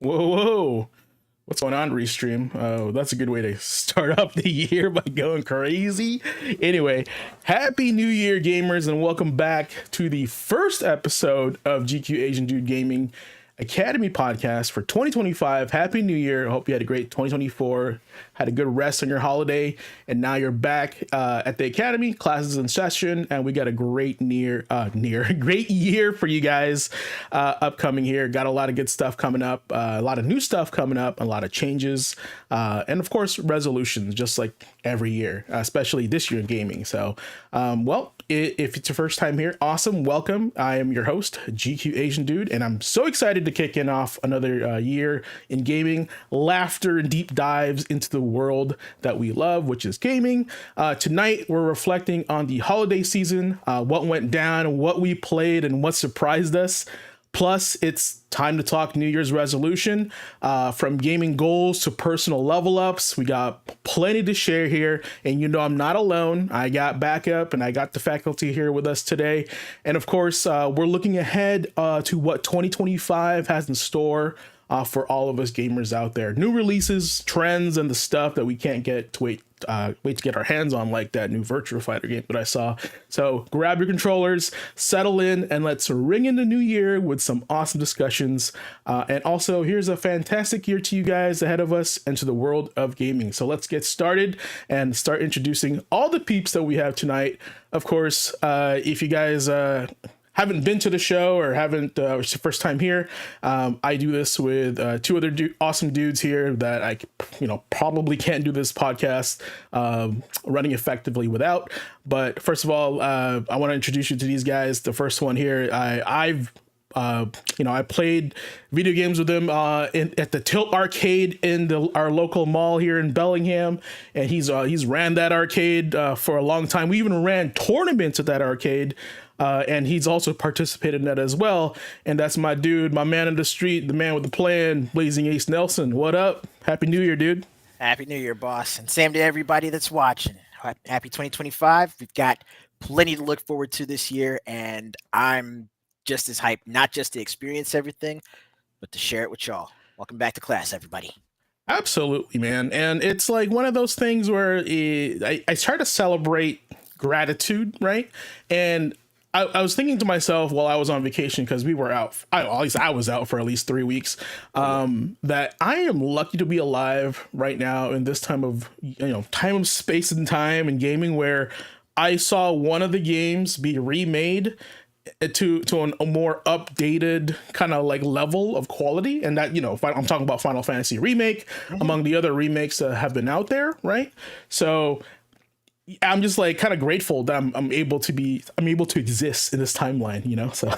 Whoa, whoa. What's going on, Restream? That's a good way to start up the year by going crazy. Anyway, Happy New Year, gamers, and welcome back to the first episode of GQAzndood Gaming Academy podcast for 2025. Happy New Year. I hope you had a great 2024, had a good rest on your holiday, and now you're back at the Academy, classes in session, and we got a great great year for you guys upcoming here. Got a lot of good stuff coming up, a lot of new stuff coming up, a lot of changes, and of course, resolutions, just like every year, especially this year in gaming. So, if it's your first time here, awesome, welcome. I am your host, GQAzndood, and I'm so excited to kick in off another year in gaming, laughter and deep dives into the world that we love, which is gaming. Tonight, we're reflecting on the holiday season, what went down, what we played, and what surprised us. Plus, it's time to talk New Year's resolution, from gaming goals to personal level ups. We got plenty to share here, and I'm not alone. I got backup, and I got the faculty here with us today. And of course, we're looking ahead to what 2025 has in store for all of us gamers out there. New releases, trends, and the stuff that we can't wait to get our hands on, like that new Virtua Fighter game that I saw. So grab your controllers, settle in, and let's ring in the new year with some awesome discussions. And also, here's a fantastic year to you guys ahead of us and to the world of gaming. So let's get started and start introducing all the peeps that we have tonight. Of course, if you guys haven't been to the show or haven't, it's your first time here, I do this with two other awesome dudes here that I, probably can't do this podcast running effectively without. But first of all, I want to introduce you to these guys. The first one here, I played video games with him at the Tilt Arcade in our local mall here in Bellingham, and he's ran that arcade for a long time. We even ran tournaments at that arcade. And he's also participated in that as well. And that's my dude, my man in the street, the man with the plan, Blazing Ace Nelson. What up? Happy New Year, dude. Happy New Year, boss. And same to everybody that's watching. Happy 2025. We've got plenty to look forward to this year. And I'm just as hyped, not just to experience everything, but to share it with y'all. Welcome back to class, everybody. Absolutely, man. And it's like one of those things where I try to celebrate gratitude, right? And I was thinking to myself while I was on vacation, because we were out, at least I was out for at least 3 weeks, that I am lucky to be alive right now in this time of, space and time and gaming, where I saw one of the games be remade to a more updated kind of like level of quality. And that, I'm talking about Final Fantasy Remake, among the other remakes that have been out there, right? So I'm just like kind of grateful that I'm able to exist in this timeline, so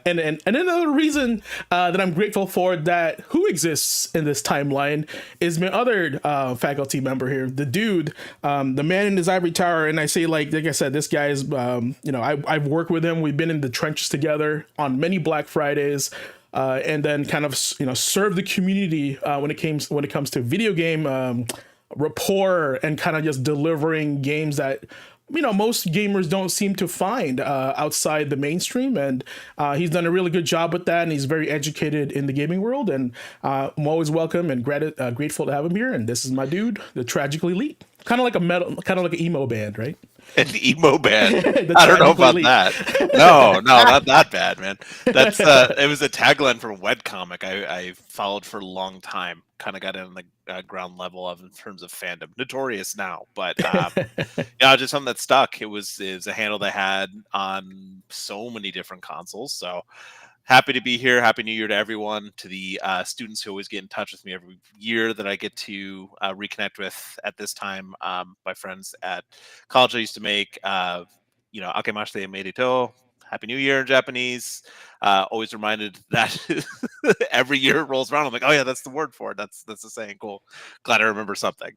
and another reason that I'm grateful for that who exists in this timeline is my other faculty member here, the dude, the man in his ivory tower. And I say, like I said, this guy is I've worked with him. We've been in the trenches together on many Black Fridays, and then kind of serve the community when it comes to video game rapport and kind of just delivering games that most gamers don't seem to find outside the mainstream. And he's done a really good job with that, and he's very educated in the gaming world, and I'm always welcome and grateful to have him here. And this is my dude, the Tragically Elite, kind of like an emo band, right? An emo band. I don't know about that. No, not that bad, man. That's it was a tagline from a webcomic I followed for a long time. Kind of got in the ground level of in terms of fandom. Notorious now, but just something that stuck. It was a handle they had on so many different consoles. So happy to be here. Happy New Year to everyone. To the students who always get in touch with me every year that I get to reconnect with at this time. My friends at college I used to make, Akemashite Meirito. Happy New Year in Japanese. Always reminded that every year it rolls around. I'm like, oh yeah, that's the word for it. That's the saying. Cool. Glad I remember something.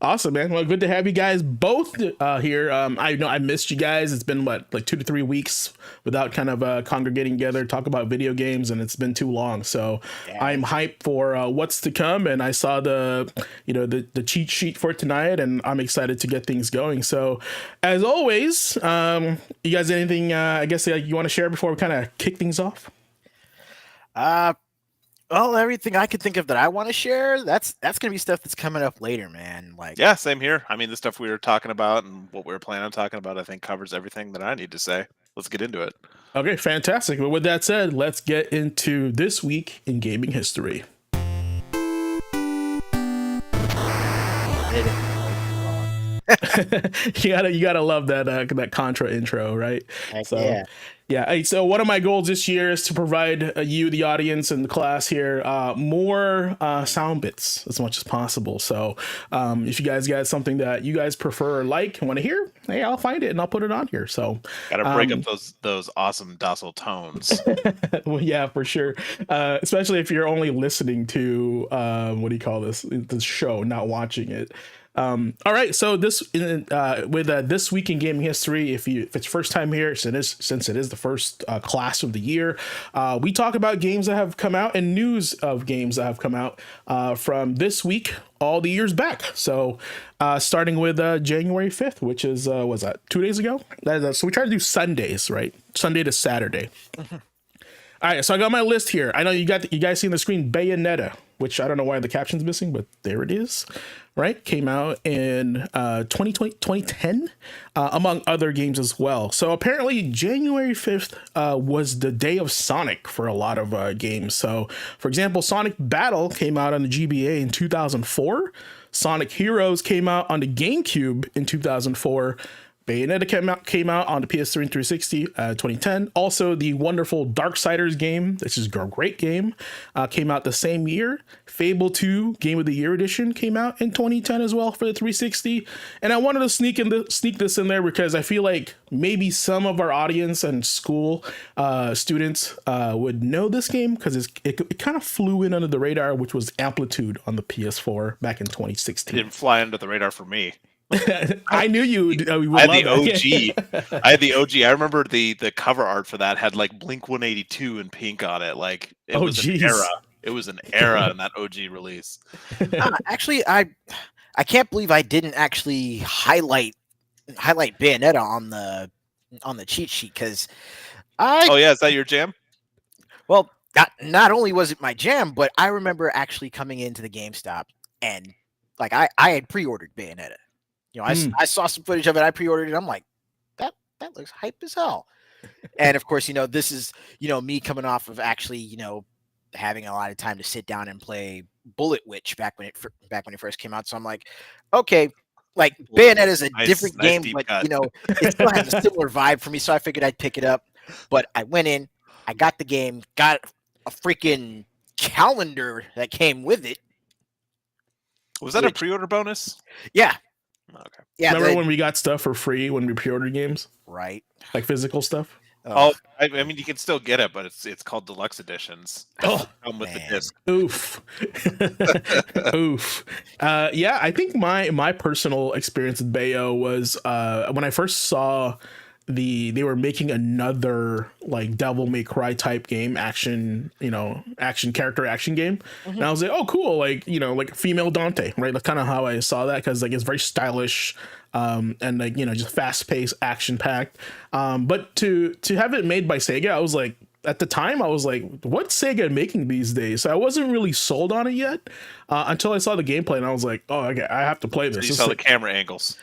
Awesome, man. Well, good to have you guys both here. I know I missed you guys. It's been like 2 to 3 weeks without kind of congregating together, talk about video games, and it's been too long. So yeah. I'm hyped for what's to come, and I saw the cheat sheet for tonight, and I'm excited to get things going. So as always, you guys, anything I guess you want to share before we kind of kick things off? Well, everything I could think of that I want to share, that's gonna be stuff that's coming up later, man. Like, Yeah, same here. I mean, the stuff we were talking about and what we were planning on talking about, I think covers everything that I need to say. Let's get into it. Okay, fantastic. But with that said, let's get into this week in gaming history. You gotta love that Contra intro, right? heck So yeah. yeah. So one of my goals this year is to provide you, the audience, and the class here, more sound bits as much as possible. So if you guys got something that you guys prefer or like and want to hear, hey, I'll find it and I'll put it on here. So Gotta break up those awesome docile tones. well, yeah, for sure. Especially if you're only listening to what do you call this show, not watching it. All right, so this with this week in gaming history, if it's first time here, since it is the first class of the year, we talk about games that have come out and news of games that have come out from this week, all the years back. So starting with January 5th, which is was that 2 days ago? So we try to do Sundays, right? Sunday to Saturday. All right, so I got my list here. I know you guys see on the screen Bayonetta, which I don't know why the caption's missing, but there it is. Right, came out in 2010, among other games as well. So apparently January 5th was the day of Sonic for a lot of games. So for example, Sonic Battle came out on the GBA in 2004. Sonic Heroes came out on the GameCube in 2004. Bayonetta came out on the PS3 and 360, 2010. Also, the wonderful Darksiders game, which is a great game, came out the same year. Fable 2 Game of the Year Edition came out in 2010 as well for the 360. And I wanted to sneak this in there because I feel like maybe some of our audience and school students would know this game because it kind of flew in under the radar, which was Amplitude on the PS4 back in 2016. It didn't fly under the radar for me. I knew you would I had the OG. I had the OG. I remember the cover art for that had like Blink 182 in pink on it. Like it was an era. It was an era in that OG release. Actually, I can't believe I didn't actually highlight Bayonetta on the cheat sheet because Oh yeah, is that your jam? Well, not only was it my jam, but I remember actually coming into the GameStop and like I had pre-ordered Bayonetta. You know, I saw some footage of it. I pre-ordered it. I'm like, that looks hype as hell. And of course, this is me coming off of actually having a lot of time to sit down and play Bullet Witch back when it first came out. So I'm like, okay, like Bayonetta is a different game, but it still has a similar vibe for me. So I figured I'd pick it up. But I went in, I got the game, got a freaking calendar that came with it. Was that a pre-order bonus? Yeah. Okay. Yeah. Remember when we got stuff for free when we pre-ordered games? Right. Like physical stuff? Oh, I mean, you can still get it, but it's called deluxe editions. Oh, come with the disc. Oof. Oof. Yeah, I think my personal experience with Bayo was when I first saw they were making another like Devil May Cry type game, action game. And I was like, oh cool, like like female Dante, right? That's kind of how I saw that, because like it's very stylish and like just fast paced, action packed. But to have it made by Sega, I was like, at the time I was like, what's Sega making these days? So I wasn't really sold on it yet until I saw the gameplay, and I was like, oh, okay, I have to play this. So you saw the camera angles.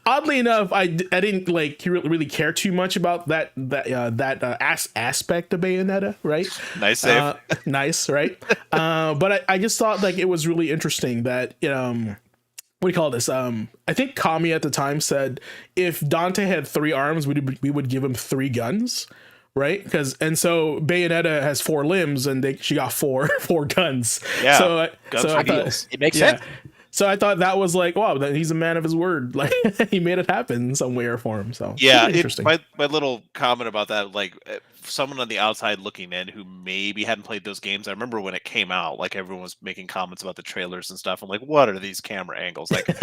Oddly enough, I didn't like really care too much about that aspect of Bayonetta, right? Nice save. Nice, right? But I just thought like it was really interesting that what do you call this? I think Kami at the time said if Dante had 3 arms, we would give him 3 guns. Right, and so Bayonetta has 4 limbs, and she got four guns. Yeah, so I thought, it makes sense. So I thought that was like, wow, he's a man of his word. Like he made it happen in some way or form. So yeah, interesting. My little comment about that, like someone on the outside looking in who maybe hadn't played those games. I remember when it came out, like everyone was making comments about the trailers and stuff. I'm like, what are these camera angles? Like a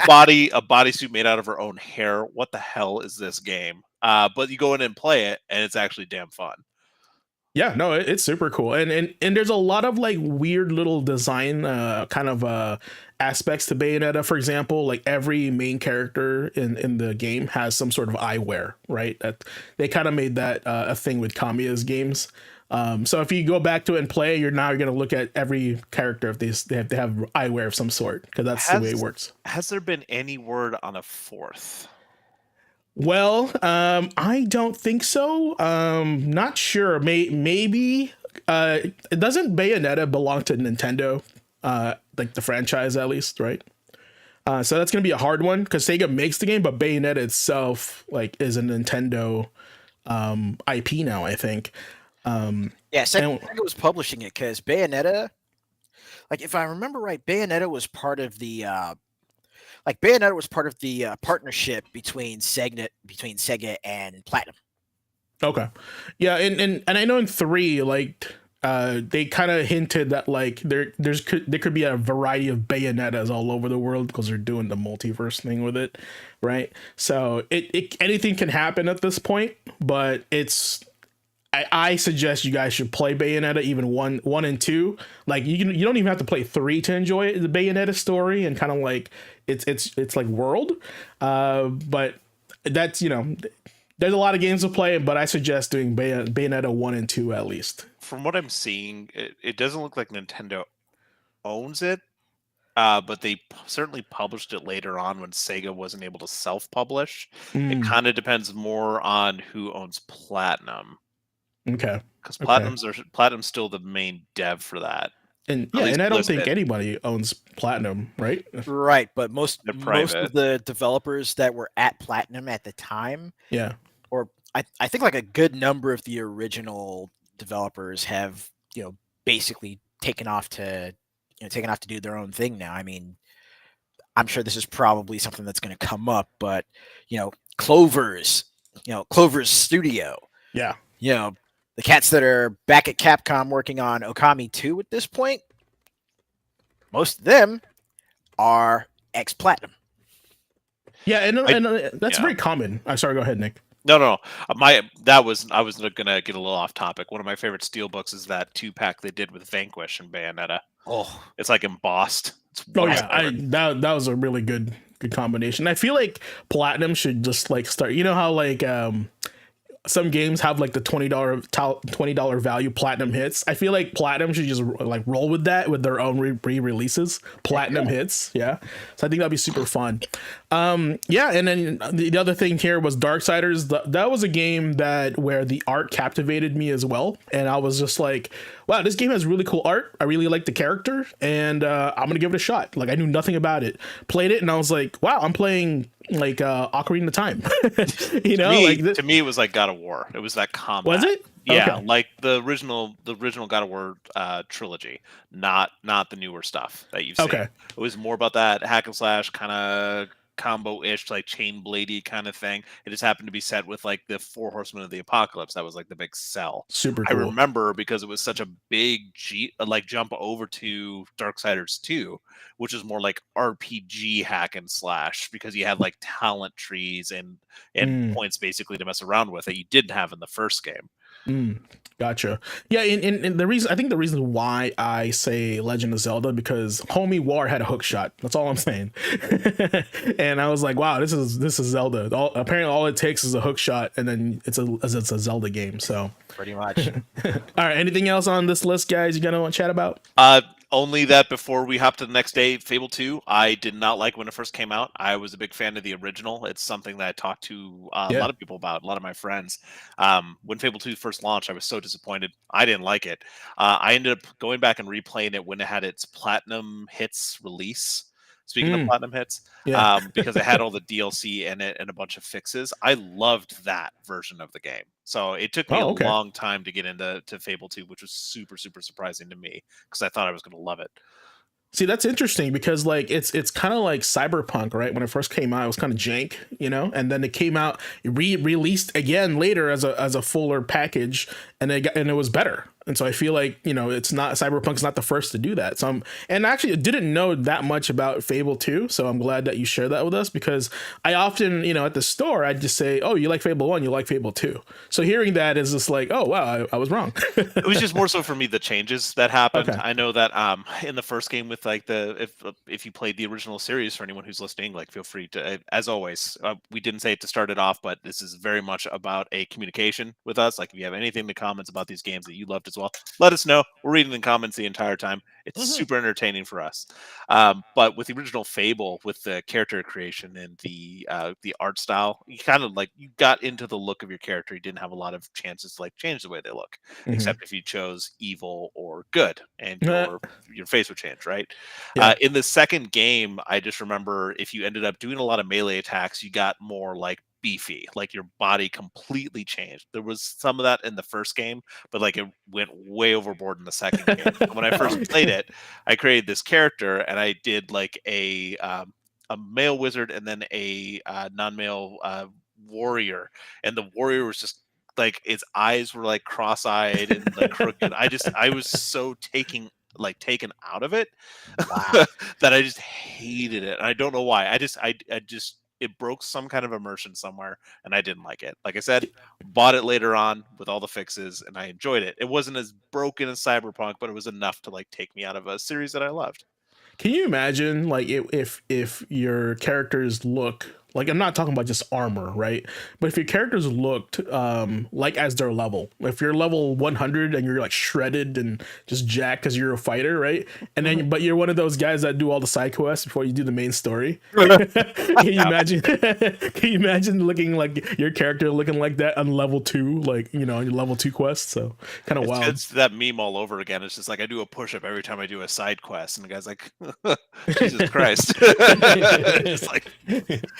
bodysuit made out of her own hair. What the hell is this game? But you go in and play it, and it's actually damn fun. Yeah, no, it's super cool, and there's a lot of like weird little design kind of aspects to Bayonetta. For example, like every main character in the game has some sort of eyewear, right? That they kind of made that a thing with Kamiya's games. So if you go back to it and play, you're going to look at every character if they have to have eyewear of some sort, because that's the way it works. Has there been any word on a fourth? Well, I don't think so. Not sure. Maybe. Doesn't Bayonetta belong to Nintendo? Like the franchise, at least, right? So that's gonna be a hard one because Sega makes the game, but Bayonetta itself like is a Nintendo IP now, I think. Yeah, Sega was publishing it because Bayonetta, like if I remember right, Bayonetta was part of the partnership between Sega and Platinum. Okay, yeah, and I know in 3, like they kind of hinted that like there could be a variety of Bayonettas all over the world because they're doing the multiverse thing with it, right? So it anything can happen at this point, but I suggest you guys should play Bayonetta, even one and 2. Like you don't even have to play 3 to enjoy it, the Bayonetta story and kind of like it's like world. But that's, there's a lot of games to play, but I suggest doing Bayonetta 1 and 2 at least. From what I'm seeing, it doesn't look like Nintendo owns it, but they certainly published it later on when Sega wasn't able to self-publish. It kind of depends more on who owns Platinum. Okay. Because Platinum's still the main dev for that. And yeah, and I don't think anybody owns Platinum, right? Right, but most of the developers that were at Platinum at the time, yeah, or I think like a good number of the original developers have basically taken off to do their own thing now. I mean, I'm sure this is probably something that's going to come up, but Clover's studio, yeah, the cats that are back at Capcom working on Okami 2 at this point, most of them are ex-Platinum. Yeah, and that's very common. I'm sorry, go ahead, Nick. No. I was gonna get a little off topic. One of my favorite steelbooks is that 2-pack they did with Vanquish and Bayonetta. Oh, it's like embossed. That was a really good combination. I feel like Platinum should just like start. You know how like some games have like the $20 value Platinum hits. I feel like Platinum should just like roll with that with their own re-releases, Platinum hits. Yeah, so I think that'd be super fun. Yeah, and then the other thing here was Darksiders. That was a game where the art captivated me as well, and I was just like, wow, this game has really cool art. I really like the character, and I'm gonna give it a shot. Like I knew nothing about it, played it, and I was like, wow, I'm playing like Ocarina of Time. To me it was like God of War. It was that combat. Was it? Yeah, okay. Like the original God of War trilogy, not the newer stuff that you've seen. Okay. It was more about that hack and slash kind of combo-ish, like chain bladey kind of thing. It just happened to be set with like the 4 Horsemen of the Apocalypse. That was like the big sell. Super cool. I remember because it was such a big jump over to Darksiders 2, which is more like RPG hack and slash, because you had like talent trees and points basically to mess around with that you didn't have in the first game. Gotcha. Yeah, and the reason why I say Legend of Zelda, because Homie War had a hook shot. That's all I'm saying. And I was like, wow, this is Zelda. Apparently all it takes is a hook shot, and then it's a Zelda game. So pretty much. All right. Anything else on this list, guys? You gonna want to chat about? Only that before we hop to the next day, Fable 2, I did not like when it first came out. I was a big fan of the original. It's something that I talked to a lot of people about, a lot of my friends. When Fable 2 first launched, I was so disappointed. I didn't like it. I ended up going back and replaying it when it had its Platinum Hits release. Speaking of Platinum Hits, because it had all the DLC in it and a bunch of fixes. I loved that version of the game. So it took me a long time to get into Fable 2, which was super, super surprising to me because I thought I was going to love it. See, that's interesting because like it's kind of like Cyberpunk, right? When it first came out, it was kind of jank, and then it came out released again later as a fuller package, and it was better. And so I feel like, it's not Cyberpunk's not the first to do that. So and actually I didn't know that much about Fable 2. So I'm glad that you shared that with us, because I often, at the store, I'd just say, oh, you like Fable 1, you like Fable 2. So hearing that is just like, oh, wow, I was wrong. It was just more so for me the changes that happened. Okay. I know that in the first game with like if you played the original series, for anyone who's listening, like feel free to, as always, we didn't say it to start it off, but this is very much about a communication with us. Like if you have anything to comments about these games that you loved as well, let us know. We're reading the comments the entire time. It's super entertaining for us. But with the original Fable, with the character creation and the art style, you kind of like you got into the look of your character. You didn't have a lot of chances to like change the way they look, except if you chose evil or good, and your face would change, right? Yeah. In the second game, I just remember if you ended up doing a lot of melee attacks, you got more like beefy, like your body completely changed. There was some of that in the first game, but like it went way overboard in the second game. And when I first played it, I created this character and I did like a male wizard and then a non-male warrior, and the warrior was just like its eyes were like cross-eyed and like crooked. I was so taken out of it that I just hated it. And I don't know why. I just it broke some kind of immersion somewhere and I didn't like it. Like I said, bought it later on with all the fixes and I enjoyed it. It wasn't as broken as Cyberpunk, but it was enough to like take me out of a series that I loved. Can you imagine, like, if your characters look like, I'm not talking about just armor, right? But if your characters looked like as their level, if you're level 100 and you're like shredded and just jacked because you're a fighter, right? And then but you're one of those guys that do all the side quests before you do the main story. Can you imagine? Can you imagine looking like your character looking like that on level 2, like, on your level 2 quest? So kind of wild. It's that meme all over again. It's just like I do a push-up every time I do a side quest, and the guy's like, Jesus Christ. It's like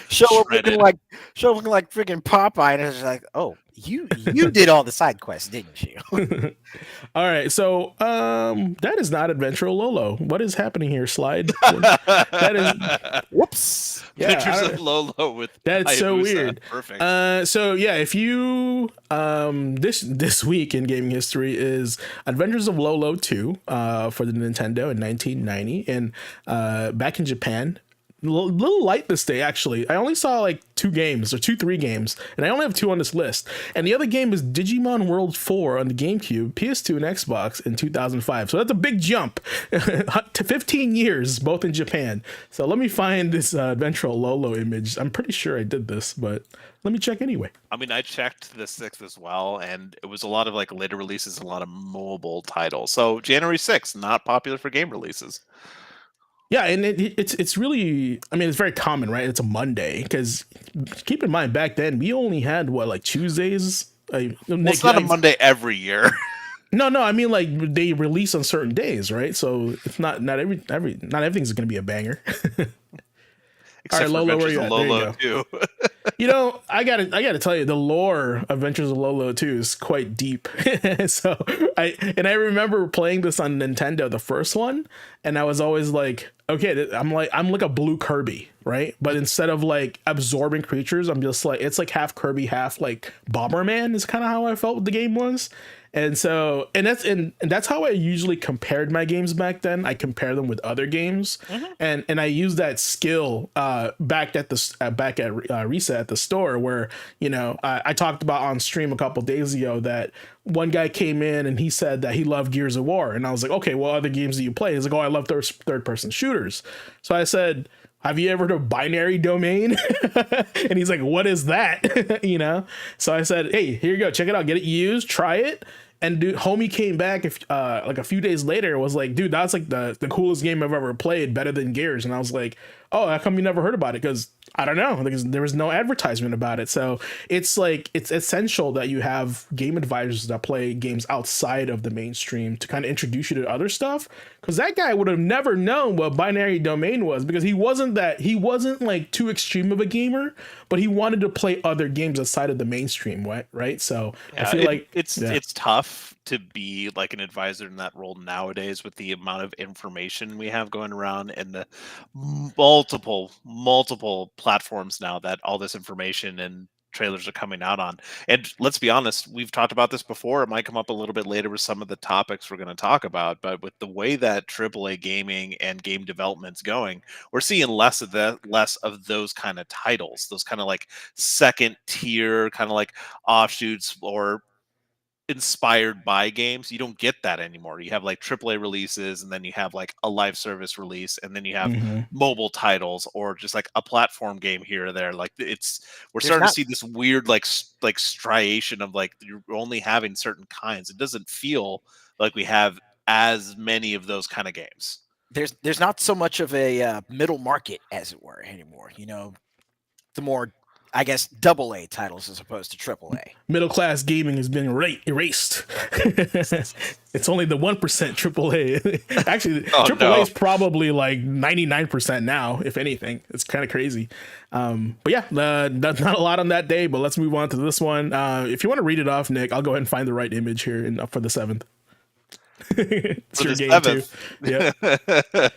show up looking like freaking Popeye, and it's like, oh, you did all the side quests, didn't you? All right, so that is not Adventure Lolo. What is happening here, Slide? That is whoops. Yeah, Pictures of Lolo with that's so Hayabusa. weird. Perfect. So yeah, if you this week in gaming history is Adventures of Lolo 2 for the Nintendo in 1990, and back in Japan. Little light this day, actually. I only saw like 3 games, and I only have 2 on this list. And the other game is Digimon World 4 on the GameCube, PS2, and Xbox in 2005. So that's a big jump to 15 years, both in Japan. So let me find this Adventure Lolo image. I'm pretty sure I did this, but let me check anyway. I mean, I checked the 6th as well, and it was a lot of like later releases, a lot of mobile titles. So January 6th, not popular for game releases. Yeah, and it's really, I mean, it's very common, right? It's a Monday, because keep in mind, back then, we only had, like, Tuesdays? It's not a Monday every year. No, I mean, like, they release on certain days, right? So it's not everything's going to be a banger. Except for Lolo, Adventures of Lolo too. I gotta tell you, the lore Adventures of Lolo 2 is quite deep. So I remember playing this on Nintendo, the first one, and I was always like, okay, I'm like a blue Kirby, right? But instead of like absorbing creatures, I'm just like, it's like half Kirby, half like Bomberman is kind of how I felt the game was. And so, and that's how I usually compared my games back then. I compare them with other games, and I use that skill back at Reset at the store, where I talked about on stream a couple days ago that one guy came in and he said that he loved Gears of War, and I was like, okay, what other games do you play? He's like, oh, I love third person shooters. So I said, have you ever heard of binary domain? And he's like, what is that? So I said, hey, here you go. Check it out. Get it used. Try it. And dude, homie came back like a few days later, was like, dude, that's like the coolest game I've ever played, better than Gears. And I was like, oh, how come you never heard about it? Because I don't know, because there was no advertisement about it. So it's like, it's essential that you have game advisors that play games outside of the mainstream to kind of introduce you to other stuff. Because that guy would have never known what binary domain was, because he wasn't like too extreme of a gamer, but he wanted to play other games outside of the mainstream, right? So yeah, I feel like it's tough to be like an advisor in that role nowadays with the amount of information we have going around and the multiple platforms now that all this information and trailers are coming out on. And let's be honest, we've talked about this before. It might come up a little bit later with some of the topics we're going to talk about, but with the way that AAA gaming and game development's going, we're seeing less of those kind of titles, those kind of like second tier, kind of like offshoots or inspired by games. You don't get that anymore. You have like AAA releases, and then you have like a live service release, and then you have mobile titles or just like a platform game here or there. Like we're starting to see this weird like striation of like you're only having certain kinds. It doesn't feel like we have as many of those kind of games. There's not so much of a middle market, as it were, anymore. You know, the more, I guess, AA titles as opposed to AAA. Middle class gaming has been erased. It's only the 1% AAA. Actually, AAA is probably like 99% now, if anything. It's kind of crazy. But yeah, not a lot on that day. But let's move on to this one. If you want to read it off, Nick, I'll go ahead and find the right image here for the 7th. It's for your the game 7th. too. Yeah.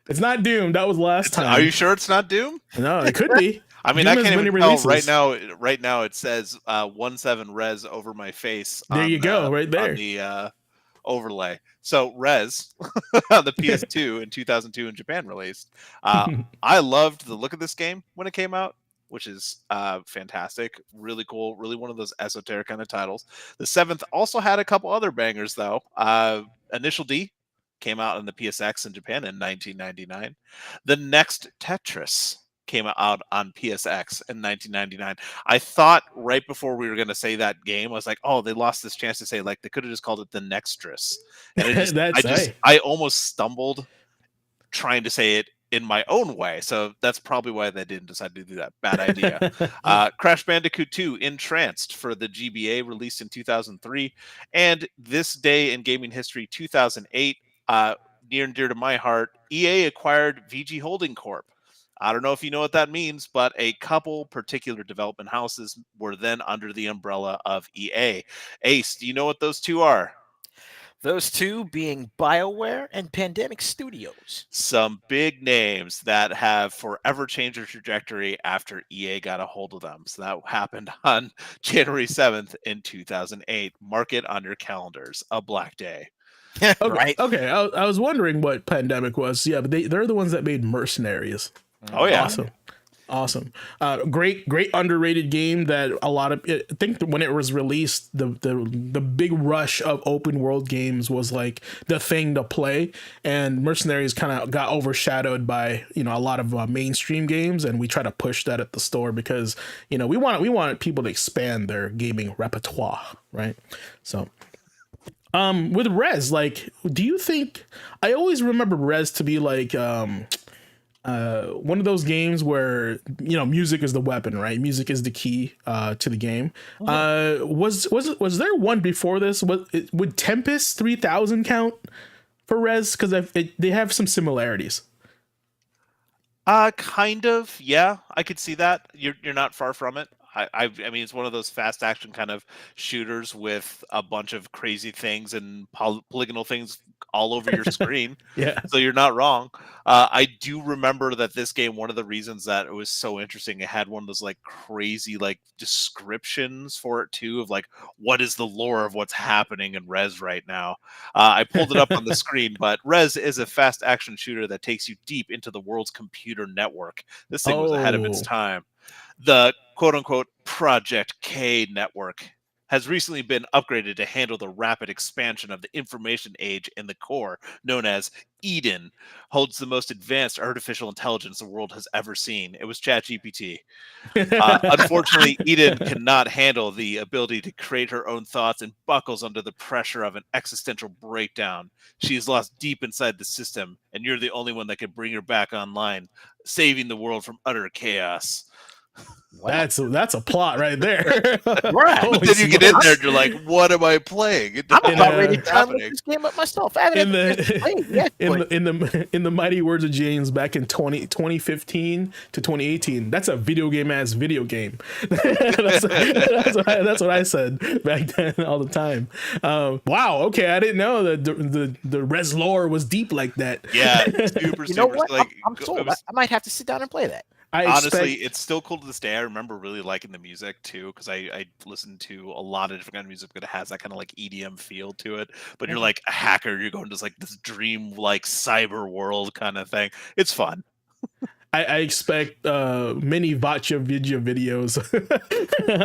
It's not Doom. That was last time. Are you sure it's not Doom? No, it could be. I mean, I can't even tell right now. Right now, it says 17 Res over my face. There you go, right there. On the overlay. So Res, the PS2 in 2002 in Japan released. I loved the look of this game when it came out, which is fantastic. Really cool. Really one of those esoteric kind of titles. The 7th also had a couple other bangers, though. Initial D came out on the PSX in Japan in 1999. The Next Tetris came out on PSX in 1999. I thought right before we were going to say that game, I was like, oh, they lost this chance to say, like, they could have just called it the Nextris. And it I almost stumbled trying to say it in my own way. So that's probably why they didn't decide to do that. Bad idea. Crash Bandicoot 2 Entranced for the GBA, released in 2003. And this day in gaming history, 2008, near and dear to my heart, EA acquired VG Holding Corp. I don't know if you know what that means, but a couple particular development houses were then under the umbrella of EA. Ace, do you know what those two are? Those two being BioWare and Pandemic Studios. Some big names that have forever changed their trajectory after EA got a hold of them. So that happened on January 7th in 2008. Mark it on your calendars. A black day. Okay. Right? Okay. I was wondering what Pandemic was. Yeah, but they're the ones that made Mercenaries. Oh yeah, awesome. Great underrated game that a lot of, I think when it was released, the big rush of open world games was like the thing to play, and Mercenaries kind of got overshadowed by a lot of mainstream games, and we try to push that at the store because we want people to expand their gaming repertoire, right? So with Rez, like, do you think, I always remember Rez to be like one of those games where music is the weapon, right? Music is the key to the game. Was there one before this? Would Tempest 3000 count for Rez? Because they have some similarities. Kind of, yeah. I could see that. You're not far from it. I mean, it's one of those fast action kind of shooters with a bunch of crazy things and polygonal things all over your screen. Yeah. So you're not wrong. I do remember that this game, one of the reasons that it was so interesting, it had one of those like crazy like descriptions for it too, of like, what is the lore of what's happening in Rez right now. I pulled it up on the screen, but Rez is a fast action shooter that takes you deep into the world's computer network. This thing was ahead of its time. The quote-unquote Project K network has recently been upgraded to handle the rapid expansion of the information age in the core, known as Eden, holds the most advanced artificial intelligence the world has ever seen. It was ChatGPT. Unfortunately, Eden cannot handle the ability to create her own thoughts and buckles under the pressure of an existential breakdown. She is lost deep inside the system, and you're the only one that can bring her back online, saving the world from utter chaos. Wow. That's a plot right there. Right. But then you get in there and you're like, what am I playing? I'm about ready to download this game up myself. I haven't played yet. In the mighty words of James, back in 2015 to 2018, that's a video game ass video game. that's what I said back then all the time. Wow. Okay, I didn't know that the Rez lore was deep like that. Yeah, super. You know what? Like, I'm sold. I might have to sit down and play that. Honestly, it's still cool to this day. I remember really liking the music too, because I listened to a lot of different kind of music that has that kind of like EDM feel to it. But you're like a hacker, you're going to like this dream like cyber world kind of thing. It's fun. I expect many Vacha Vidya videos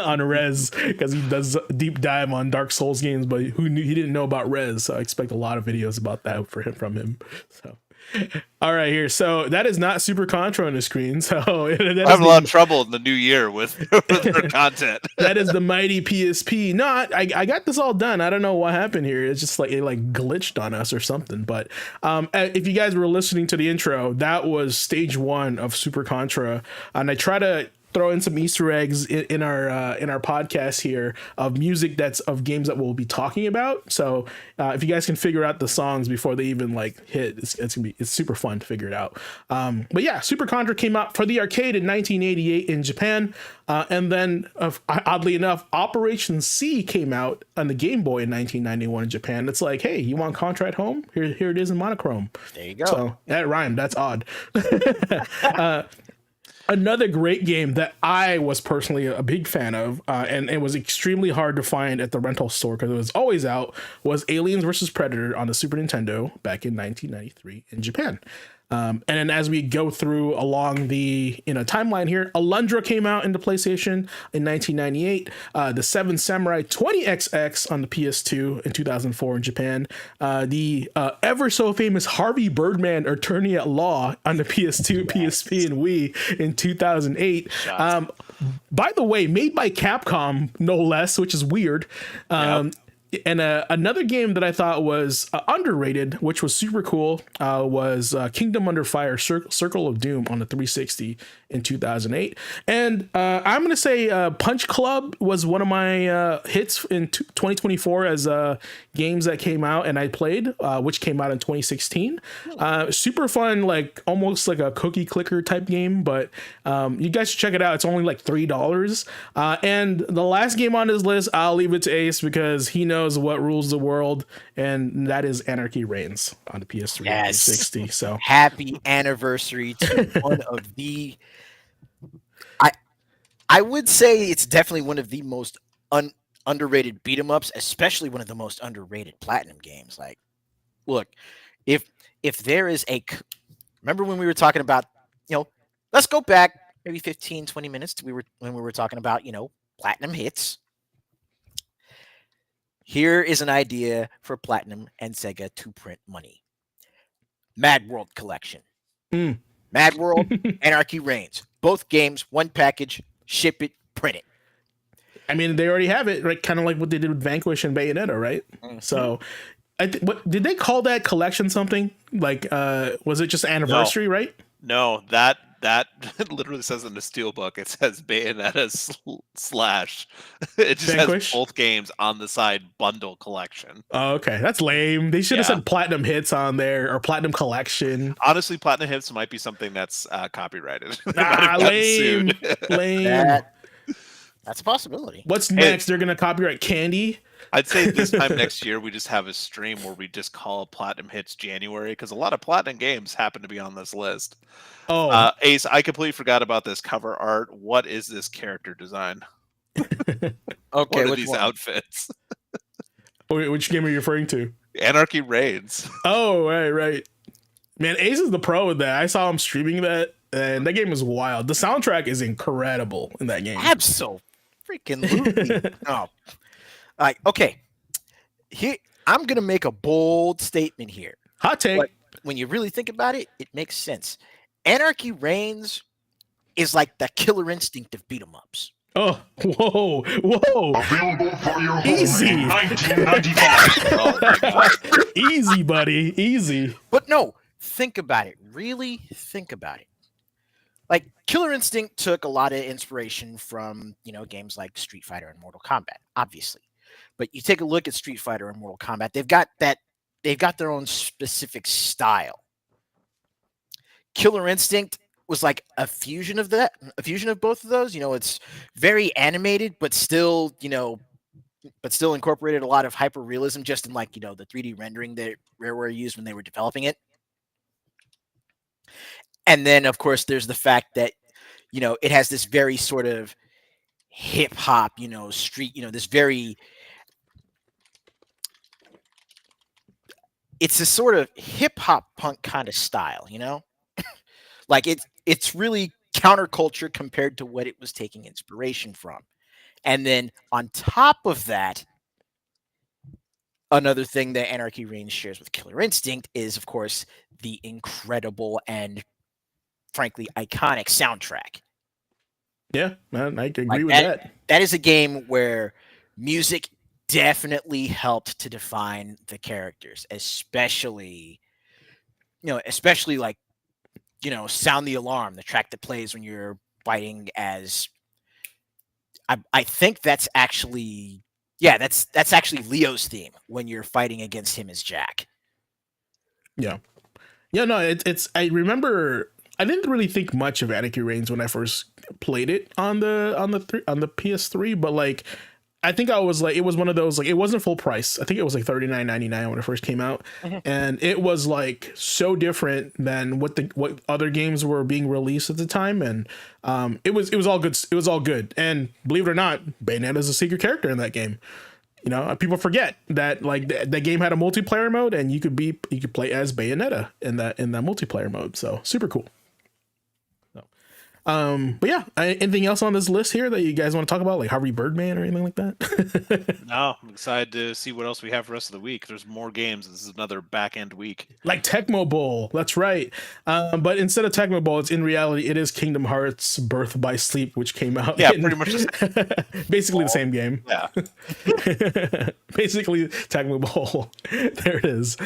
on Rez, because he does a deep dive on Dark Souls games, but he didn't know about Rez, so I expect a lot of videos about that from him. So all right, here. So that is not Super Contra on the screen. So I'm having a lot of trouble in the new year with their content. That is the mighty PSP. No, I got this all done. I don't know what happened here. It's just like it like glitched on us or something. But if you guys were listening to the intro, that was stage 1 of Super Contra, and I try to throw in some Easter eggs in our podcast here of music that's of games that we'll be talking about. So if you guys can figure out the songs before they even like hit, it's super fun to figure it out. But yeah, Super Contra came out for the arcade in 1988 in Japan, and then oddly enough, Operation C came out on the Game Boy in 1991 in Japan. It's like, hey, you want Contra at home? Here it is in monochrome. There you go. So that rhymed. That's odd. Another great game that I was personally a big fan of, and it was extremely hard to find at the rental store because it was always out, was Aliens vs. Predator on the Super Nintendo back in 1993 in Japan. And then as we go through along the timeline here, Alundra came out into PlayStation in 1998. The Seven Samurai 20XX on the PS2 in 2004 in Japan. The ever so famous Harvey Birdman Attorney at Law on the PS2, PSP, and Wii in 2008. By the way, made by Capcom, no less, which is weird. Yep. And another game that I thought was underrated, which was super cool, was Kingdom Under Fire Circle of Doom on the 360 in 2008. And I'm going to say Punch Club was one of my hits in 2024 as games that came out and I played, which came out in 2016. Super fun, like almost like a cookie clicker type game, but you guys should check it out. It's only like $3. And the last game on this list, I'll leave it to Ace because he knows what rules the world, and that is Anarchy Reigns on the PS3 yes. 360. So happy anniversary to one of the I would say it's definitely one of the most underrated beat 'em ups, especially one of the most underrated platinum games. Like, look, if there is remember when we were talking about, let's go back maybe 15, 20 minutes when we were talking about, platinum hits. Here is an idea for Platinum and Sega to print money. Mad World Collection. Mad World, Anarchy Reigns. Both games, one package, ship it, print it. I mean, they already have it, right? Kind of like what they did with Vanquish and Bayonetta, right? Mm-hmm. So, what did they call that collection something? Like, was it just anniversary, right? No, that literally says in the steelbook. It says Bayonetta slash. It just Vanquish? has both games on the side bundle collection. Oh, okay, that's lame. They should have said Platinum Hits on there or Platinum Collection. Honestly, Platinum Hits might be something that's copyrighted. Lame. Lame. That's a possibility. What's next? They're gonna copyright Candy. I'd say this time next year we just have a stream where we just call Platinum Hits January because a lot of Platinum games happen to be on this list. Oh, Ace, I completely forgot about this cover art. What is this character design? Okay, what are these outfits? Which game are you referring to? Anarchy Reigns. Oh, right. Man, Ace is the pro with that. I saw him streaming that, and that game is wild. The soundtrack is incredible in that game. Absolutely. Oh. Like, okay, here I'm gonna make a bold statement here. Hot take. But when you really think about it, it makes sense. Anarchy Reigns is like the Killer Instinct of beat 'em ups. Oh, whoa! Available for your home easy. In 1995. Oh my God. Easy, buddy. Easy. But no, think about it. Really think about it. Like, Killer Instinct took a lot of inspiration from, games like Street Fighter and Mortal Kombat, obviously. But you take a look at Street Fighter and Mortal Kombat, they've got their own specific style. Killer Instinct was like a fusion of both of those. It's very animated, but still incorporated a lot of hyper realism just in the 3D rendering that Rareware used when they were developing it. And then, of course, there's the fact that it has this very sort of hip hop, street, this very, it's a sort of hip hop punk kind of style, like it's really counterculture compared to what it was taking inspiration from. And then on top of that, another thing that Anarchy Reigns shares with Killer Instinct is, of course, the incredible and frankly iconic soundtrack. Yeah, man, I agree Like with that. That is a game where music definitely helped to define the characters, especially like, Sound the Alarm, the track that plays when you're fighting as, I think that's actually, yeah, that's actually Leo's theme when you're fighting against him as Jack. Yeah. No, it's. I remember I didn't really think much of Anarchy Reigns when I first played it on the PS3, but like I think I was like, it was one of those, like, it wasn't full price. I think it was like $39.99 when it first came out, and it was like so different than what other games were being released at the time, and it was all good. It was all good, and believe it or not, Bayonetta is a secret character in that game. People forget that like that game had a multiplayer mode, and you could play as Bayonetta in that multiplayer mode. So super cool. But yeah, anything else on this list here that you guys want to talk about, like Harvey Birdman or anything like that? No, I'm excited to see what else we have for the rest of the week. There's more games. This is another back end week. Like Tecmo Bowl, that's right. But instead of Tecmo Bowl, it's in reality it is Kingdom Hearts Birth by Sleep, which came out. Yeah, pretty much basically the same game. Yeah. Basically Tecmo Bowl. There it is.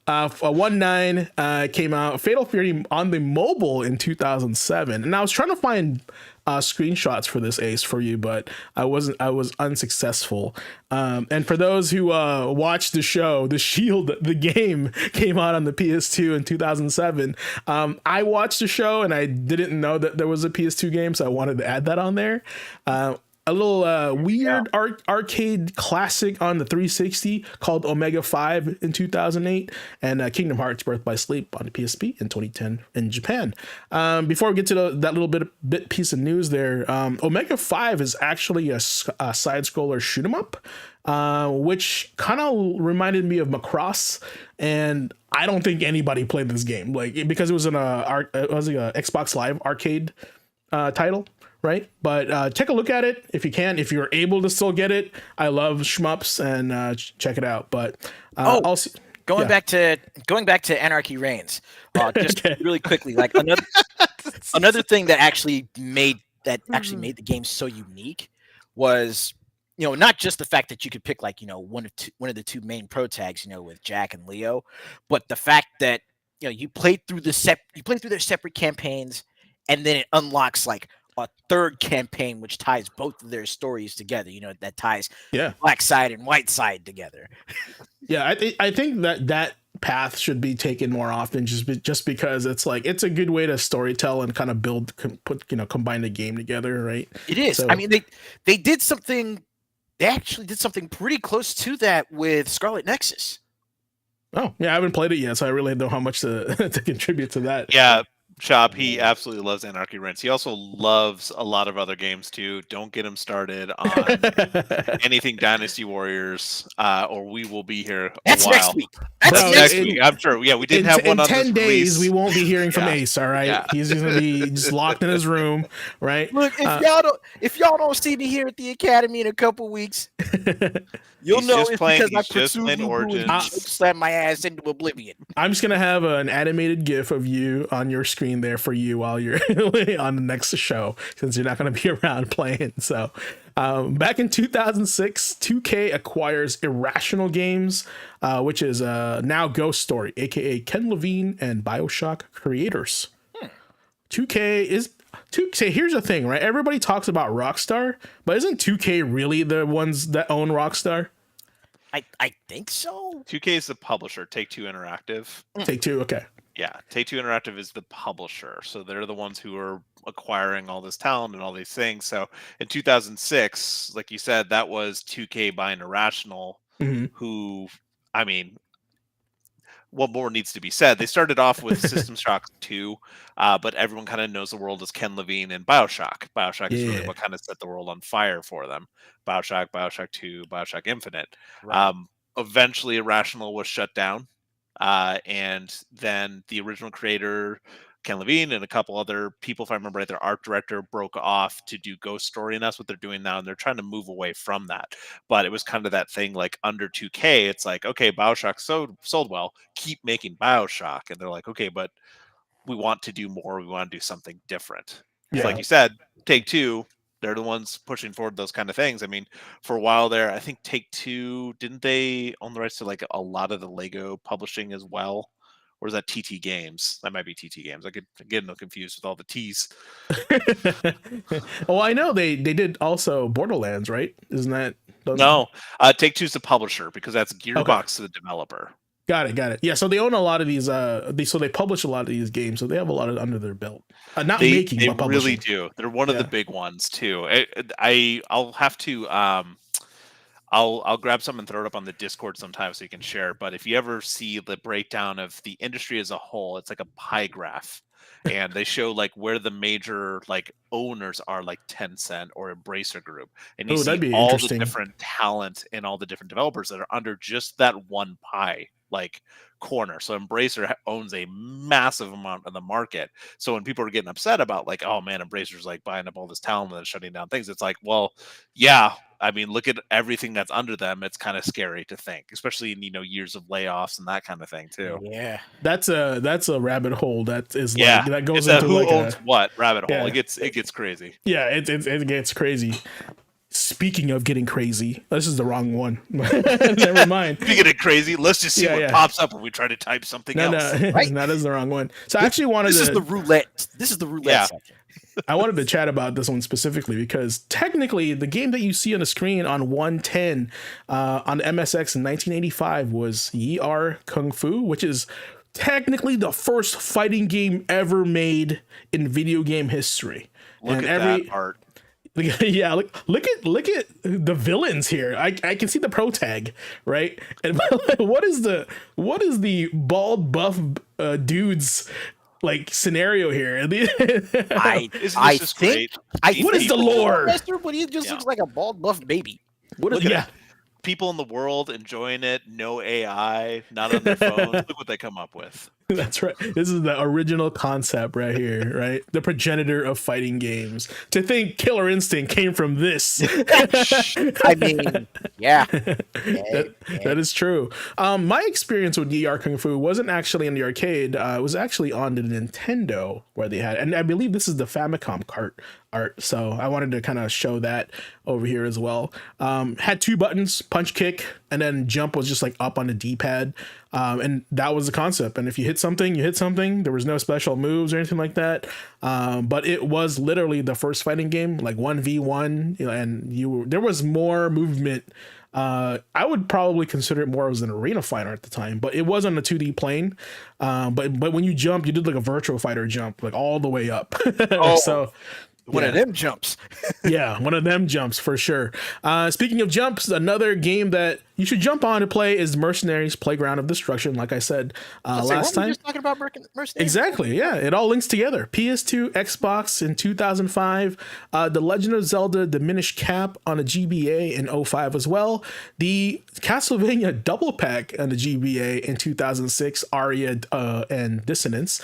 1.9 came out. Fatal Fury on the mobile in 2007, and I was trying to find screenshots for this, Ace, for you, but I was unsuccessful. And for those who watched the show, The Shield, the game came out on the PS2 in 2007. I watched the show and I didn't know that there was a PS2 game, so I wanted to add that on there. A little weird arcade classic on the 360 called Omega 5 in 2008, and Kingdom Hearts Birth by Sleep on the PSP in 2010 in Japan. Before we get to that little bit piece of news there, Omega 5 is actually a side-scroller shoot 'em up, which kind of reminded me of Macross, and I don't think anybody played this game, like, because it was an Xbox Live arcade title. Right, but take a look at it if you can. If you're able to still get it, I love shmups, and check it out. But also going back to Anarchy Reigns, just really quickly, like another thing that actually made the game so unique was, not just the fact that you could pick like one of the two main pro tags, with Jack and Leo, but the fact that you played through their separate campaigns, and then it unlocks like a third campaign which ties both of their stories together, that ties Black Side and White Side together. Yeah, I think that path should be taken more often, just because it's like, it's a good way to storytell and kind of combine the game together, right? It is. So, I mean, they actually did something pretty close to that with Scarlet Nexus. Oh, yeah, I haven't played it yet, so I really don't know how much to contribute to that. Yeah. Shop, he absolutely loves Anarchy Reigns. He also loves a lot of other games too. Don't get him started on anything Dynasty Warriors, or we will be here a while. Next week. That's next week. I'm sure. Yeah, we didn't have one on 10 days. Release. We won't be hearing from Ace. All right, he's just gonna be just locked in his room, right? Look, if y'all don't see me here at the Academy in a couple weeks, you'll know it's because I pursued Origins and slammed my ass into oblivion. I'm just gonna have an animated GIF of you on your screen there for you while you're on the next show, since you're not going to be around playing. So back in 2006, 2K acquires Irrational Games, which is now Ghost Story, aka Ken Levine and BioShock creators. 2K, here's the thing, right? Everybody talks about Rockstar, but isn't 2K really the ones that own Rockstar? I think so. 2K is the publisher. Take-Two Interactive. Take-Two, okay. Yeah, Take-Two Interactive is the publisher, so they're the ones who are acquiring all this talent and all these things. So in 2006, like you said, that was 2K buying Irrational, who, I mean, what more needs to be said? They started off with System Shock 2, but everyone kind of knows the world as Ken Levine and Bioshock. Bioshock is really Yeah. what kind of set the world on fire for them. Bioshock, Bioshock 2, Bioshock Infinite. Right. Eventually, Irrational was shut down, and then the original creator, Ken Levine, and a couple other people, if I remember right, their art director broke off to do Ghost Story, and that's what they're doing now, and they're trying to move away from that. But it was kind of that thing, like under 2K, it's like, okay, Bioshock sold well, keep making Bioshock, and they're like, okay, but we want to do more, we want to do something different. It's Yeah. like you said, Take Two, they're the ones pushing forward those kind of things. I mean, for a while there, I think Take Two, didn't they own the rights to like a lot of the Lego publishing as well? Or is that TT Games? That might be TT Games. I could get confused with all the T's. Well, I know they did also Borderlands, right? Isn't that No, Take Two's the publisher because that's Gearbox, the developer. Got it. Yeah, so they own a lot of these. So they publish a lot of these games, so they have a lot of under their belt. Not making, They but publishing. really do. They're one of the big ones too. I'll have to I'll grab some and throw it up on the Discord sometime so you can share. But if you ever see the breakdown of the industry as a whole, it's like a pie graph, and they show like where the major like owners are, like Tencent or Embracer Group, and you that'd see be all the interesting. different talent and all the different developers that are under just that one pie like corner. So Embracer owns a massive amount of the market. So when people are getting upset about like, oh man, Embracer's like buying up all this talent and shutting down things, it's like, well, yeah, I mean, look at everything that's under them. It's kind of scary to think, especially in years of layoffs and that kind of thing too. Yeah, that's a rabbit hole that is Yeah, like that goes it's into who like owns what rabbit hole. Yeah. It gets crazy. Yeah, it gets crazy. Speaking of getting crazy, this is the wrong one. Never mind. Speaking of crazy, let's just see what pops up when we try to type something else. Right? That is the wrong one. So I actually wanted This to. is the roulette. This is the roulette section. I wanted to chat about this one specifically because technically the game that you see on the screen on 110 on MSX in 1985 was Yi Kung Fu, which is technically the first fighting game ever made in video game history. Look at that art. Yeah, look at the villains here. I can see the pro tag, right? And what is the bald buff dudes like scenario here? I think what is the lore? But he just looks like a bald buff baby. Look at people in the world enjoying it, no AI, not on their phones. Look what they come up with. That's right. This is the original concept right here, right? The progenitor of fighting games. To think Killer Instinct came from this. I mean, yeah. That is true. My experience with Yi Kung Fu wasn't actually in the arcade. It was actually on the Nintendo where they had, and I believe this is the Famicom cart art. So I wanted to kind of show that over here as well. Had two buttons, punch, kick, and then jump was just like up on the D-pad. And that was the concept. And if you hit something, you hit something. There was no special moves or anything like that. But it was literally the first fighting game, like 1v1, and there was more movement. I would probably consider it more as an arena fighter at the time, but it was on a 2D plane. But when you jump, you did like a virtual fighter jump, like all the way up. So one of them jumps. Yeah, one of them jumps for sure. Speaking of jumps, another game that you should jump on to play is Mercenaries Playground of Destruction. Like I said last time. We just talking about Mercenaries? Exactly, yeah. It all links together. PS2, Xbox in 2005. The Legend of Zelda Diminished Cap on a GBA in 2005 as well. The Castlevania Double Pack on the GBA in 2006, Aria and Dissonance.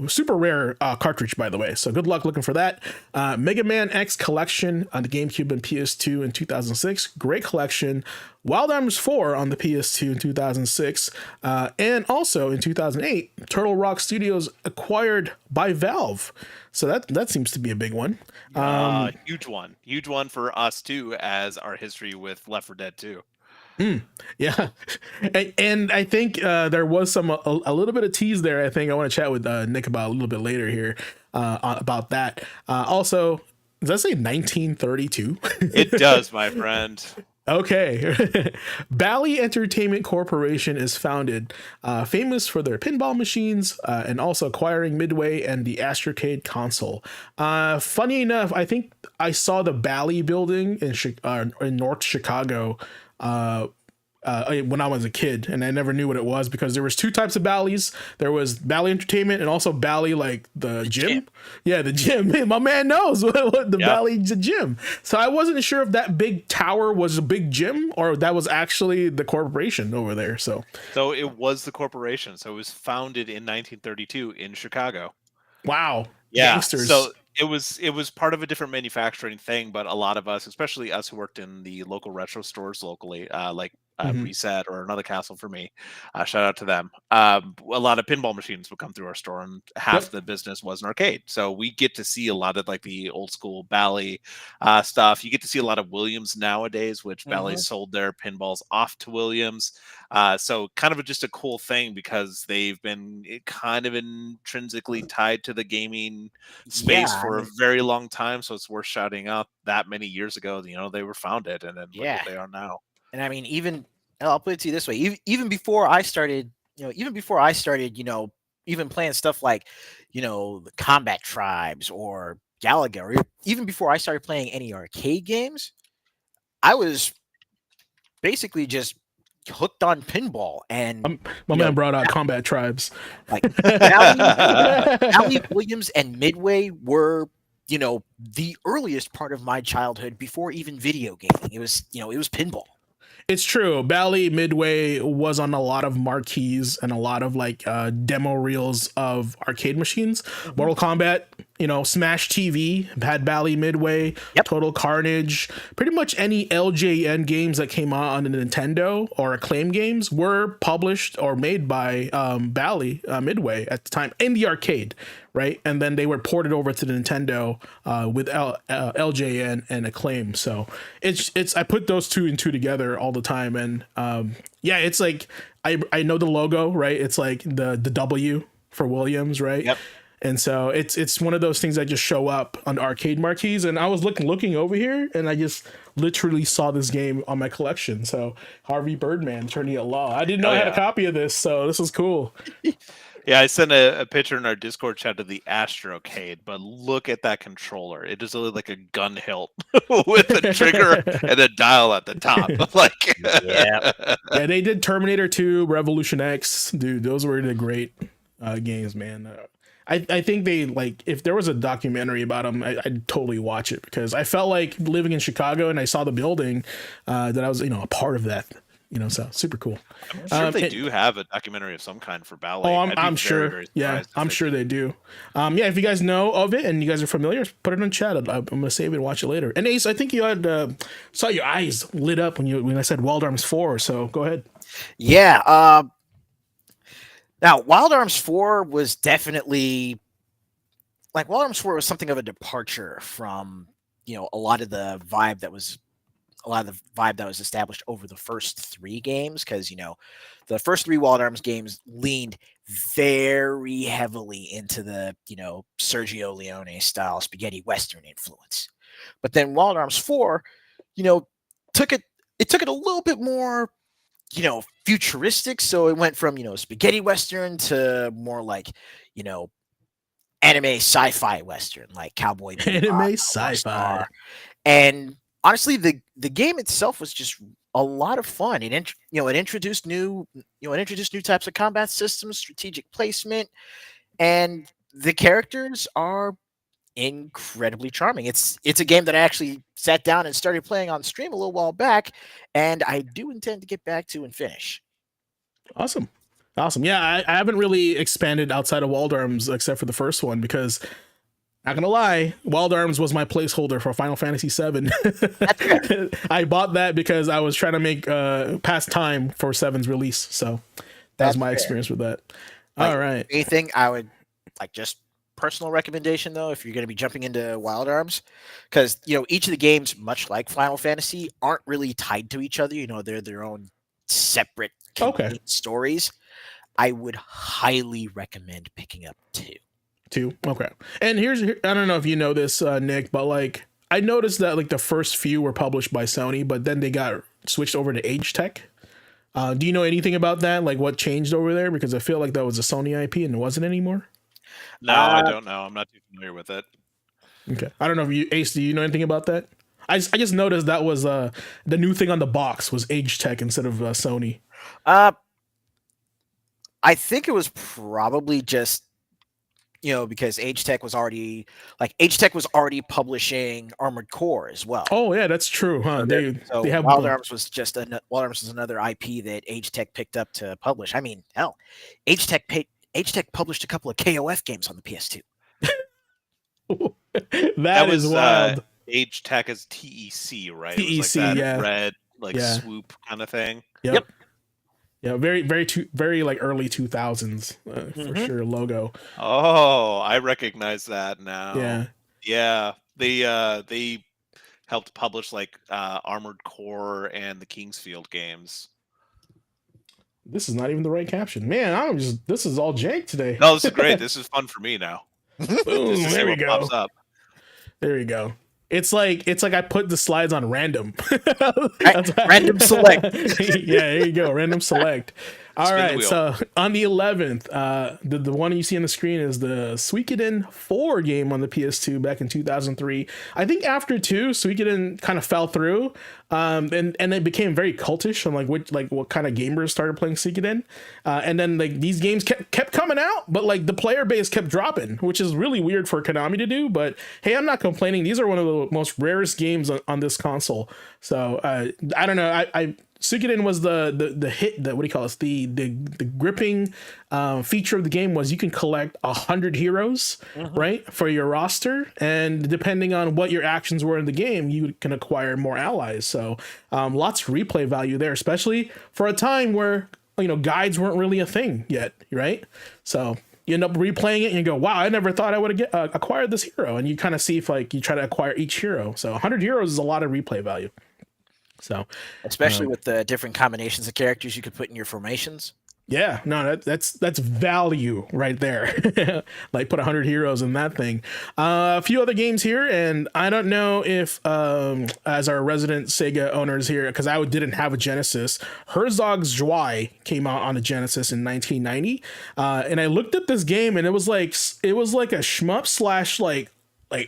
Super rare cartridge, by the way, so good luck looking for that. Mega Man X Collection on the GameCube and PS2 in 2006. Great collection. Wild Arms 4 on the PS2 in 2006. And also in 2008, Turtle Rock Studios acquired by Valve. So that seems to be a big one. Huge one for us too, as our history with Left 4 Dead 2. Yeah, and I think there was a little bit of tease there. I think I want to chat with Nick about a little bit later here about that. Also, does that say 1932? It does, my friend. Okay. Bally Entertainment Corporation is founded, famous for their pinball machines and also acquiring Midway and the Astrocade console. Funny enough, I think I saw the Bally building in North Chicago when I was a kid, and I never knew what it was because there was two types of Bally's. There was Bally Entertainment and also Bally, like the gym. Yeah, the gym. Man, my man knows what the Bally gym. So I wasn't sure if that big tower was a big gym or that was actually the corporation over there. So it was the corporation. So it was founded in 1932 in Chicago. Wow. Yeah. Gangsters. So it was part of a different manufacturing thing, but a lot of us, especially us who worked in the local retro stores locally, like Reset or Another Castle for me, shout out to them. A lot of pinball machines would come through our store, and half the business was an arcade. So we get to see a lot of like the old school Bally stuff. You get to see a lot of Williams nowadays, which Bally sold their pinballs off to Williams. So kind of just a cool thing because they've been kind of intrinsically tied to the gaming space for a very long time. So it's worth shouting out that many years ago, they were founded, and then look what they are now. And I mean, I'll put it to you this way, even before I started, even playing stuff like, the Combat Tribes or Galaga, or even before I started playing any arcade games, I was basically just hooked on pinball. And my man brought out Combat Tribes. Like Bally, Williams, and Midway were, the earliest part of my childhood before even video gaming. It was pinball. It's true. Bally Midway was on a lot of marquees and a lot of like demo reels of arcade machines. Mortal Kombat, Smash TV had Bally Midway, Total Carnage. Pretty much any LJN games that came out on the Nintendo or Acclaim games were published or made by Bally Midway at the time in the arcade, right? And then they were ported over to the Nintendo with LJN and Acclaim. So it's I put those two and two together all the time, and it's like I know the logo, right? It's like the W for Williams, right? Yep. And so it's one of those things that just show up on arcade marquees. And I was looking over here, and I just literally saw this game on my collection. So Harvey Birdman, Attorney at Law. I didn't know I had a copy of this, so this is cool. Yeah, I sent a picture in our Discord chat of the Astrocade, but look at that controller. It is really like a gun hilt with a trigger and a dial at the top. Yeah, they did Terminator 2, Revolution X. Dude, those were the great games, man. I think they, like, if there was a documentary about them, I'd totally watch it because I felt like living in Chicago and I saw the building that I was, a part of that. So super cool. I'm sure they do have a documentary of some kind for Bally. Oh, I'm sure. Very I'm sure they do. If you guys know of it and you guys are familiar, put it in chat. I'm gonna save it and watch it later. And Ace, I think you had saw your eyes lit up when I said Wild Arms 4. So go ahead. Yeah. Now, Wild Arms 4 was definitely Wild Arms 4 was something of a departure from a lot of the vibe that was established over the first three games, because the first three Wild Arms games leaned very heavily into the Sergio Leone style spaghetti western influence, but then Wild Arms 4 took it a little bit more futuristic. So it went from spaghetti western to more like anime sci-fi western, like Cowboy Bebop, anime sci-fi. And honestly, the game itself was just a lot of fun. It introduced new types of combat systems, strategic placement, and the characters are incredibly charming. It's a game that I actually sat down and started playing on stream a little while back, and I do intend to get back to and finish. Awesome. Yeah, I haven't really expanded outside of Wild Arms except for the first one because, not gonna lie, Wild Arms was my placeholder for Final Fantasy VII. I bought that because I was trying to make past time for 7's release. So that was my experience with that. All right. Anything I would just personal recommendation though, if you're going to be jumping into Wild Arms, because each of the games, much like Final Fantasy, aren't really tied to each other. They're their own separate stories. I would highly recommend picking up 2. Okay. And I don't know if you know this, Nick, but I noticed that the first few were published by Sony, but then they got switched over to Age Tech. Do you know anything about that? What changed over there? Because I feel like that was a Sony IP and it wasn't anymore. No, I don't know. I'm not too familiar with it. Okay. I don't know if Ace, do you know anything about that? I just noticed that was the new thing on the box was Age Tech instead of Sony. I think it was probably just, because Age Tech was already publishing Armored Core as well. Oh yeah, that's true, huh? So they have Wild Arms was another IP that Age Tech picked up to publish. I mean, hell, Age Tech published a couple of KOF games on the PS2. that is wild. Age Tech is TEC, right? TEC, it was like that yeah. red swoop kind of thing. Yep. Yeah, very like early 2000s for sure logo. Oh, I recognize that now. Yeah. Yeah. They helped publish like Armored Core and the Kingsfield games. This is not even the right caption. Man, this is all jank today. No, this is great. This is fun for me now. Boom, there we go. Pops up. There we go. It's like I put the slides on random. Random select. Yeah, there you go. Random select. All right. So on the 11th, the one you see on the screen is the Suikoden 4 game on the PS2 back in 2003. I think after 2, Suikoden kind of fell through, and it became very cultish on what kind of gamers started playing Suikoden, and then like these games kept coming out, but like the player base kept dropping, which is really weird for Konami to do. But hey, I'm not complaining. These are one of the most rarest games on this console. So I don't know. Suikoden was the hit, what do you call it? The gripping feature of the game was you can collect 100 heroes, right, for your roster, and depending on what your actions were in the game, you can acquire more allies. So lots of replay value there, especially for a time where guides weren't really a thing yet, right? So you end up replaying it and you go, wow, I never thought I would have acquired this hero, and you kind of see if you try to acquire each hero. So 100 heroes is a lot of replay value. So, especially with the different combinations of characters you could put in your formations. Yeah, no, that's value right there. Like put 100 heroes in that thing. A few other games here, and I don't know if as our resident Sega owners here, because I didn't have a Genesis, Herzog's Zwei came out on a Genesis in 1990, and I looked at this game, and it was like a shmup slash like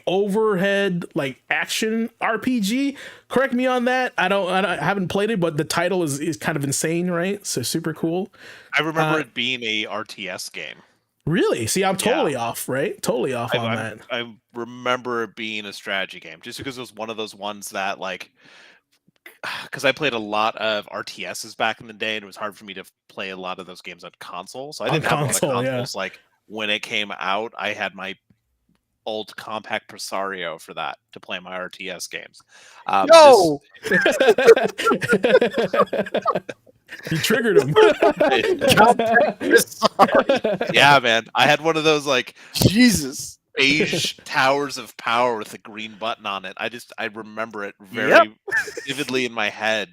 overhead action RPG. Correct me on that. I haven't played it, but the title is kind of insane, right? So super cool. I remember it being a RTS game. Really? See, I'm totally off, right? Totally off on that. I remember it being a strategy game, just because it was one of those ones that because I played a lot of RTSs back in the day, and it was hard for me to play a lot of those games on console. So I didn't have a lot of consoles. Like when it came out, I had my old compact Presario for that to play my RTS games. No! You triggered him. Yeah, man. I had one of those Jesus beige towers of power with a green button on it. I remember it very vividly in my head.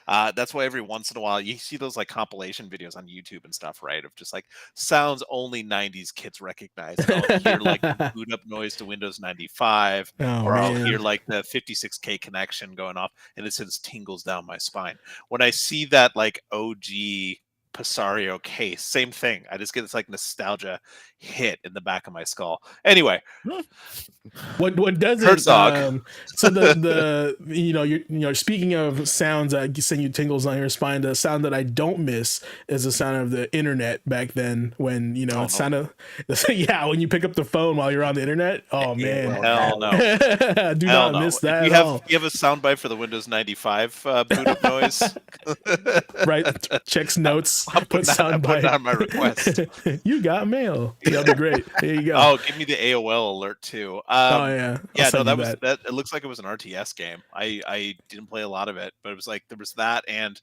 That's why every once in a while you see those compilation videos on YouTube and stuff, right? Of just sounds only 90s kids recognize. And I'll hear the boot up noise to Windows 95, I'll hear the 56K connection going off, and it sends tingles down my spine. When I see that OG Presario case, same thing. I just get this nostalgia hit in the back of my skull. Anyway, what does Herzog. It? So the you're speaking of sounds that send you tingles on your spine. The sound that I don't miss is the sound of the internet back then. When it sounded, when you pick up the phone while you're on the internet. Oh man, hell no, do not miss that. You have a soundbite for the Windows 95 boot up noise, right? Checks notes. I'll put that on my request. You got mail. That'll be great. There you go. Oh, give me the AOL alert too. Yeah. That. It looks like it was an RTS game. I didn't play a lot of it, but it was there was that, and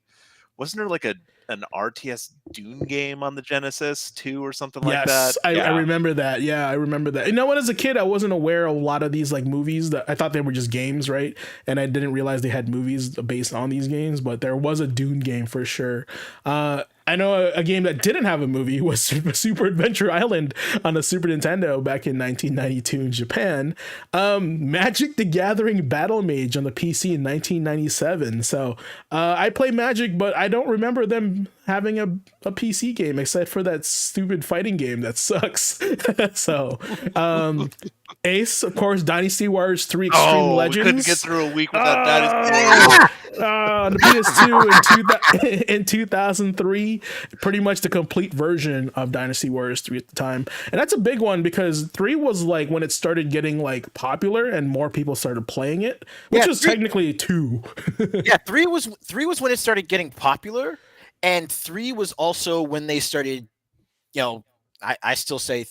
wasn't there an RTS Dune game on the Genesis too, or something like that? I remember that. Yeah, I remember that. As a kid, I wasn't aware of a lot of these movies. That I thought they were just games, right? And I didn't realize they had movies based on these games. But there was a Dune game for sure. I know a game that didn't have a movie was Super Adventure Island on the Super Nintendo back in 1992 in Japan. Magic the Gathering Battle Mage on the PC in 1997. So I play Magic, but I don't remember them having a PC game except for that stupid fighting game that sucks. So Ace, of course, Dynasty Warriors 3 Extreme Legends. We couldn't get through a week without Dynasty. On the PS2 in 2003, pretty much the complete version of Dynasty Warriors 3 at the time. And that's a big one because 3 was like when it started getting like popular and more people started playing it, which was technically 2. Yeah, 3 was when it started getting popular, and 3 was also when they started, you know, I still say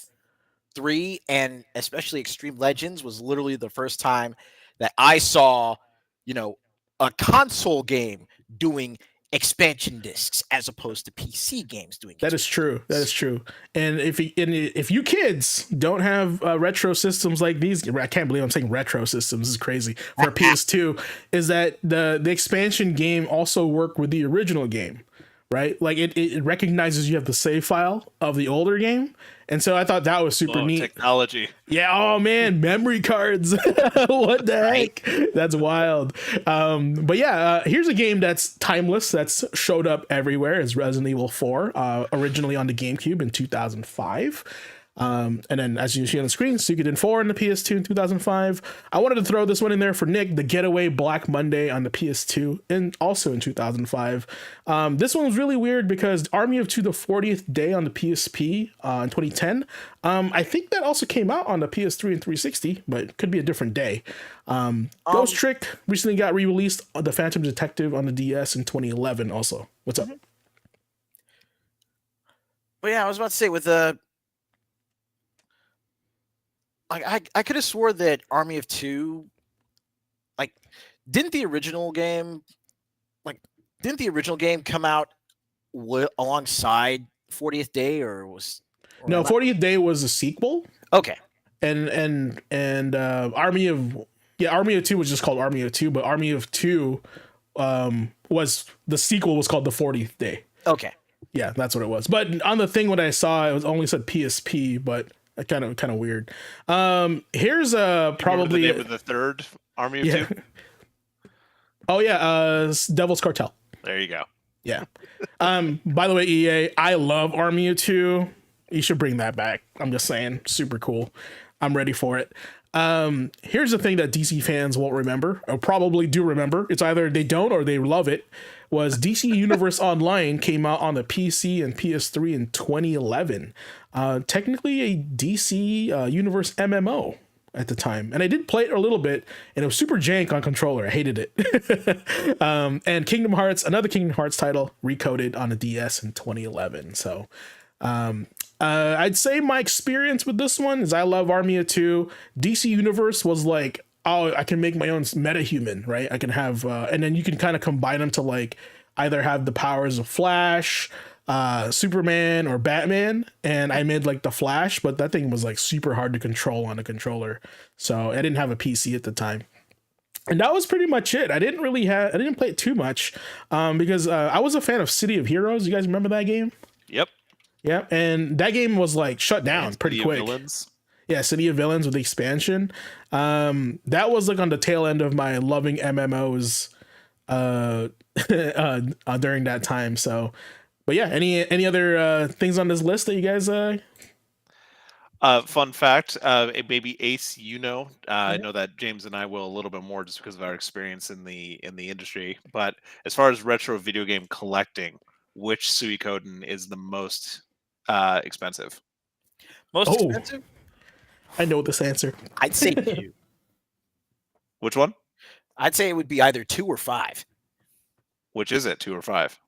3 and especially Extreme Legends was literally the first time that I saw, you know, a console game doing expansion discs as opposed to PC games doing. That is true. That is true. And if you kids don't have retro systems like these, I can't believe I'm saying retro systems. This is crazy for PS2. Is that the expansion game also work with the original game? Right, like it recognizes you have the save file of the older game, and so I thought that was super neat. Technology, yeah. Oh man, memory cards. What the heck? That's wild. But yeah, here's a game that's timeless. That's showed up everywhere. Is Resident Evil 4, originally on the GameCube in 2005. And then as you see on the screen, Suikoden 4 on the PS2 in 2005. I wanted to throw this one in there for Nick, The Getaway Black Monday on the PS2 and also in 2005. This one was really weird because Army of Two, the 40th Day on the PSP in 2010. I think that also came out on the PS3 and 360, but it could be a different day. Ghost Trick recently got re-released on The Phantom Detective on the DS in 2011 also. What's up? But yeah, I was about to say with I could have swore that Army of Two, like, didn't the original game come out alongside 40th Day or no, 40th Day was a sequel. Okay. And Army of Two was just called Army of Two, but Army of Two was the sequel was called the 40th Day. Okay. Yeah, that's what it was. But on the thing when I saw it was only said PSP, but kind of weird. Here's probably the name of the third Army of Two. Oh yeah, Devil's Cartel. There you go. Yeah. By the way, EA, I love Army of Two. You should bring that back. I'm just saying, super cool. I'm ready for it. Here's the thing that DC fans won't remember, or probably do remember. It's either they don't or they love it. Was DC Universe Online came out on the PC and PS3 in 2011. Technically a DC Universe MMO at the time. And I did play it a little bit, and it was super jank on controller. I hated it. And Kingdom Hearts, another Kingdom Hearts title, recoded on the DS in 2011. So I'd say my experience with this one is I love Army of Two. DC Universe was like, oh, I can make my own metahuman, right? I can have, and then you can kind of combine them to like either have the powers of Flash, Superman, or Batman. And I made like the Flash, but that thing was like super hard to control on a controller. So I didn't have a PC at the time. And that was pretty much it. I didn't play it too much because I was a fan of City of Heroes. You guys remember that game? Yep. Yeah. And that game was like shut down pretty quick. Villains. Yeah, City of Villains with the expansion. That was like on the tail end of my loving MMOs during that time. So, but yeah, any other things on this list that you guys? Fun fact, maybe Ace, I know that James and I will a little bit more just because of our experience in the industry. But as far as retro video game collecting, which Suikoden is the most expensive? Most expensive? I know this answer. I'd say 2. Which one? I'd say it would be either 2 or 5. Which is it, 2 or 5?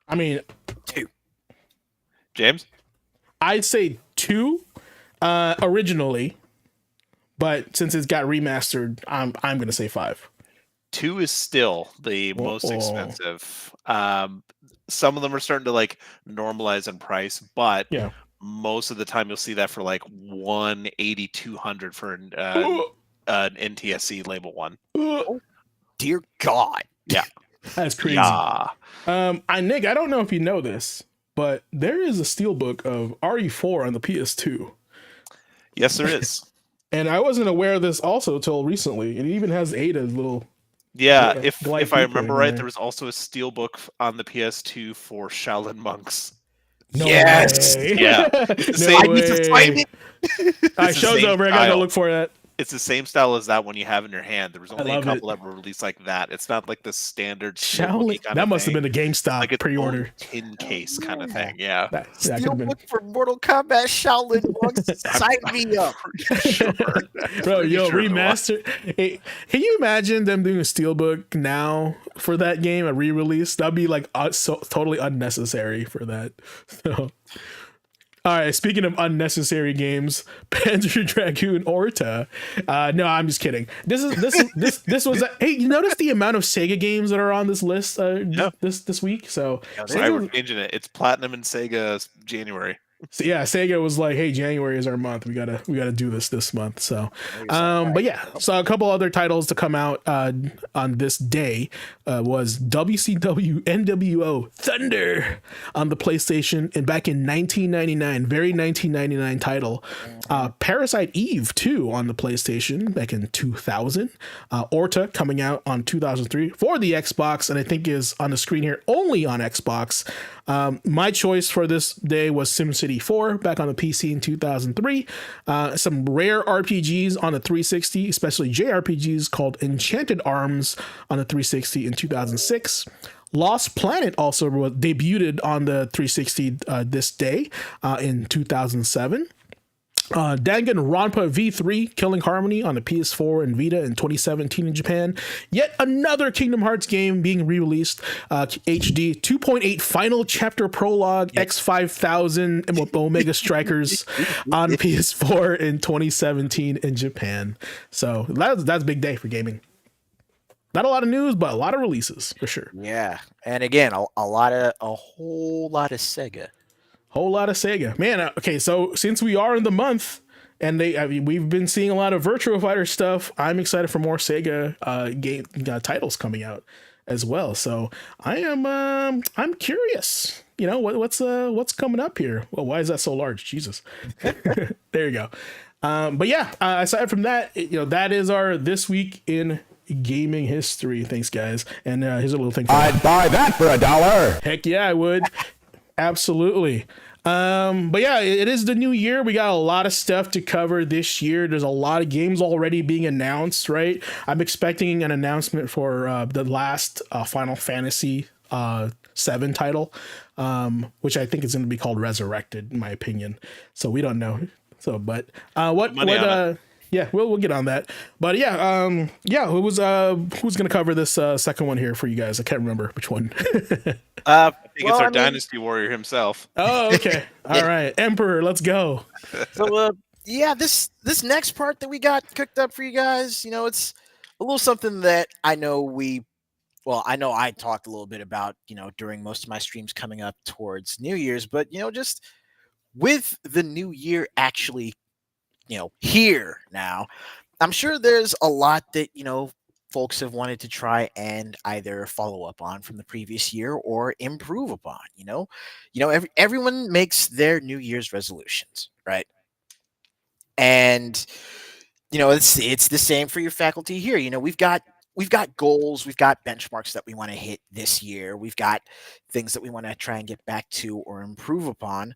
I mean, 2. James? I'd say 2 originally, but since it's got remastered, I'm gonna say 5. 2 is still the most expensive. Some of them are starting to like normalize in price, but most of the time you'll see that for like 180, 200 for an NTSC label 1. Oh, dear God. Yeah. That's crazy. Yeah. Nick, I don't know if you know this, but there is a steelbook of RE4 on the PS2. Yes, there is. And I wasn't aware of this also till recently. It even has Ada's little Yeah, glide if I paper remember in right, there. there was also a steelbook on the PS2 for Shaolin monks. No Yes. way. Yeah. No I need to find way. it. All right, the show's same over. I gotta go style. look for that. It's the same style as that one you have in your hand. There was only a love couple it. that were released like that. It's not like the standard Shaolin. steelbooky kind That of must have thing. been a GameStop Like its pre-order. own tin case kind of thing. Yeah. That could have been. Steelbook for Mortal Kombat Shaolin monks. Sign me up. Pretty sure. Bro, Pretty yo, sure it was. remaster. Hey, can you imagine them doing a steelbook now for that game, a re-release? That'd be like so totally unnecessary for that. So, all right. Speaking of unnecessary games, Panzer Dragoon Orta. No, I'm just kidding. This was. Hey, you notice the amount of Sega games that are on this list this week? So, Sorry, we're changing it. It's Platinum and Sega January. So yeah, Sega was like, "Hey, January is our month. We gotta do this month." So, but yeah, so a couple other titles to come out on this day was WCW NWO Thunder on the PlayStation and back in 1999, very 1999 title. Parasite Eve 2 on the PlayStation back in 2000. Orta coming out on 2003 for the Xbox, and I think is on the screen here only on Xbox. My choice for this day was SimCity 4 back on the PC in 2003. Some rare RPGs on the 360, especially JRPGs called Enchanted Arms on the 360 in 2006. Lost Planet also debuted on the 360 this day in 2007. Danganronpa V3 Killing Harmony on the PS4 and Vita in 2017 in Japan. Yet another Kingdom Hearts game being re-released, HD 2.8 Final Chapter Prologue X5000 Omega Strikers on PS4 in 2017 in Japan. So that's a big day for gaming. Not a lot of news, but a lot of releases for sure. Yeah, and again, a whole lot of Sega. Whole lot of Sega, man. Okay, so since we are in the month, and we've been seeing a lot of Virtua Fighter stuff, I'm excited for more Sega game titles coming out as well. So I'm curious. You know what's coming up here? Well, why is that so large? Jesus. There you go. But yeah, aside from that, that is our this week in gaming history. Thanks, guys. And here's a little thing. I'd buy that for $1. Heck yeah, I would. Absolutely. But yeah, it is the new year. We got a lot of stuff to cover this year. There's a lot of games already being announced, right? I'm expecting an announcement for the last Final Fantasy 7 title, which I think is going to be called Resurrected, in my opinion. So we don't know. So, but yeah, we'll get on that. But yeah, who's gonna cover this second one here for you guys? I can't remember which one. I think it's our Dynasty Warrior himself. Oh, okay. All right, Emperor, let's go. So yeah, this next part that we got cooked up for you guys, it's a little something that I know I talked a little bit about, during most of my streams coming up towards New Year's, but just with the new year actually here now, I'm sure there's a lot that folks have wanted to try and either follow up on from the previous year or improve upon. Everyone makes their New Year's resolutions, right? And it's the same for your faculty here. We've got goals, we've got benchmarks that we want to hit this year, we've got things that we want to try and get back to or improve upon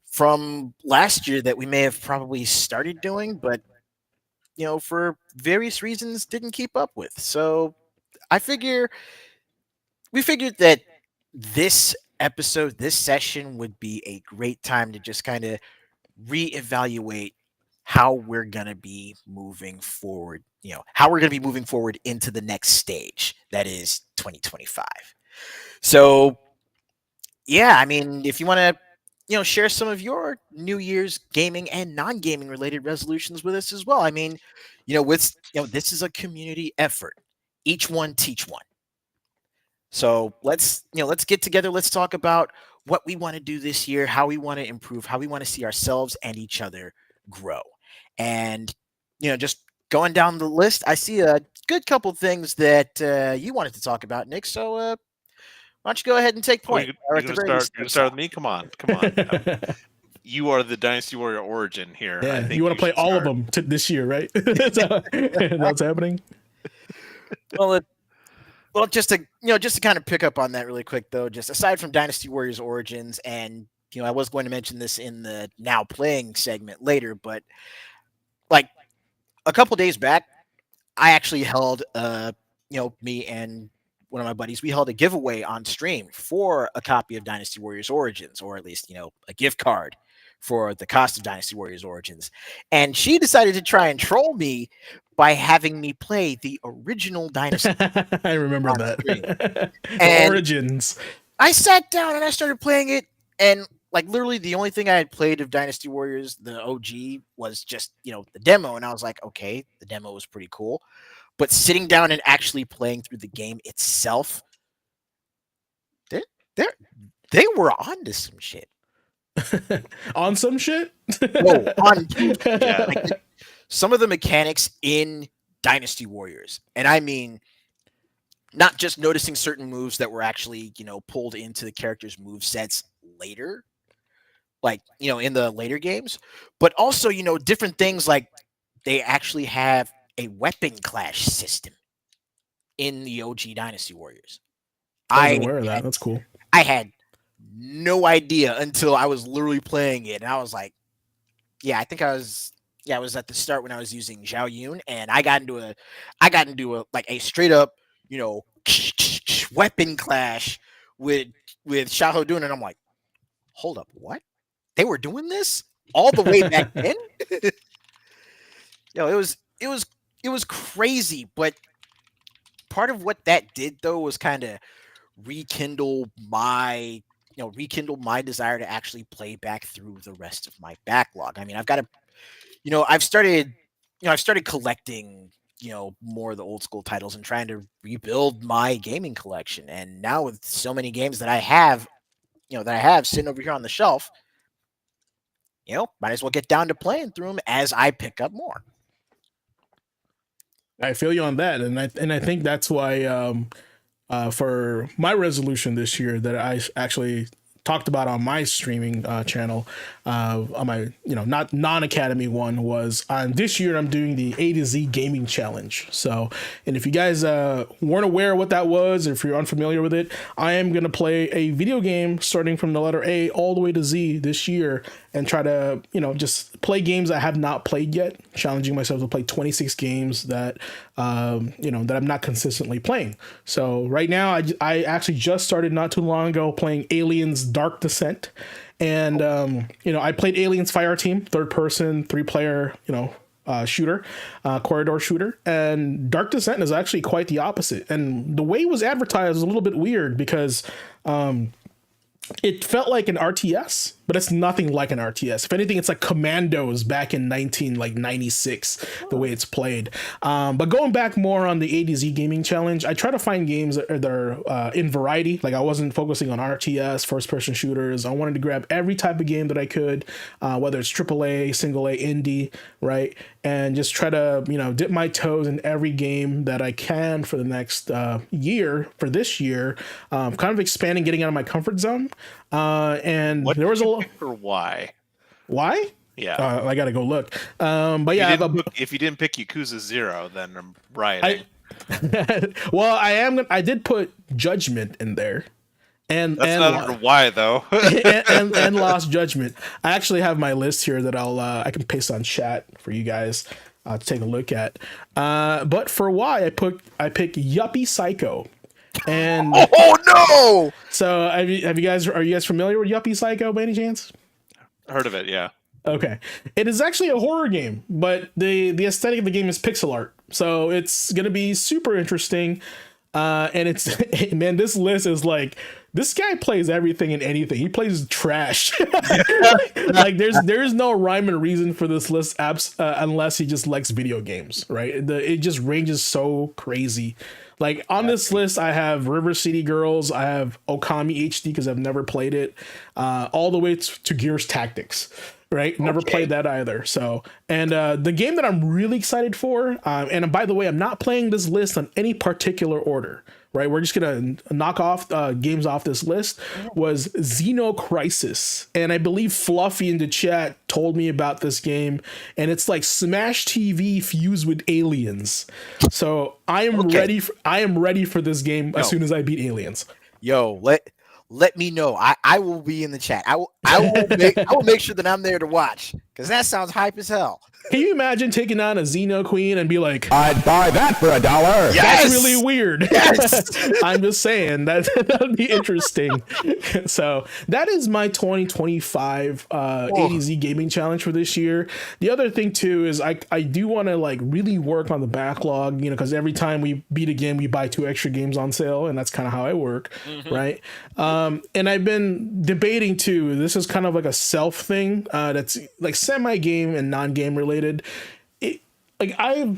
from last year that we may have probably started doing, but for various reasons didn't keep up with. So we figured that this episode, this session would be a great time to just kind of reevaluate how we're going to be moving forward, how we're going to be moving forward into the next stage, that is 2025. So yeah, I mean, if you want to share some of your New Year's gaming and non-gaming related resolutions with us as well. I mean, this is a community effort. Each one teach one. So let's get together. Let's talk about what we want to do this year, how we want to improve, how we want to see ourselves and each other grow. And, just going down the list, I see a good couple things that you wanted to talk about, Nick. So why don't you go ahead and take point? You're going to start with me? Come on. You are the Dynasty Warrior origin here. Yeah, I think you want to play all of start. them this year, right? That's happening. Well, just to kind of pick up on that really quick though, just aside from Dynasty Warriors Origins, and I was going to mention this in the now playing segment later, but like a couple days back, I actually held me and one of my buddies, we held a giveaway on stream for a copy of Dynasty Warriors Origins, or at least a gift card for the cost of Dynasty Warriors Origins. And she decided to try and troll me by having me play the original Dynasty. I remember that. And Origins. I sat down and I started playing it, and like literally the only thing I had played of Dynasty Warriors, the OG, was just the demo, and I was like, okay, the demo was pretty cool, but sitting down and actually playing through the game itself, they were onto some shit. On some shit? Like, some of the mechanics in Dynasty Warriors, and I mean not just noticing certain moves that were actually pulled into the character's move sets later, like in the later games, but also different things like they actually have a weapon clash system in the OG Dynasty Warriors. I was aware of that. That's cool. I had no idea until I was literally playing it, and I was like, I think I was at the start when I was using Zhao Yun, and I got into a straight up weapon clash with Xiahou Dun, and I'm like, hold up, what? They were doing this all the way back then? It was crazy, but part of what that did though was kind of rekindle my desire to actually play back through the rest of my backlog. I mean, I've started collecting more of the old school titles and trying to rebuild my gaming collection. And now with so many games that I have sitting over here on the shelf, might as well get down to playing through them as I pick up more. I feel you on that, and I think that's why for my resolution this year that I actually talked about on my streaming channel, on my not non-academy one, was on this year I'm doing the A to Z Gaming Challenge. So, and if you guys weren't aware what that was, if you're unfamiliar with it, I am gonna play a video game starting from the letter A all the way to Z this year, and try to just play games I have not played yet, challenging myself to play 26 games that that I'm not consistently playing. So right now I actually just started not too long ago playing Aliens Dark Descent, and I played Aliens Fireteam, third person, 3-player shooter, corridor shooter, and Dark Descent is actually quite the opposite. And the way it was advertised was a little bit weird because it felt like an RTS, but it's nothing like an RTS. If anything, it's like Commandos back in 1996, the way it's played. But going back more on the A to Z Gaming Challenge, I try to find games that are in variety. Like I wasn't focusing on RTS, first-person shooters. I wanted to grab every type of game that I could, whether it's AAA, single A, indie, right? And just try to, dip my toes in every game that I can for the next year, for this year, kind of expanding, getting out of my comfort zone. And there was a lot. Or why? Why? Yeah, I gotta go look. But yeah, if you didn't pick Yakuza 0, then I'm rioting. Well, I did put Judgment in there, and that's not under why though. and Lost Judgment. I actually have my list here that I can paste on chat for you guys to take a look at. But for why I pick Yuppie Psycho. And oh no! So are you guys familiar with Yuppie Psycho by any chance? Heard of it, yeah. Okay. It is actually a horror game, but the aesthetic of the game is pixel art. So it's gonna be super interesting. And it's man, this list is like, this guy plays everything and anything. He plays trash. Like there's no rhyme and reason for this list unless he just likes video games, right? It just ranges so crazy. Like on this list, I have River City Girls, I have Okami HD because I've never played it, all the way to Gears Tactics, right? Never played that either. So, and the game that I'm really excited for, and by the way, I'm not playing this list on any particular order, right? We're just gonna knock off games off this list. Was Xeno Crisis, and I believe Fluffy in the chat told me about this game, and it's like Smash TV fused with aliens. So I am ready. I am ready for this game as soon as I beat aliens. Yo, let me know. I will be in the chat. I will make sure that I'm there to watch, because that sounds hype as hell. Can you imagine taking on a Xeno Queen and be like, I'd buy that for $1. Yes! That's really weird. Yes! I'm just saying that would be interesting. So that is my 2025 ADZ gaming challenge for this year. The other thing too is I do want to like really work on the backlog, you know, because every time we beat a game, we buy 2 extra games on sale, and that's kind of how I work, right? And I've been debating too. This is kind of like a self thing that's like semi-game and non-game related. Like I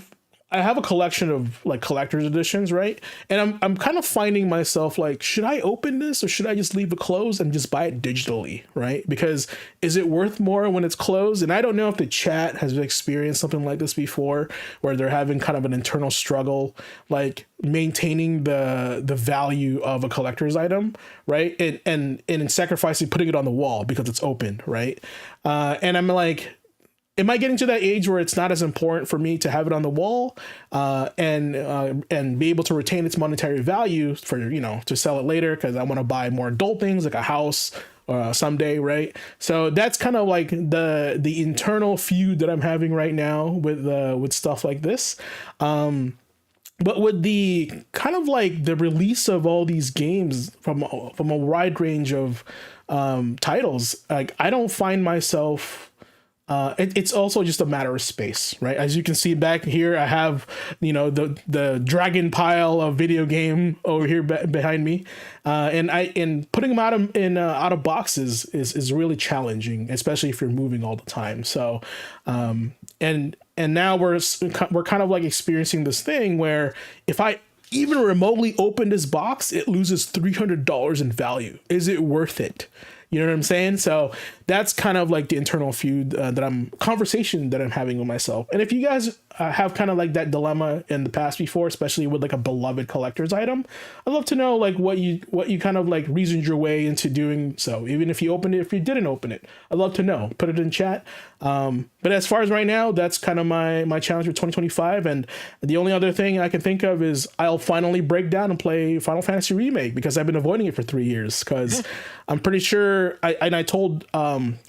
have a collection of like collector's editions, right? And I'm kind of finding myself like, should I open this or should I just leave it closed and just buy it digitally, right? Because is it worth more when it's closed? And I don't know if the chat has experienced something like this before, where they're having kind of an internal struggle, like maintaining the value of a collector's item, right? And in sacrificing putting it on the wall because it's open, right? And I'm like, am I getting to that age where it's not as important for me to have it on the wall and be able to retain its monetary value for, you know, to sell it later because I want to buy more adult things like a house someday, right? So that's kind of like the internal feud that I'm having right now with stuff like this. But with the kind of like the release of all these games from a wide range of titles, like I don't find myself. It's also just a matter of space, right? As you can see back here, I have, you know, the dragon pile of video game over here behind me, and putting them out of boxes is really challenging, especially if you're moving all the time. So, and now we're kind of like experiencing this thing where if I even remotely open this box, it loses $300 in value. Is it worth it? You know what I'm saying? So that's kind of like the internal feud conversation that I'm having with myself. And if you guys have kind of like that dilemma in the past before, especially with like a beloved collector's item, I'd love to know like what you kind of like reasoned your way into doing so. Even if you opened it, if you didn't open it, I'd love to know. Put it in chat. But as far as right now, that's kind of my challenge for 2025. And the only other thing I can think of is I'll finally break down and play Final Fantasy Remake, because I've been avoiding it for 3 years. Because I'm pretty sure I told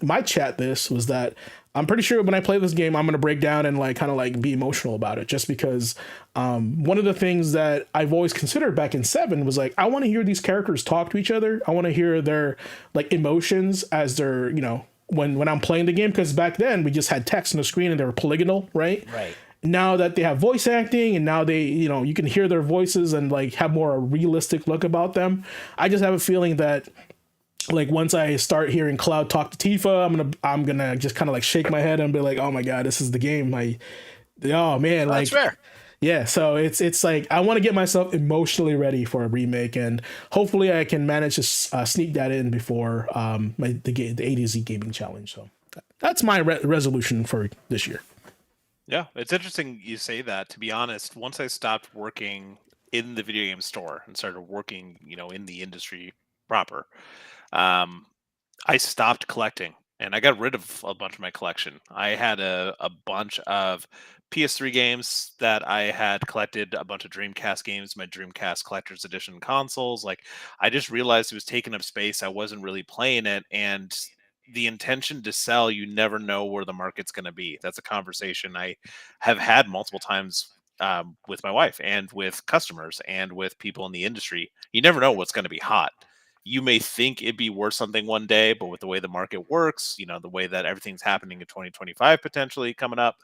my chat this was that I'm pretty sure when I play this game, I'm going to break down and like kind of like be emotional about it, just because one of the things that I've always considered back in 7 was like, I want to hear these characters talk to each other. I want to hear their like emotions as they're, you know, when I'm playing the game, because back then we just had text on the screen and they were polygonal, right? Right. Now that they have voice acting and now they, you know, you can hear their voices and like have more a realistic look about them. I just have a feeling that like once I start hearing Cloud talk to Tifa, I'm gonna just kind of like shake my head and be like, oh my god, this is the game. Like, oh man, like, that's fair. Yeah. So it's like I want to get myself emotionally ready for a remake, and hopefully I can manage to sneak that in before the ADZ gaming challenge. So that's my resolution for this year. Yeah, it's interesting you say that. To be honest, once I stopped working in the video game store and started working, you know, in the industry proper, I stopped collecting and I got rid of a bunch of my collection. I had a bunch of PS3 games that I had collected, a bunch of Dreamcast games, my Dreamcast Collector's Edition consoles. Like, I just realized it was taking up space. I wasn't really playing it. And the intention to sell, you never know where the market's going to be. That's a conversation I have had multiple times with my wife and with customers and with people in the industry. You never know what's going to be hot. You may think it'd be worth something one day, but with the way the market works, you know, the way that everything's happening in 2025 potentially coming up,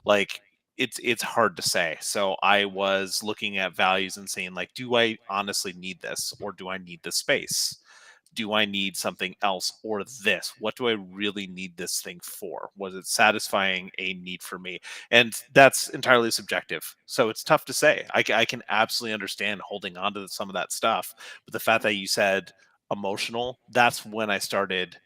like it's hard to say. So I was looking at values and saying, like, do I honestly need this, or do I need the space? Do I need something else or this? What do I really need this thing for? Was it satisfying a need for me? And that's entirely subjective. So it's tough to say. I can absolutely understand holding on to some of that stuff. But the fact that you said emotional, that's when I started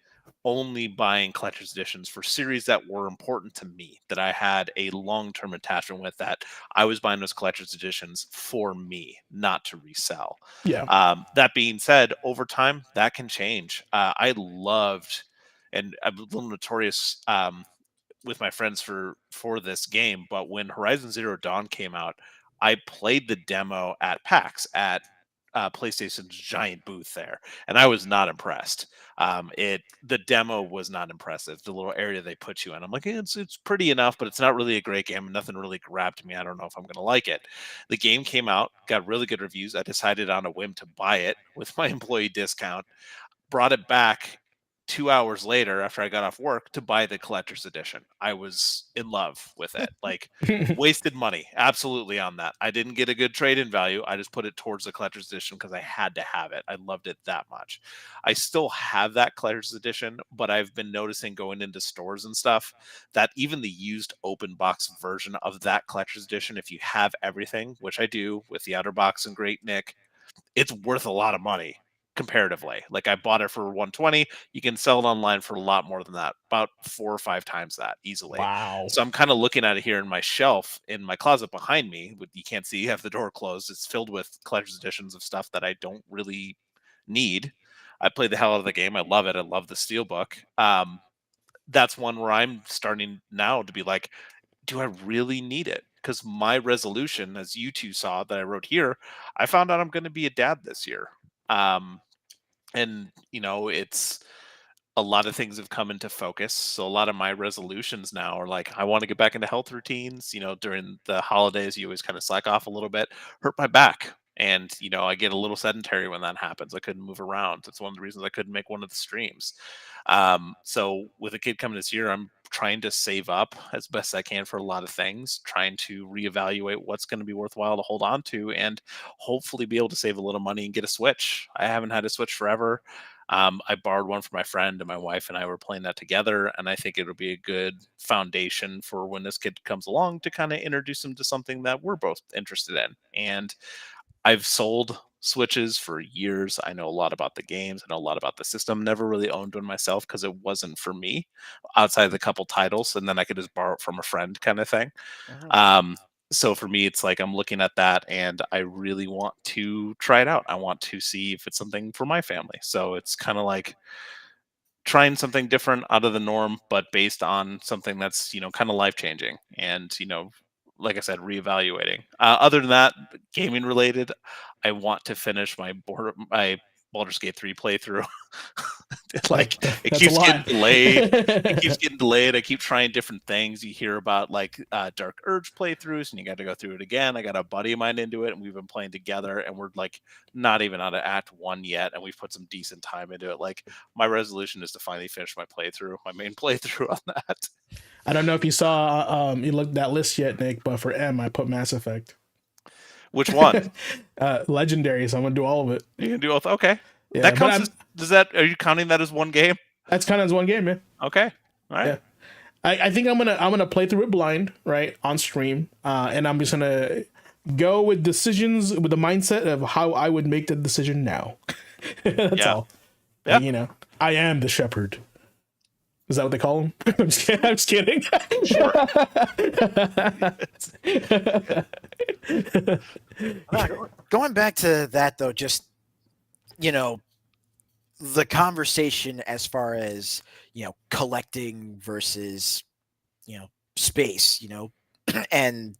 only buying collector's editions for series that were important to me, that I had a long-term attachment with, that I was buying those collector's editions for me, not to resell. Yeah. That being said, over time, that can change. I loved, and I'm a little notorious with my friends for this game, but when Horizon Zero Dawn came out, I played the demo at PAX at PlayStation's giant booth there, and I was not impressed. The demo was not impressive. The little area they put you in, I'm like, it's pretty enough, but it's not really a great game. Nothing really grabbed me. I don't know if I'm gonna like it. The game came out, got really good reviews. I decided on a whim to buy it with my employee discount. Brought it back 2 hours later after I got off work to buy the collector's edition. I was in love with it. Like, wasted money absolutely on that. I didn't get a good trade-in value. I just put it towards the collector's edition because I had to have it. I loved it that much. I still have that collector's edition, but I've been noticing going into stores and stuff that even the used open box version of that collector's edition, if you have everything, which I do with the outer box and Great Nick, it's worth a lot of money comparatively. Like, I bought it for 120. You can sell it online for a lot more than that, about 4 or 5 times that easily. Wow. So I'm kind of looking at it here in my shelf in my closet behind me. You can't see, you have the door closed. It's filled with collector's editions of stuff that I don't really need. I played the hell out of the game. I love it. I love the steelbook. That's one where I'm starting now to be like, do I really need it? Because my resolution, as you two saw that I wrote here, I found out I'm going to be a dad this year. And it's a lot of things have come into focus. So a lot of my resolutions now are like, I want to get back into health routines. During the holidays, you always kind of slack off a little bit, hurt my back. And, I get a little sedentary when that happens. I couldn't move around. That's one of the reasons I couldn't make one of the streams. So with a kid coming this year, I'm trying to save up as best I can for a lot of things, trying to reevaluate what's going to be worthwhile to hold on to, and hopefully be able to save a little money and get a Switch. I haven't had a Switch forever. I borrowed one from my friend, and my wife and I were playing that together, and I think it'll be a good foundation for when this kid comes along to kind of introduce him to something that we're both interested in. And I've sold Switches for years. I know a lot about the games. I know a lot about the system. Never really owned one myself because it wasn't for me outside of the couple titles, and then I could just borrow it from a friend kind of thing. So for me, it's like I'm looking at that and I really want to try it out. I want to see if it's something for my family. So it's kind of like trying something different out of the norm, but based on something that's, kind of life changing. And, like I said, reevaluating. Other than that, gaming related, I want to finish my Baldur's Gate 3 playthrough. It That's keeps a lot. getting delayed. It keeps getting delayed. I keep trying different things. You hear about Dark Urge playthroughs, and you got to go through it again. I got a buddy of mine into it, and we've been playing together, and we're like not even out of Act 1 yet, and we've put some decent time into it. Like, my resolution is to finally finish my main playthrough on that. I don't know if you saw you looked at that list yet, Nick, but for M, I put Mass Effect. Which one? Legendary, so I'm gonna do all of it. You can do both. Okay. Yeah, That counts. Are you counting that as one game? That's kind of as one game, man. Okay. All right. Yeah. I think I'm gonna play through it blind, right, on stream, and I'm just gonna go with decisions with the mindset of how I would make the decision now. That's all. Yeah. And, I am the shepherd. Is that what they call him? I'm just kidding. Sure. Going back to that, though, just, the conversation as far as, collecting versus, space, and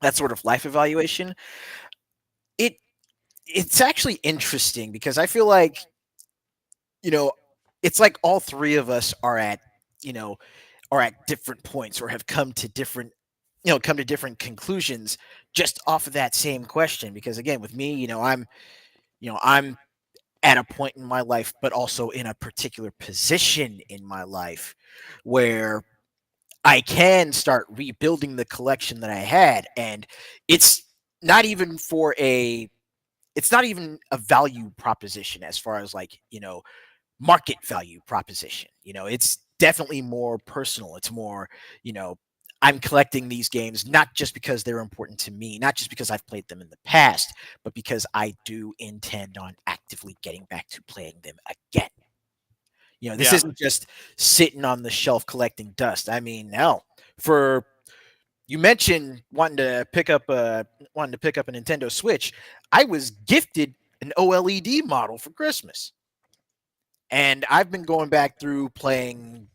that sort of life evaluation, it's actually interesting because I feel like, it's like all three of us are at different points or have come to different conclusions just off of that same question. Because again, with me, I'm at a point in my life, but also in a particular position in my life where I can start rebuilding the collection that I had. And it's not even a value proposition as far as market value proposition. It's definitely more personal. It's more, I'm collecting these games not just because they're important to me, not just because I've played them in the past, but because I do intend on actively getting back to playing them again. This isn't just sitting on the shelf collecting dust. I mean, hell, you mentioned wanting to pick up a Nintendo Switch. I was gifted an OLED model for Christmas, and I've been going back through playing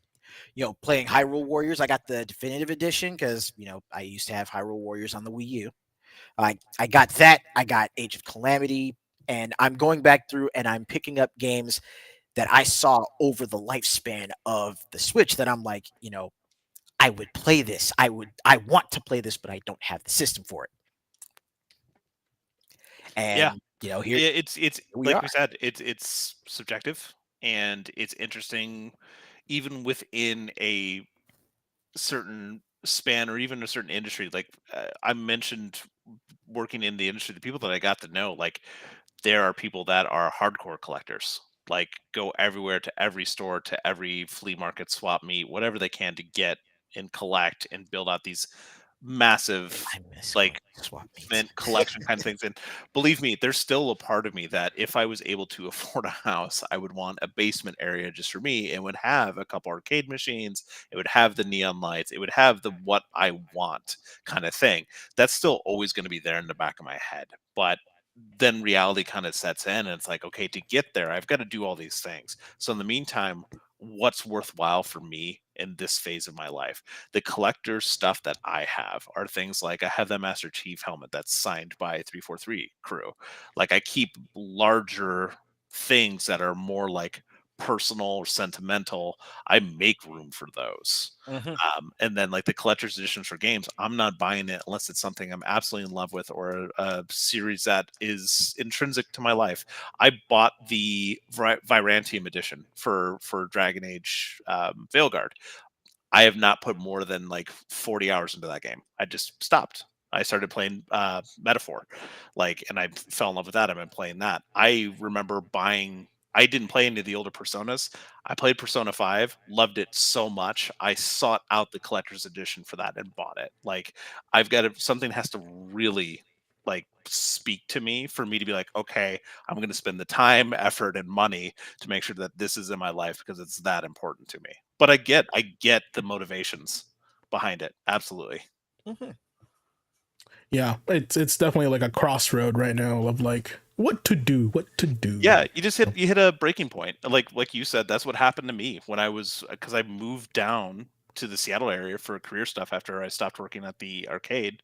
Hyrule Warriors. I got the definitive edition because I used to have Hyrule Warriors on the Wii U. I got that. I got Age of Calamity, and I'm going back through and I'm picking up games that I saw over the lifespan of the Switch that I'm like, I would play this. I want to play this, but I don't have the system for it. And here it's we like we said, it's subjective, and it's interesting even within a certain span or even a certain industry. Like I mentioned, working in the industry, the people that I got to know, like there are people that are hardcore collectors, like go everywhere, to every store, to every flea market, swap meet, whatever they can to get and collect and build out these massive like swap meets. collection kind of things. And believe me, there's still a part of me that if I was able to afford a house, I would want a basement area just for me. It would have a couple arcade machines, it would have the neon lights, it would have the what I want kind of thing. That's still always going to be there in the back of my head. But then reality kind of sets in, and it's like, okay, to get there, I've got to do all these things. So in the meantime, what's worthwhile for me in this phase of my life? The collector stuff that I have are things like I have that Master Chief helmet that's signed by 343 crew. Like I keep larger things that are more like personal or sentimental. I make room for those. And then like the collector's editions for games, I'm not buying it unless it's something I'm absolutely in love with, or a series that is intrinsic to my life. I bought the Virantium edition for Dragon Age Veilguard. I have not put more than like 40 hours into that game. I just stopped. I started playing Metaphor, and I fell in love with that. I've been playing that. I remember I didn't play any of the older Personas. I played Persona 5, loved it so much. I sought out the collector's edition for that and bought it. Like something has to really speak to me for me to be like, okay, I'm going to spend the time, effort, and money to make sure that this is in my life because it's that important to me. But I get the motivations behind it. Absolutely. Yeah, it's definitely like a crossroad right now of like what to do. Yeah, you hit a breaking point. Like you said, that's what happened to me when because I moved down to the Seattle area for career stuff after I stopped working at the arcade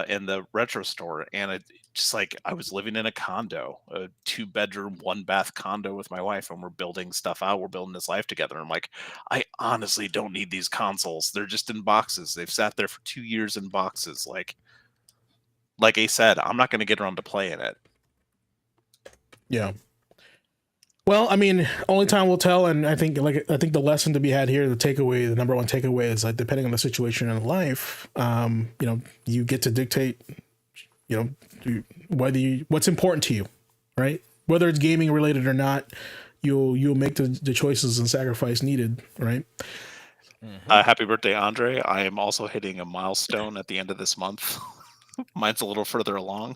in the retro store, and I was living in a condo, a 2-bedroom, 1-bath condo with my wife, and we're building stuff out. We're building this life together. I'm like, I honestly don't need these consoles. They're just in boxes. They've sat there for 2 years in boxes. Like I said, I'm not going to get around to playing it. Yeah. Well, I mean, only time will tell, and I think the lesson to be had here, the number one takeaway is like depending on the situation in life, you get to dictate, what's important to you, right? Whether it's gaming related or not, you'll make the choices and sacrifice needed, right? Happy birthday, Andre! I am also hitting a milestone at the end of this month. Mine's a little further along.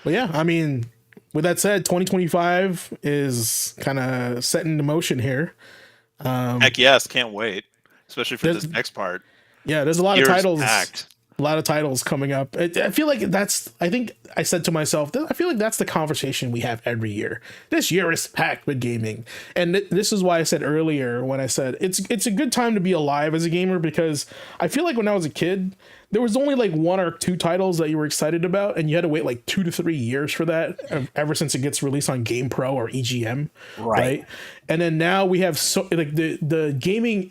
Well, yeah, I mean, with that said, 2025 is kind of set into motion here. Heck yes, can't wait, especially for this next part. Yeah, there's a lot of titles. Packed. A lot of titles coming up. I feel like I think I said to myself, I feel like that's the conversation we have every year. This year is packed with gaming. And this is why I said earlier when I said it's a good time to be alive as a gamer, because I feel like when I was a kid, there was only like 1 or 2 titles that you were excited about, and you had to wait like 2 to 3 years for that ever since it gets released on GamePro or EGM. Right. And then now we have the gaming,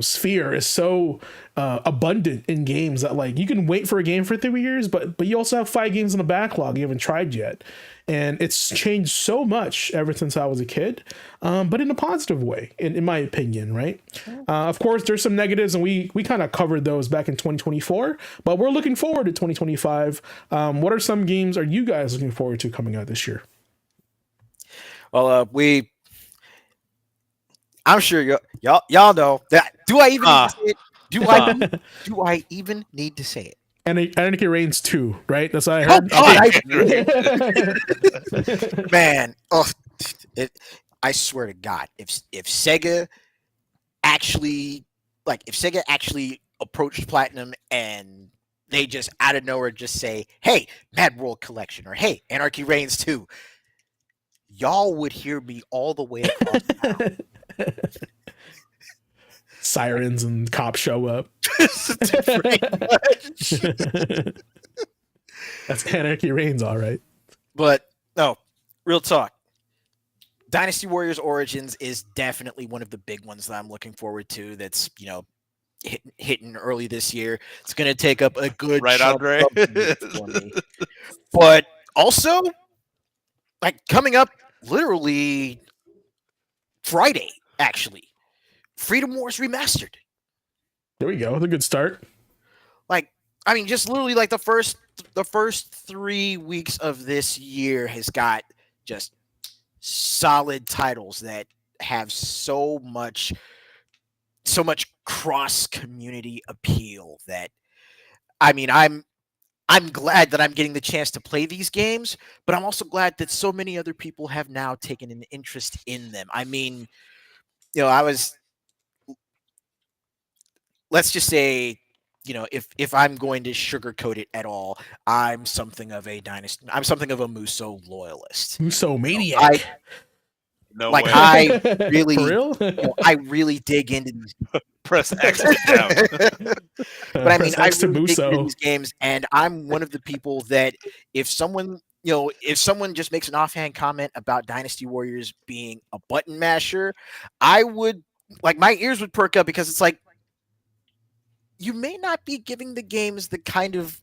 sphere is so abundant in games that like you can wait for a game for 3 years, but you also have 5 games in the backlog you haven't tried yet. And it's changed so much ever since I was a kid, but in a positive way, in my opinion, right? Of course, there's some negatives, and we kind of covered those back in 2024, but we're looking forward to 2025. What are some games are you guys looking forward to coming out this year? Well, I'm sure y'all know that. Do I even need to say it? Do I even need to say it? And Anarchy Reigns 2, right? That's what I heard. Man, I swear to God, if Sega actually if Sega actually approached Platinum and they just out of nowhere just say, "Hey, Mad World Collection," or "Hey, Anarchy Reigns 2," y'all would hear me all the way across town. Sirens and cops show up. Pretty much. That's Anarchy Reigns, all right. But no, real talk. Dynasty Warriors Origins is definitely one of the big ones that I'm looking forward to. That's hitting early this year. It's going to take up a good right, Andre. For me. But also, coming up, literally Friday, actually, Freedom Wars Remastered. There we go. That's a good start. Just literally the first 3 weeks of this year has got just solid titles that have so much cross community appeal that I'm glad that I'm getting the chance to play these games, but I'm also glad that so many other people have now taken an interest in them. Let's just say, if I'm going to sugarcoat it at all, I'm something of a Muso loyalist. Muso maniac. No way. I really, For real? I really dig into these. Press X to down. But I Press X to really dig into Muso. these games, and I'm one of the people that if someone just makes an offhand comment about Dynasty Warriors being a button masher, I would my ears would perk up, because it's you may not be giving the games the kind of,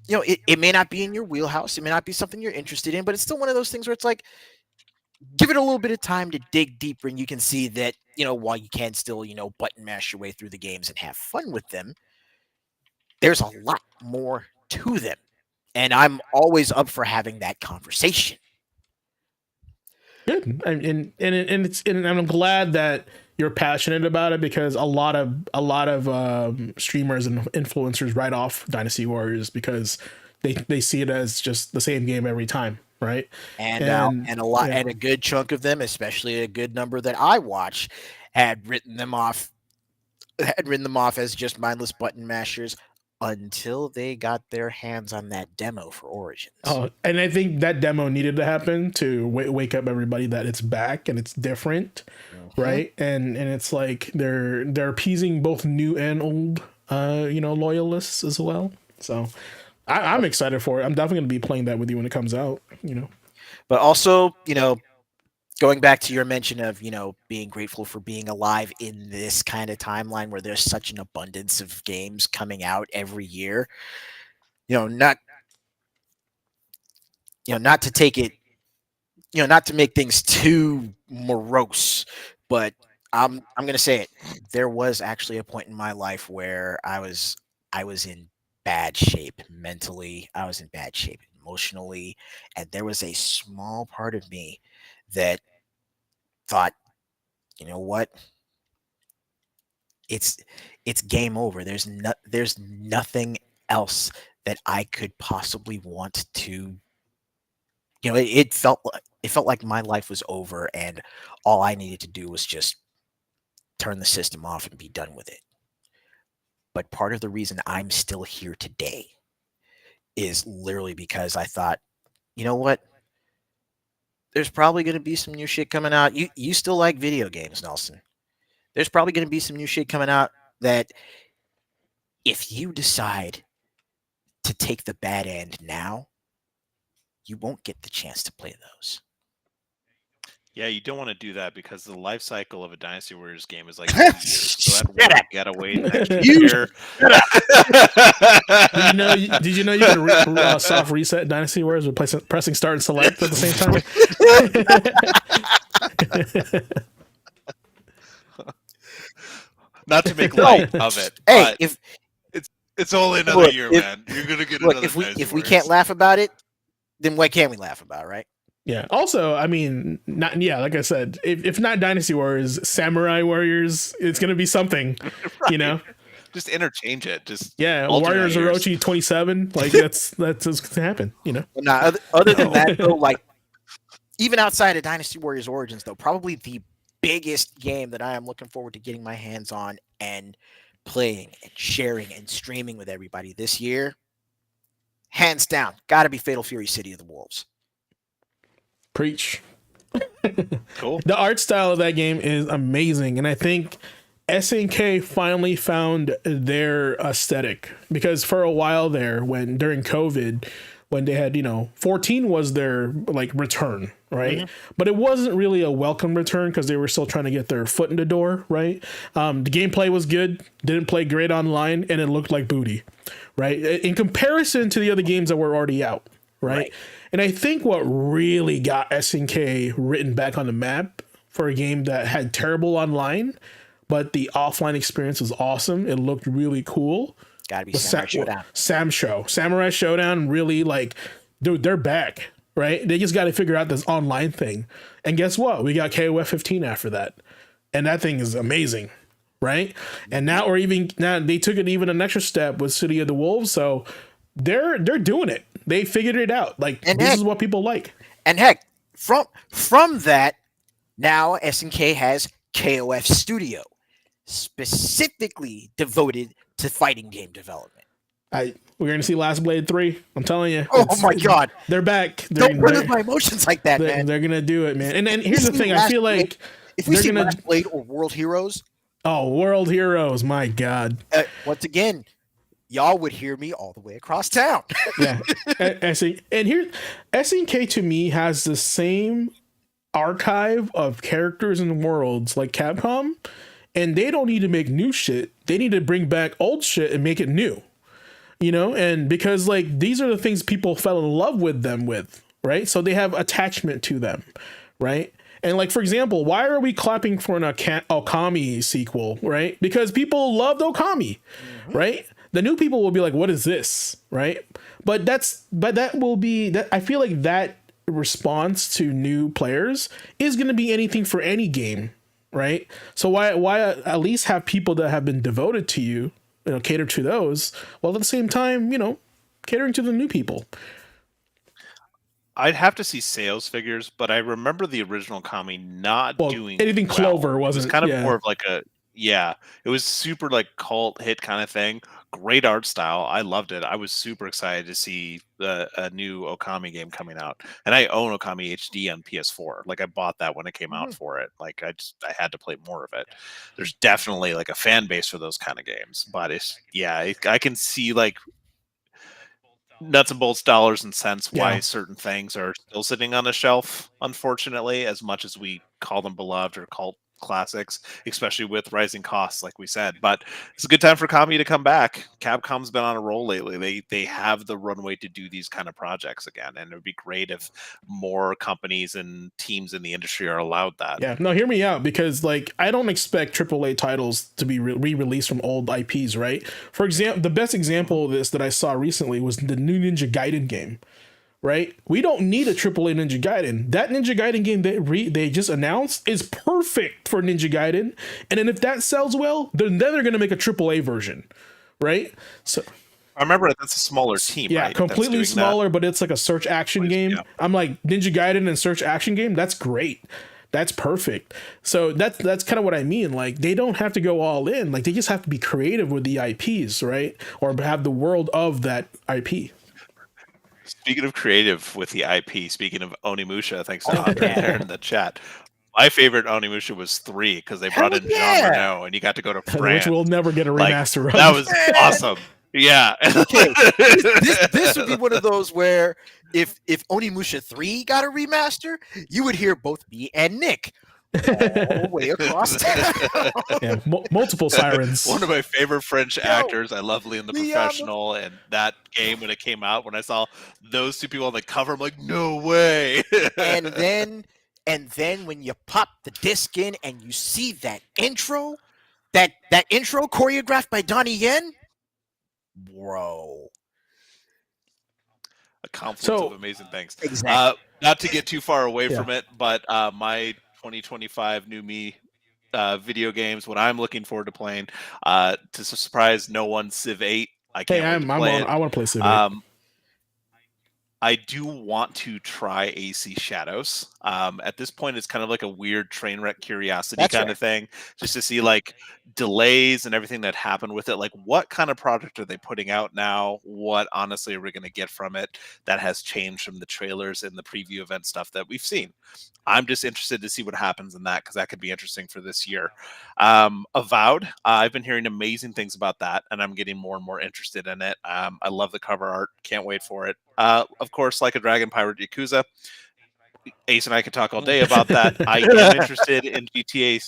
it may not be in your wheelhouse. It may not be something you're interested in, but it's still one of those things where it's give it a little bit of time to dig deeper, and you can see that, while you can still, button mash your way through the games and have fun with them, there's a lot more to them. And I'm always up for having that conversation. Good. And I'm glad that you're passionate about it, because a lot of streamers and influencers write off Dynasty Warriors because they see it as just the same game every time, right? And a good chunk of them, especially a good number that I watch, had written them off as just mindless button mashers until they got their hands on that demo for Origins. Oh, and I think that demo needed to happen to wake up everybody that it's back and it's different, right? And it's they're appeasing both new and old, loyalists as well. So I'm excited for it. I'm definitely going to be playing that with you when it comes out. But also, going back to your mention of, being grateful for being alive in this kind of timeline where there's such an abundance of games coming out every year, not to take it, not to make things too morose, but I'm going to say it. There was actually a point in my life where I was in bad shape mentally. I was in bad shape emotionally. And there was a small part of me that thought, you know what? It's game over. There's nothing else that I could possibly want to. It felt like my life was over, and all I needed to do was just turn the system off and be done with it. But part of the reason I'm still here today is literally because I thought, you know what? There's probably going to be some new shit coming out. You still like video games, Nelson. There's probably going to be some new shit coming out that if you decide to take the bad end now, you won't get the chance to play those. Yeah, you don't want to do that because the life cycle of a Dynasty Warriors game is like 2 years. So that gotta wait next year. Did you know you can soft reset Dynasty Warriors with pressing start and select at the same time? Not to make light of it. Hey, if it's only another year, man. You're gonna get another. If we can't laugh about it, then what can we laugh about, right? Yeah. Also, I mean, like I said, if not Dynasty Warriors, Samurai Warriors, it's gonna be something, right. Just interchange it. Warriors Orochi 27. Like that's what's gonna happen. Now, other than that, though, even outside of Dynasty Warriors Origins, though, probably the biggest game that I am looking forward to getting my hands on and playing and sharing and streaming with everybody this year, hands down, got to be Fatal Fury City of the Wolves. Preach. Cool. The art style of that game is amazing, and I think SNK finally found their aesthetic, because for a while there, when during COVID, when they had 14 was their like return, right? Mm-hmm. But it wasn't really a welcome return because they were still trying to get their foot in the door, right? The gameplay was good, didn't play great online, and it looked like booty, right? In comparison to the other games that were already out, right? And I think what really got SNK written back on the map for a game that had terrible online, but the offline experience was awesome. It looked really cool. Gotta be Samurai Showdown. Samurai Showdown really, like, dude, they're back, right? They just got to figure out this online thing. And guess what? We got KOF 15 after that. And that thing is amazing, right? And now they took it even an extra step with City of the Wolves. So they're doing it. They figured it out. Like, and this is what people like. And heck, from that, now SNK has KOF Studio, specifically devoted to fighting game development. We're gonna see Last Blade 3. I'm telling you. Oh my god, they're back. Don't hurt my emotions like that, man. They're gonna do it, man. And here's the thing. I feel like if we see Last Blade or World Heroes. Oh, World Heroes! My god. Once again, y'all would hear me all the way across town. Yeah. And here, SNK to me has the same archive of characters and worlds like Capcom, and they don't need to make new shit. They need to bring back old shit and make it new. And because like these are the things people fell in love with them with, right? So they have attachment to them, right? And like, for example, why are we clapping for an Okami sequel, right? Because people loved Okami, right? The new people will be like, what is this? Right. But that will be that. I feel like that response to new players is going to be anything for any game. Right. So why at least have people that have been devoted to you, cater to those, while at the same time, catering to the new people. I'd have to see sales figures, but I remember the original Kami not doing anything. Well. Clover wasn't. It was kind of more of like it was super like cult hit kind of thing. Great art style. I loved it. I was super excited to see a new Okami game coming out. And I own Okami HD on PS4. Like I bought that when it came out for it. Like I had to play more of it. There's definitely like a fan base for those kind of games. But I can see like nuts and bolts, dollars and cents, why certain things are still sitting on a shelf, unfortunately, as much as we call them beloved or cult classics, especially with rising costs, like we said. But it's a good time for Kami to come back. Capcom's been on a roll lately. They have the runway to do these kind of projects again, and it would be great if more companies and teams in the industry are allowed that. Yeah, no, hear me out, because like I don't expect AAA titles to be re-released from old IPs, right? For example, the best example of this that I saw recently was the new Ninja Gaiden game. Right? We don't need a AAA Ninja Gaiden. That Ninja Gaiden game they just announced is perfect for Ninja Gaiden. And then if that sells well, then they're going to make a AAA version. Right? So I remember that's a smaller team. Yeah, right? completely smaller, but it's like a search action game. Yeah. I'm like, Ninja Gaiden and search action game, that's great. That's perfect. So that's kind of what I mean. Like, they don't have to go all in. Like, they just have to be creative with the IPs, right? Or have the world of that IP. Speaking of creative with the IP, speaking of Onimusha, thanks to Andre there in the chat. My favorite Onimusha was 3 because they brought in Jean Renault and you got to go to France. Which we'll never get a remaster of. That was awesome. Yeah. Okay. This would be one of those where if Onimusha 3 got a remaster, you would hear both me and Nick all the way across town. Yeah, multiple sirens. One of my favorite French actors. I love Leon the Professional, and that game when it came out, when I saw those two people on the cover, I'm like, no way. and then when you pop the disc in and you see that intro choreographed by Donnie Yen, bro. A confluence of amazing things. Exactly. Not to get too far away from it, but my 2025 new me video games, what I'm looking forward to playing, to surprise no one, Civ 8. I want to play Civ 8. I do want to try AC Shadows. At this point, it's kind of like a weird train wreck curiosity That's kind right. of thing, just to see like delays and everything that happened with it. Like, what kind of product are they putting out now? What honestly are we going to get from it that has changed from the trailers and the preview event stuff that we've seen? I'm just interested to see what happens in that because that could be interesting for this year. Avowed, I've been hearing amazing things about that, and I'm getting more and more interested in it. I love the cover art, can't wait for it. Of course, Like a Dragon, Pirate Yakuza. Ace and I could talk all day about that. I am interested in GTA.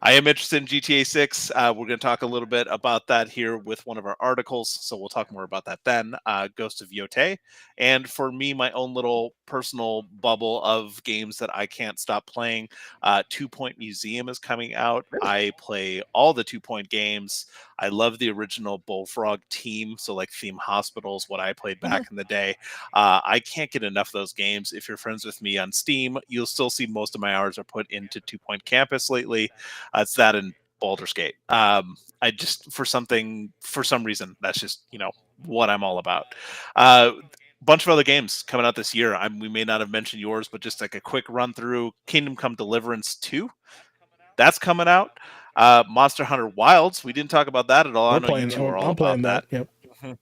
I am interested in GTA 6. We're going to talk a little bit about that here with one of our articles, so we'll talk more about that then. Ghost of Yotei. And for me, my own little personal bubble of games that I can't stop playing. 2 Point Museum is coming out. I play all the 2 Point games. I love the original Bullfrog team, so like Theme Hospitals, what I played back in the day. I can't get enough of those games. If you're friends with me on Steam, you'll still see most of my hours are put into 2 Point Campus lately. It's that and Baldur's Gate. I just for some reason that's just what I'm all about. Bunch of other games coming out this year. We may not have mentioned yours, but just like a quick run through: Kingdom Come Deliverance 2. That's coming out. Monster Hunter Wilds. We didn't talk about that at all. I We're know you playing. two are all I'm playing about that. that. Yep.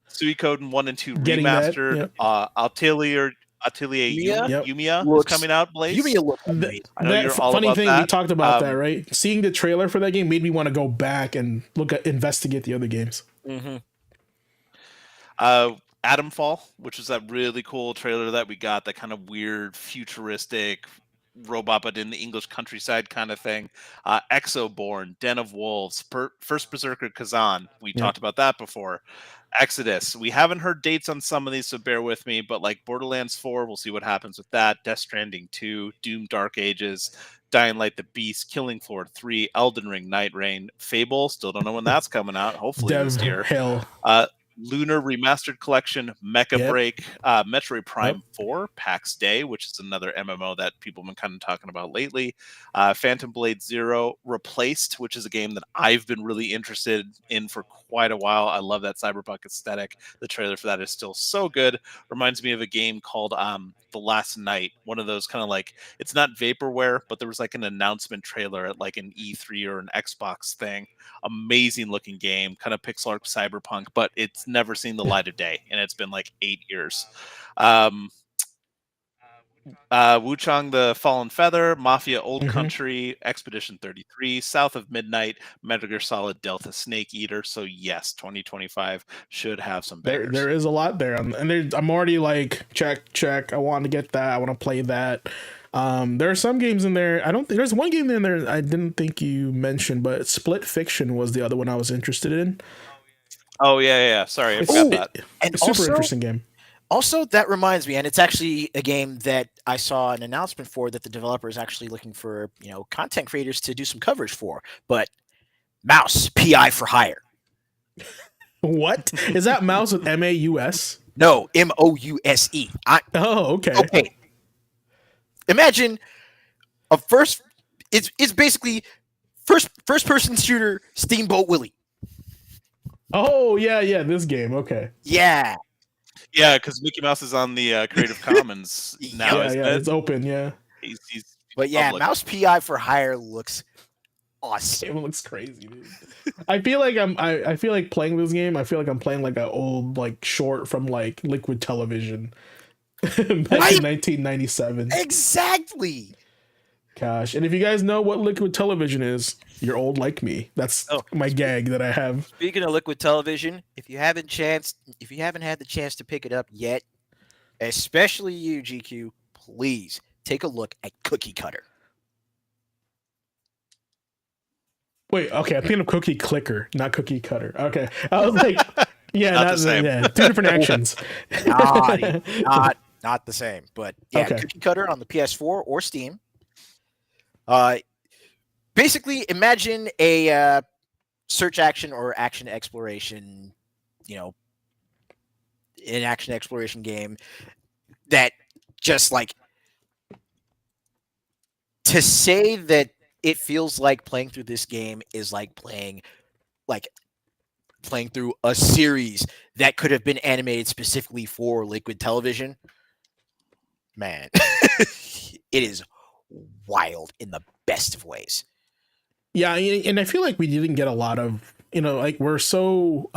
Suikoden 1 and 2 Getting that. remastered. Yep. Atelier Yep. Yumiya is Looks coming out, Blaze. Yumiya looks amazing. I know That you're all funny about thing that. we talked about that, right? Seeing the trailer for that game made me want to go back and investigate the other games. Mm-hmm. Atomfall, which is that really cool trailer that we got, that kind of weird futuristic robot but in the English countryside kind of thing. Exoborn, Den of Wolves, First Berserker Kazan. We talked about that before. Exodus. We haven't heard dates on some of these, so bear with me, but like Borderlands 4, we'll see what happens with that. Death Stranding 2, Doom Dark Ages, Dying Light the Beast, Killing Floor 3, Elden Ring, Night Rain, Fable, still don't know when that's coming out, hopefully this year. Hell. Lunar Remastered Collection, Mecha Break, Metroid Prime 4, PAX Day, which is another MMO that people have been kind of talking about lately. Phantom Blade Zero, Replaced, which is a game that I've been really interested in for quite a while. I love that cyberpunk aesthetic. The trailer for that is still so good. Reminds me of a game called The Last Night, one of those kind of like, it's not vaporware, but there was like an announcement trailer at like an E3 or an Xbox thing. Amazing looking game, kind of pixel art cyberpunk, but it's never seen the light of day, and it's been like 8 years. Wuchang the Fallen Feather, Mafia Old Country, Expedition 33, South of Midnight, Metal Gear Solid Delta Snake Eater. So yes, 2025 should have some bangers. There is a lot there, and I'm already like check. I want to get that. I want to play that. There are some games in there. I don't think there's one game in there I didn't think you mentioned, but Split Fiction was the other one I was interested in. Oh yeah. Sorry, I forgot that. And super also, interesting game. Also, that reminds me, and it's actually a game that I saw an announcement for that the developer is actually looking for, content creators to do some coverage for. But Mouse, PI for hire. What is that? Mouse with MAUS? No, MOUSE. Oh, okay. Okay. Imagine it's basically first person shooter Steamboat Willie. Oh yeah, this game. Okay. Yeah. Yeah, because Mickey Mouse is on the Creative Commons now. It's open. Yeah. He's but yeah, public. Mouse PI for hire looks awesome. It looks crazy, dude. I feel like I feel like playing this game. I feel like I'm playing like an old short from like Liquid Television. Back in 1997. Exactly. Gosh, and if you guys know what Liquid Television is, you're old like me. That's my gag that I have. Speaking of Liquid Television, if you haven't had the chance to pick it up yet, especially you, GQ, please take a look at Cookie Cutter. Wait, okay, I'm thinking of Cookie Clicker, not Cookie Cutter. Okay, I was like, yeah, not the same. Yeah, two different actions. Not the same, but yeah, okay. Cookie Cutter on the PS4 or Steam. Basically, imagine a search action or action exploration, an action exploration game that just like, to say that it feels like playing through this game is like playing like playing through a series that could have been animated specifically for Liquid Television, man, it is wild in the best of ways. Yeah, and I feel like we didn't get a lot of, like we're so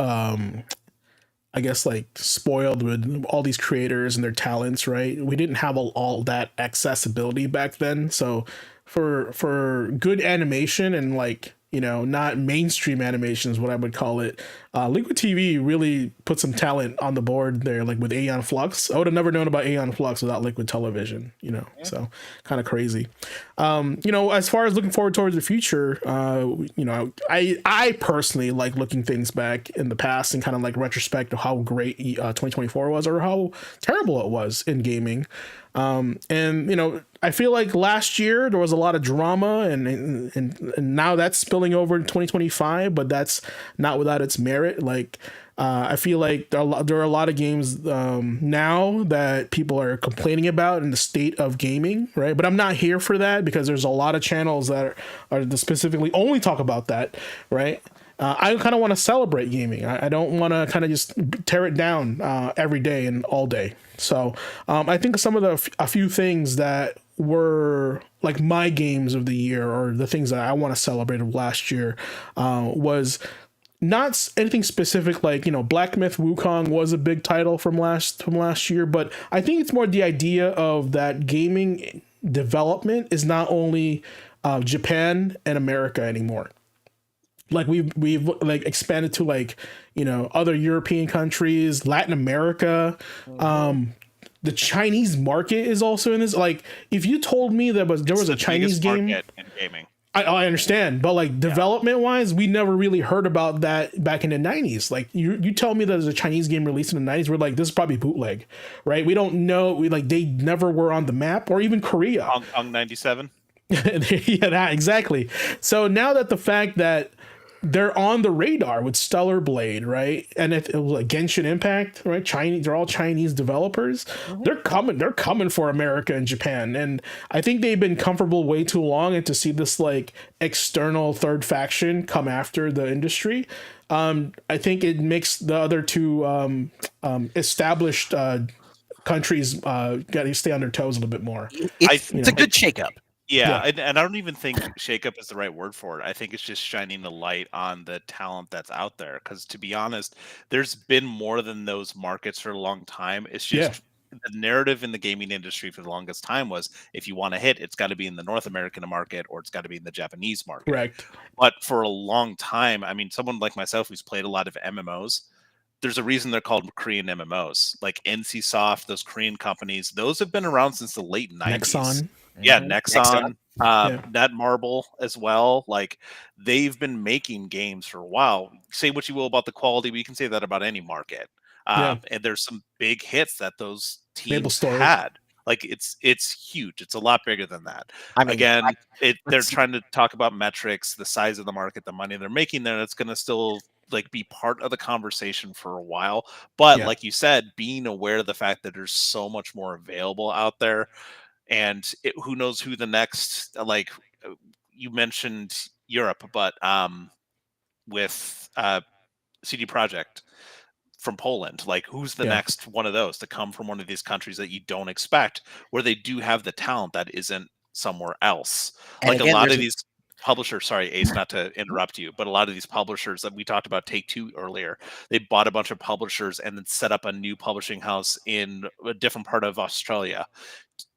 I guess like spoiled with all these creators and their talents, right? We didn't have all that accessibility back then. So for good animation and like, not mainstream animation is what I would call it. Liquid TV really put some talent on the board there, like with Aeon Flux. I would have never known about Aeon Flux without Liquid Television, so kind of crazy. As far as looking forward towards the future, I personally like looking things back in the past and kind of like retrospect of how great 2024 was or how terrible it was in gaming. I feel like last year there was a lot of drama and now that's spilling over in 2025, but that's not without its merit. Like, I feel like there are a lot of games now that people are complaining about in the state of gaming, right? But I'm not here for that because there's a lot of channels that are specifically only talk about that, right? I kind of want to celebrate gaming. I don't want to kind of just tear it down every day and all day. So I think some of a few things that were like my games of the year or the things that I want to celebrate of last year was not anything specific. Like, Black Myth Wukong was a big title from last year, but I think it's more the idea of that gaming development is not only Japan and America anymore. Like we've like expanded to like, other European countries, Latin America. The Chinese market is also in this. Like, if you told me there was a Chinese game in gaming, I understand, but like development wise, we never really heard about that back in the 90s. Like you tell me there's a Chinese game released in the 90s, we're like, this is probably bootleg, right? We don't know. They never were on the map, or even Korea. Hong Kong 97. Yeah, that exactly. So now that the fact that they're on the radar with Stellar Blade, right? And it was like Genshin Impact, right? They're all Chinese developers. Mm-hmm. They're coming for America and Japan. And I think they've been comfortable way too long, and to see this like external third faction come after the industry, I think it makes the other two established countries got to stay on their toes a little bit more. It's a good shakeup. Yeah, and I don't even think shakeup is the right word for it. I think it's just shining the light on the talent that's out there. Because to be honest, there's been more than those markets for a long time. It's just the narrative in the gaming industry for the longest time was, if you want to hit, it's got to be in the North American market or it's got to be in the Japanese market. Correct. But for a long time, I mean, someone like myself who's played a lot of MMOs, there's a reason they're called Korean MMOs. Like NCSoft, those Korean companies, those have been around since the late 90s. Nexon. Yeah, Nexon, Netmarble as well. Like, they've been making games for a while. Say what you will about the quality, but you can say that about any market. And there's some big hits that those teams had. Like, it's huge. It's a lot bigger than that. I mean, again, they're trying to talk about metrics, the size of the market, the money they're making there. That's going to still like be part of the conversation for a while. But like you said, being aware of the fact that there's so much more available out there. And who knows who the next, like you mentioned Europe, but with CD Projekt from Poland, like who's the next one of those to come from one of these countries that you don't expect, where they do have the talent that isn't somewhere else. And like again, a lot of these publishers, sorry, Ace, not to interrupt you, but a lot of these publishers that we talked about, Take-Two earlier, they bought a bunch of publishers and then set up a new publishing house in a different part of Australia.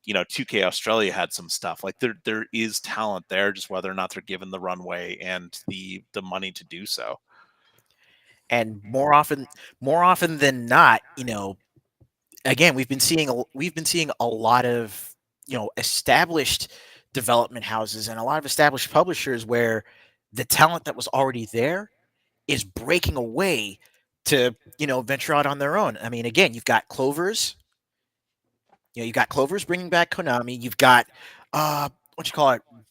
2K Australia had some stuff. Like there is talent there, just whether or not they're given the runway and the money to do so. And more often than not, again, we've been seeing a lot of established development houses and a lot of established publishers where the talent that was already there is breaking away to venture out on their own. I mean, again, you've got Clovers. You've got Clovers bringing back Konami. You've got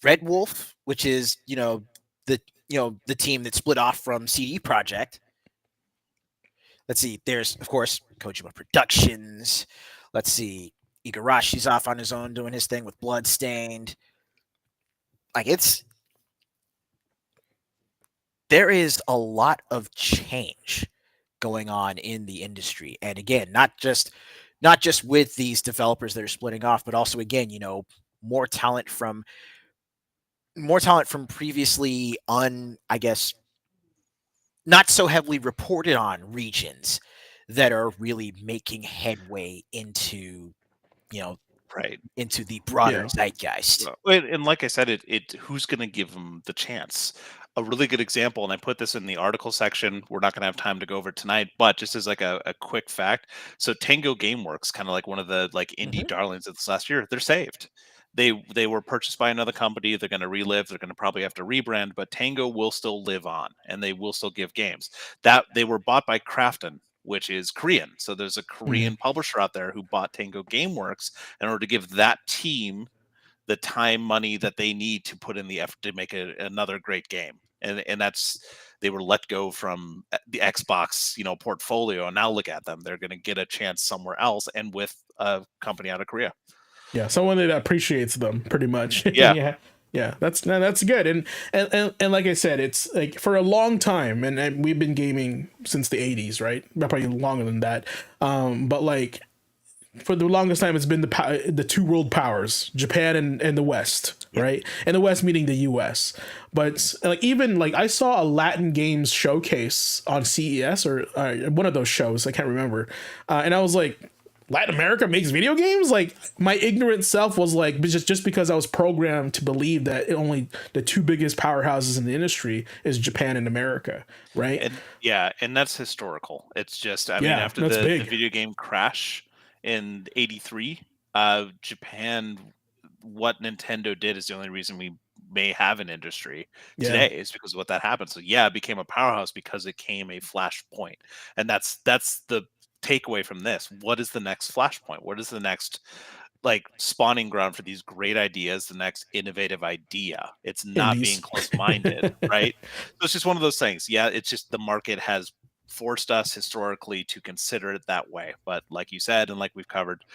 Red Wolf, which is the team that split off from CD Projekt. Let's see. There's of course Kojima Productions. Let's see. Igarashi's off on his own doing his thing with Bloodstained. Like, it's there is a lot of change going on in the industry, and again, not just with these developers that are splitting off, but also again, more talent from previously I guess not so heavily reported on regions that are really making headway into you know Right. into the broader Yeah. zeitgeist. And like I said, it who's going to give them the chance? A really good example, and I put this in the article section. We're not going to have time to go over it tonight, but just as like a quick fact, so Tango GameWorks, kind of like one of the like indie Mhm. darlings of this last year, they're saved. They were purchased by another company. They're going to relive. They're going to probably have to rebrand, but Tango will still live on, and they will still give games. That they were bought by Krafton, which is Korean. So there's a Korean publisher out there who bought Tango GameWorks in order to give that team the time, money that they need to put in the effort to make another great game. And that's they were let go from the Xbox, portfolio, and now look at them. They're going to get a chance somewhere else, and with a company out of Korea. Yeah, someone that appreciates them pretty much. Yeah. Yeah, that's good. And like I said, it's like for a long time, and we've been gaming since the 80s, right? Probably longer than that. But like for the longest time, it's been the two world powers, Japan and the West, right? And the West meaning the US. But like even like I saw a Latin games showcase on CES or one of those shows, I can't remember, and I was like, Latin America makes video games? Like my ignorant self was like, just because I was programmed to believe that only the two biggest powerhouses in the industry is Japan and America, right? And that's historical. It's just, I mean, Yeah, after that's the big. video game crash in '83, Japan, what Nintendo did is the only reason we may have an industry Yeah. today is because of what that happened. So yeah, it became a powerhouse because it came a flashpoint, and that's the takeaway from this. What is the next flashpoint? What is the next like spawning ground for these great ideas, the next innovative idea? It's not being Indies. close-minded, right? So it's just one of those things. Yeah, it's just the market has forced us historically to consider it that way. But like you said, and like we've covered,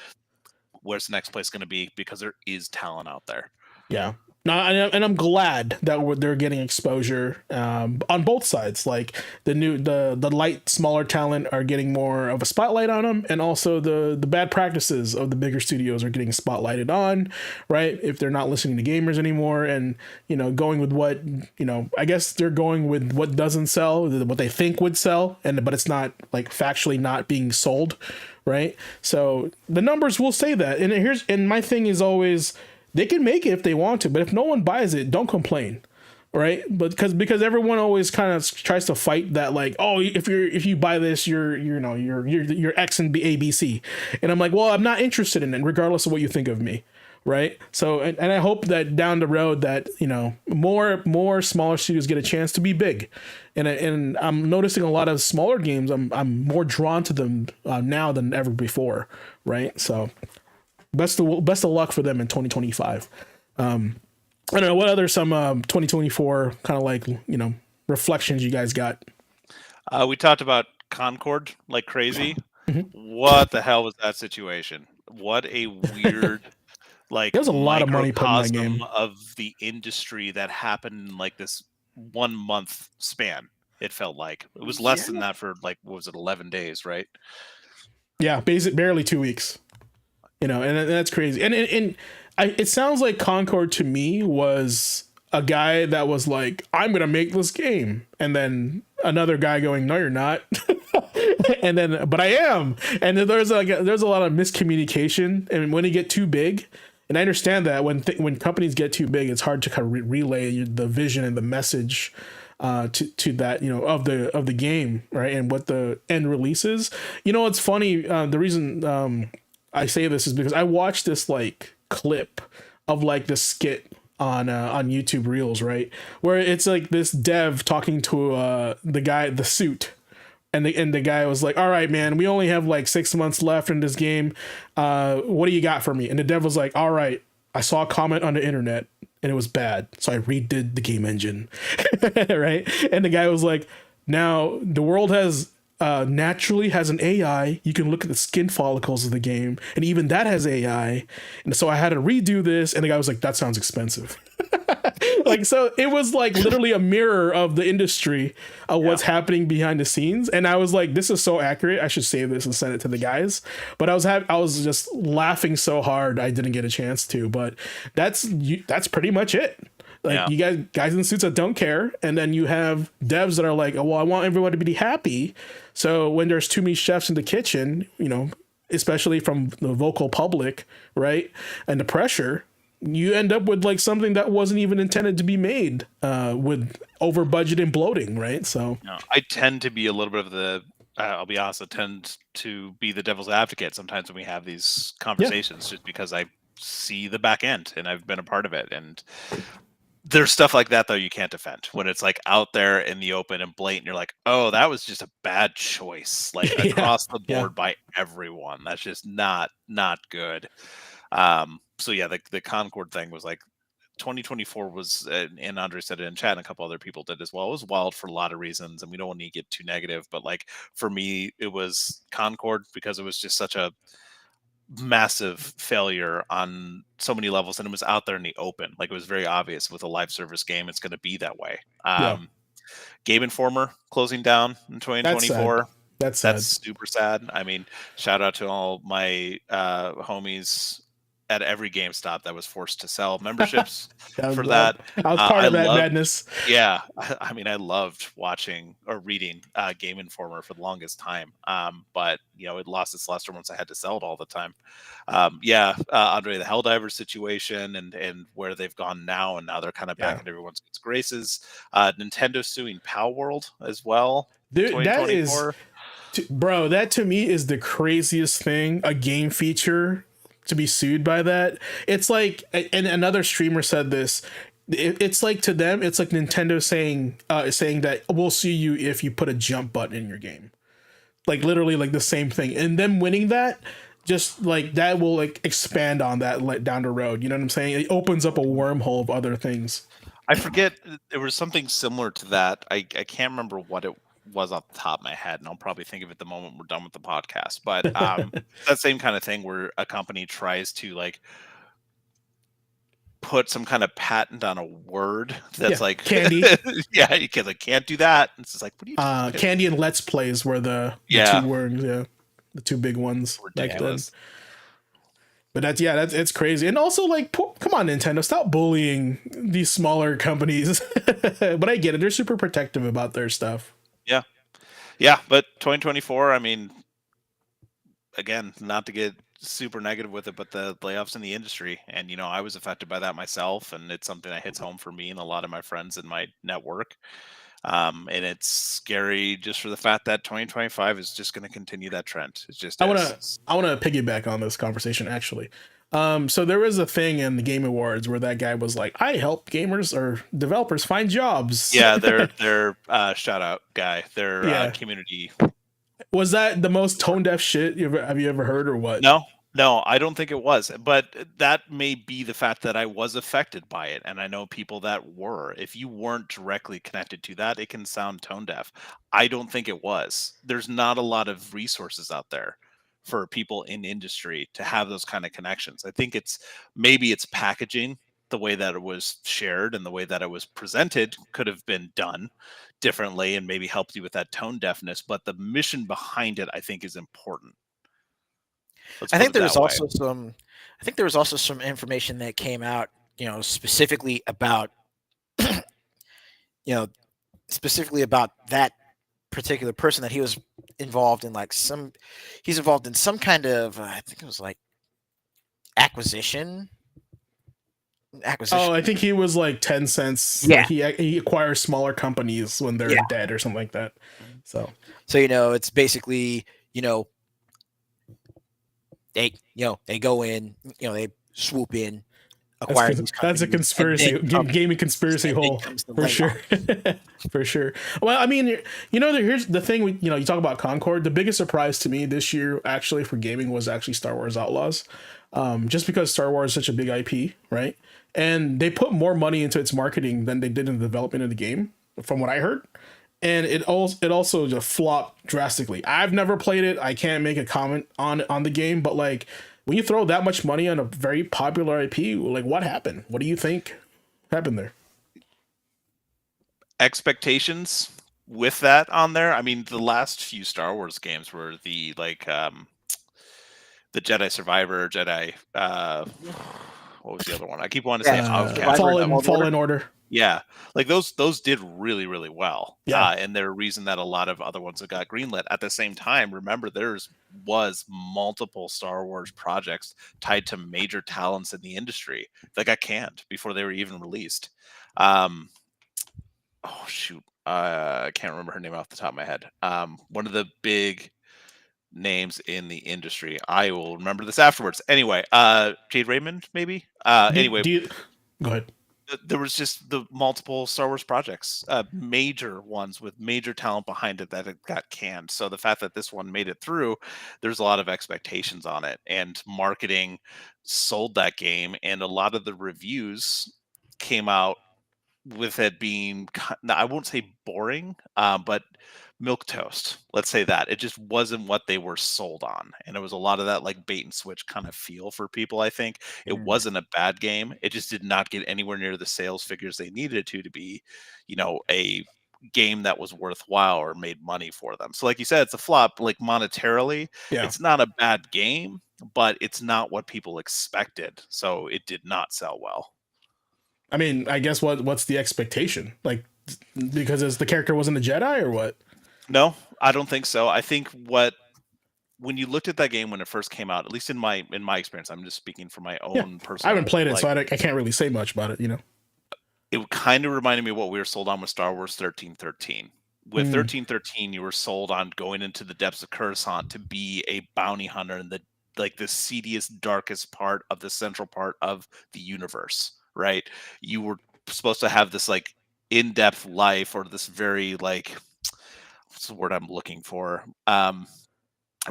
where's the next place going to be? Because there is talent out there. Yeah. No, and I'm glad that they're getting exposure on both sides. Like the light, smaller talent are getting more of a spotlight on them, and also the bad practices of the bigger studios are getting spotlighted on, right? If they're not listening to gamers anymore, and going with what I guess they're going with what doesn't sell, what they think would sell, but it's not like factually not being sold, right? So the numbers will say that, and my thing is always, they can make it if they want to, but if no one buys it, don't complain, right? But because everyone always kind of tries to fight that, like, oh, if you buy this, you're X and A B C, and I'm like, well, I'm not interested in it, regardless of what you think of me, right? So and I hope that down the road that more smaller studios get a chance to be big, and I'm noticing a lot of smaller games. I'm more drawn to them now than ever before, right? So. Best of luck for them in 2025. I don't know what other some 2024 kind of like reflections you guys got. We talked about Concord like crazy. What the hell was that situation? What a weird like There's a lot of money put in that microcosm game. of the industry that happened in like this 1 month span. It felt like it was less than that for like, what was it, 11 days, right? Yeah, barely 2 weeks. And that's crazy. And it sounds like Concord to me was a guy that was like, I'm gonna make this game, and then another guy going, no, you're not. And then, but I am. And then there's a lot of miscommunication, and when you get too big, and I understand that when companies get too big, it's hard to kind of relay the vision and the message to that of the game, right, and what the end release is. It's funny. The reason I say this is because I watched this like clip of like this skit on YouTube Reels, right, where it's like this dev talking to the guy, the suit, and the guy was like, all right, man, we only have like 6 months left in this game. What do you got for me? And the dev was like, all right, I saw a comment on the internet and it was bad, so I redid the game engine. Right? And the guy was like, now the world naturally has an AI. You can look at the skin follicles of the game, and even that has AI. And so I had to redo this. And the guy was like, that sounds expensive. Like, so it was like literally a mirror of the industry of what's happening behind the scenes. And I was like, this is so accurate. I should save this and send it to the guys. But I was just laughing so hard I didn't get a chance to. But that's pretty much it. Like, you guys in suits that don't care, and then you have devs that are like, oh, well, I want everyone to be happy. So when there's too many chefs in the kitchen, you know, especially from the vocal public, right, and the pressure, you end up with like something that wasn't even intended to be made, with over budget and bloating, right? So I tend to be a little bit of the I'll be honest, I tend to be the devil's advocate sometimes when we have these conversations, just because I see the back end and I've been a part of it. And there's stuff like that, though, you can't defend when it's like out there in the open and blatant. You're like, oh, that was just a bad choice, like across the board by everyone. That's just not good. So yeah, the Concord thing was like 2024 was, and Andre said it in chat, and a couple other people did as well. It was wild for a lot of reasons, and we don't want to get too negative, but like for me, it was Concord because it was just such a massive failure on so many levels, and it was out there in the open. Like, it was very obvious with a live service game, it's going to be that way. Game Informer closing down in 2024. That's super sad. I mean, shout out to all my homies at every GameStop that was forced to sell memberships for that. I was part of that madness. Yeah. I mean, I loved watching or reading Game Informer for the longest time. But, you know, it lost its luster once I had to sell it all the time. Andre, the Helldiver situation and where they've gone now, and now they're kind of back in everyone's good graces. Nintendo suing Pal World as well. Dude, that is, bro, that to me is the craziest thing, a game feature to be sued by that. It's like, and another streamer said this, it's like, to them, it's like Nintendo saying that we'll sue you if you put a jump button in your game. Like, literally, like the same thing. And them winning that, just like that will like expand on that down the road. You know what I'm saying? It opens up a wormhole of other things. I forget, there was something similar to that. I can't remember what it was off the top of my head, and I'll probably think of it the moment we're done with the podcast. But that same kind of thing where a company tries to like put some kind of patent on a word that's like candy. You can't do that. It's just like, what do you do? Candy and Let's Plays were the two words, the two big ones back then. But it's crazy. And also, like, come on, Nintendo, stop bullying these smaller companies. But I get it, they're super protective about their stuff. But 2024, I mean, again, not to get super negative with it, but the layoffs in the industry, and you know, I was affected by that myself, and it's something that hits home for me and a lot of my friends in my network. And it's scary just for the fact that 2025 is just going to continue that trend. It's just, I want to piggyback on this conversation, actually. So there was a thing in the Game Awards where that guy was like, I help gamers or developers find jobs. Yeah, their shout out guy, their community. Was that the most tone deaf shit have you ever heard, or what? No, I don't think it was. But that may be the fact that I was affected by it, and I know people that were. If you weren't directly connected to that, it can sound tone deaf. I don't think it was. There's not a lot of resources out there for people in industry to have those kind of connections. I think it's packaging, the way that it was shared and the way that it was presented could have been done differently and maybe helped you with that tone deafness. But the mission behind it, I think, is important. I think there was also some information that came out, you know, specifically about that particular person, that he was involved in he's involved in some kind of I think it was like acquisition. Oh, I think he was like 10 cents. Yeah, he acquires smaller companies when they're dead or something like that. So you know, it's basically, you know, they go in, you know, they swoop in, acquire these companies. That's a conspiracy, gaming conspiracy hole for sure. For sure. Well, I mean, you know, here's the thing. You know, you talk about Concord. The biggest surprise to me this year, actually, for gaming was actually Star Wars Outlaws, just because Star Wars is such a big IP, right? And they put more money into its marketing than they did in the development of the game, from what I heard. And it also just flopped drastically. I've never played it. I can't make a comment on the game, but like, when you throw that much money on a very popular IP, like, what happened? What do you think happened there? expectations with that on there. I mean, the last few Star Wars games were the Jedi Survivor, Jedi. What was the other one? I keep wanting to say Yeah, Outcast. Survivor That and one. Fallen Order. Yeah, like those did really, really well. Yeah. And they're a reason that a lot of other ones that got greenlit. At the same time, remember was multiple Star Wars projects tied to major talents in the industry that got canned before they were even released. Oh shoot, I can't remember her name off the top of my head. One of the big names in the industry. I will remember this afterwards. Anyway, Jade Raymond, maybe. Anyway, Go ahead. There was just the multiple Star Wars projects, major ones with major talent behind it that it got canned. So the fact that this one made it through, there's a lot of expectations on it, and marketing sold that game, and a lot of the reviews came out with it being, I won't say boring, but milk toast. Let's say that it just wasn't what they were sold on, and it was a lot of that like bait and switch kind of feel for people. I think it wasn't a bad game. It just did not get anywhere near the sales figures they needed it to be, a game that was worthwhile or made money for them. So, like you said, it's a flop. Like monetarily, Yeah. it's not a bad game, but it's not what people expected. So it did not sell well. I mean, I guess what's the expectation? Like, because the character wasn't a Jedi or what? No, I don't think so. I think when you looked at that game when it first came out, at least in my experience, I'm just speaking from my own personal. I haven't played it, so I can't really say much about it. It kind of reminded me of what we were sold on with Star Wars 1313. With 1313, you were sold on going into the depths of Coruscant to be a bounty hunter in the seediest, darkest part of the central part of the universe, right? You were supposed to have this like in-depth life, or this very like, what's the word I'm looking for? I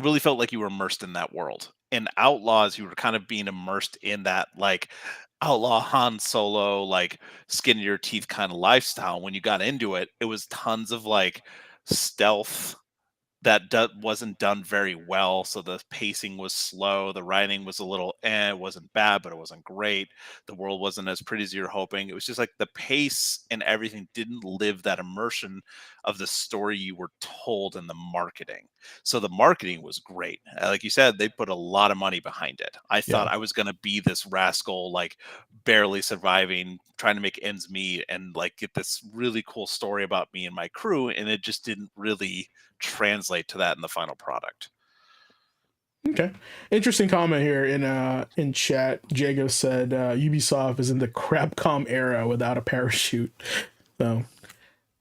really felt like you were immersed in that world. In Outlaws, you were kind of being immersed in that like outlaw Han Solo, like skin in your teeth kind of lifestyle. When you got into it, it was tons of like stealth that wasn't done very well. So the pacing was slow. The writing was a little, it wasn't bad, but it wasn't great. The world wasn't as pretty as you were hoping. It was just like the pace and everything didn't live that immersion of the story you were told in the marketing. So the marketing was great. Like you said, they put a lot of money behind it. I thought I was going to be this rascal, like barely surviving, trying to make ends meet, and like get this really cool story about me and my crew. And it just didn't really translate to that in the final product. Okay, interesting comment here in chat. Jago said Ubisoft is in the Crapcom era without a parachute. So,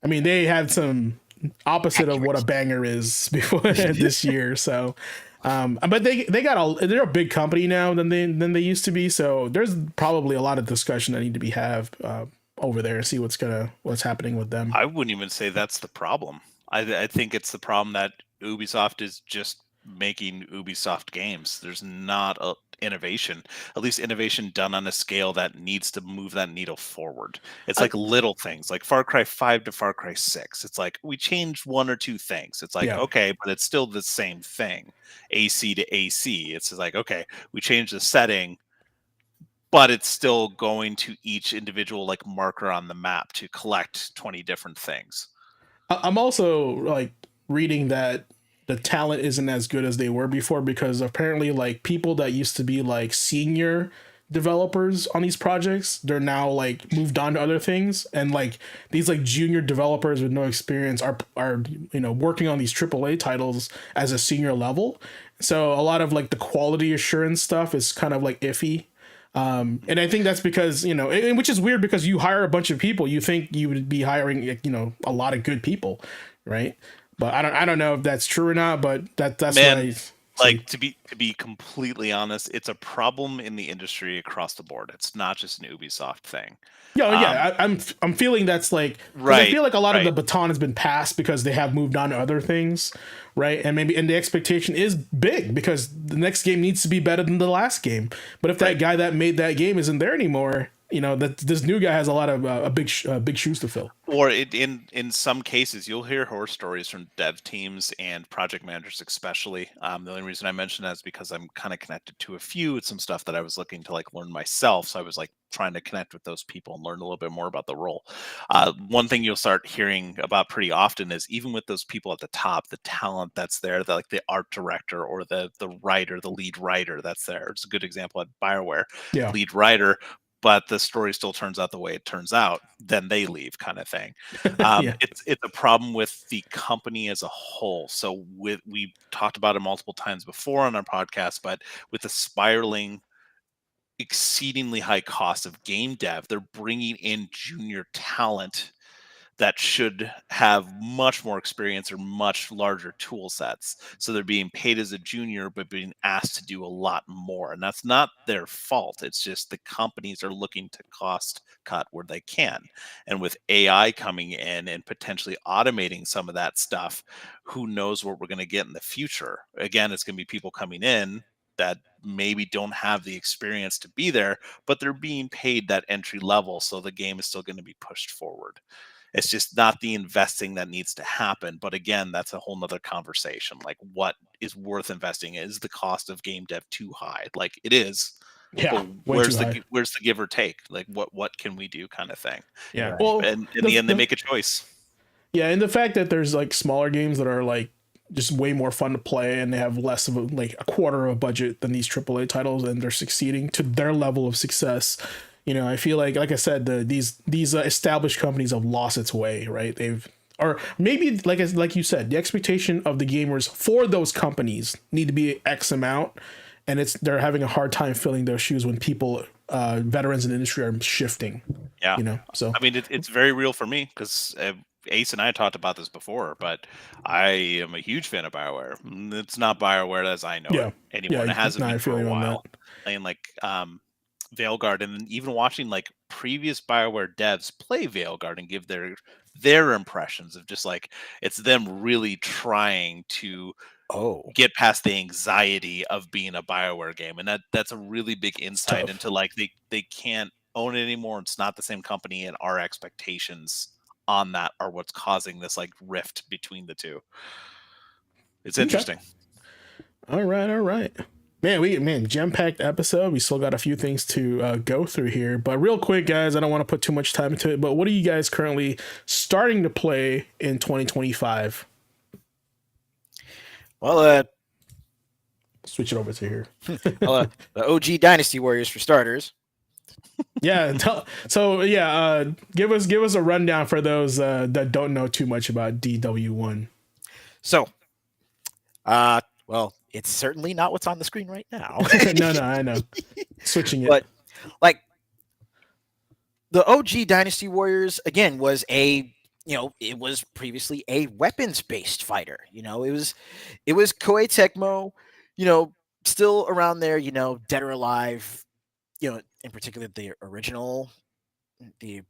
I mean, they had some opposite of what a banger is before this year. So, but they're a big company now than they used to be. So there's probably a lot of discussion that need to be over there and see what's happening with them. I wouldn't even say that's the problem. I think it's the problem that Ubisoft is just making Ubisoft games. There's not a innovation, at least innovation done on a scale that needs to move that needle forward. It's like little things like Far Cry 5 to Far Cry 6. It's like we changed one or two things. It's like, okay, but it's still the same thing. AC to AC. It's like, okay, we changed the setting, but it's still going to each individual like marker on the map to collect 20 different things. I'm also like reading that the talent isn't as good as they were before, because apparently like people that used to be like senior developers on these projects, they're now like moved on to other things, and like these like junior developers with no experience are working on these AAA titles as a senior level. So a lot of like the quality assurance stuff is kind of like iffy. And I think that's because, which is weird because you hire a bunch of people, you think you would be hiring, a lot of good people, right? But I don't know if that's true or not, but that's like to be completely honest, it's a problem in the industry across the board. It's not just an Ubisoft thing. I'm feeling that's like, right. I feel like a lot of the baton has been passed because they have moved on to other things, right? And the expectation is big because the next game needs to be better than the last game. But if that guy that made that game isn't there anymore, that this new guy has a lot of big shoes to fill. Or in some cases, you'll hear horror stories from dev teams and project managers, especially. The only reason I mention that is because I'm kind of connected to a few. It's some stuff that I was looking to like learn myself, so I was like trying to connect with those people and learn a little bit more about the role. One thing you'll start hearing about pretty often is even with those people at the top, the talent that's there, like the art director or the writer, the lead writer that's there. It's a good example at BioWare. Yeah. Lead writer, but the story still turns out the way it turns out, then they leave, kind of thing. Yeah. It's a problem with the company as a whole. So we talked about it multiple times before on our podcast, but with the spiraling, exceedingly high cost of game dev, they're bringing in junior talent that should have much more experience or much larger tool sets. So they're being paid as a junior, but being asked to do a lot more. And that's not their fault. It's just the companies are looking to cost cut where they can. And with AI coming in and potentially automating some of that stuff, who knows what we're going to get in the future? Again, it's going to be people coming in that maybe don't have the experience to be there, but they're being paid that entry level. So the game is still going to be pushed forward. It's just not the investing that needs to happen. But again, that's a whole nother conversation. Like, what is worth investing? Is the cost of game dev too high? Like, it is. Yeah. But where's the give or take? Like, what can we do, kind of thing? Yeah. Well, and in the end, they make a choice. Yeah, and the fact that there's like smaller games that are like just way more fun to play and they have less of a quarter of a budget than these AAA titles, and they're succeeding to their level of success. I feel like I said, these established companies have lost its way, right? Or maybe like you said, the expectation of the gamers for those companies need to be X amount, and they're having a hard time filling those shoes when people, veterans in the industry, are shifting. Yeah, so I mean, it's very real for me because Ace and I talked about this before, but I am a huge fan of BioWare. It's not BioWare as I know it anymore. It hasn't been for a while. Playing like Veilguard, and then even watching like previous BioWare devs play Veilguard and give their impressions of just like it's them really trying to get past the anxiety of being a BioWare game, and that's a really big insight into like they can't own it anymore. It's not the same company, and our expectations on that are what's causing this like rift between the two. It's interesting. All right. Man, jam-packed episode. We still got a few things to go through here, but real quick, guys, I don't want to put too much time into it, but what are you guys currently starting to play in 2025? Well, switch it over to here. The OG Dynasty Warriors for starters. Yeah. Give us a rundown for those that don't know too much about DW1. So, well, it's certainly not what's on the screen right now. No, I know. Switching it. But like the OG Dynasty Warriors again was it was previously a weapons-based fighter. It was Koei Tecmo, still around there, Dead or Alive, in particular the original, the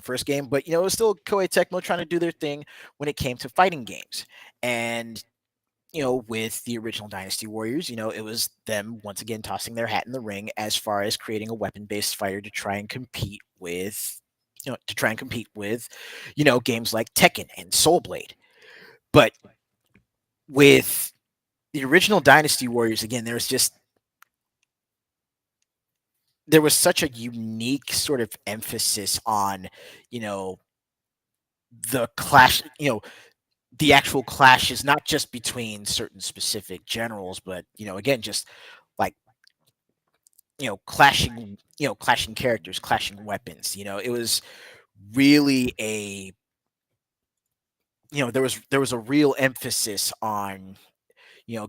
first game, but it was still Koei Tecmo trying to do their thing when it came to fighting games. And with the original Dynasty Warriors, it was them once again tossing their hat in the ring as far as creating a weapon-based fighter to try and compete with games like Tekken and Soul Blade. But with the original Dynasty Warriors, again, there was such a unique sort of emphasis on, the clash, the actual clashes, not just between certain specific generals, but, again, just like, clashing characters, clashing weapons. It was really there was a real emphasis on,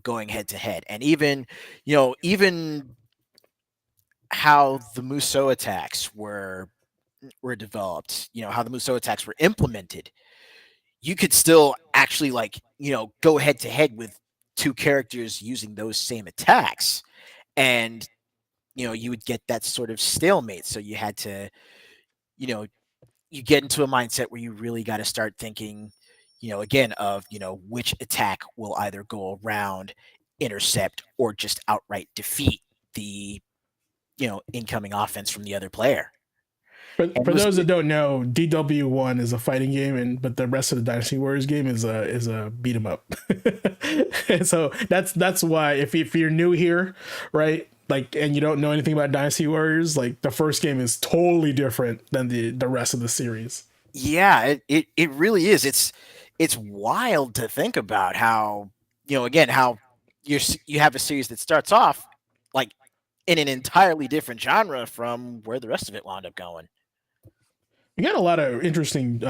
going head to head. And even how the Musou attacks were developed, how the Musou attacks were implemented, you could still actually go head to head with two characters using those same attacks, and you would get that sort of stalemate. So you had to, you get into a mindset where you really got to start thinking, again, of which attack will either go around, intercept, or just outright defeat the incoming offense from the other player. For those that don't know, DW1 is a fighting game, but the rest of the Dynasty Warriors game is a beat 'em up. And so that's why if you're new here, right, like, and you don't know anything about Dynasty Warriors, like the first game is totally different than the rest of the series. Yeah, it really is. It's wild to think about how, again, how you have a series that starts off like in an entirely different genre from where the rest of it wound up going. We got a lot of interesting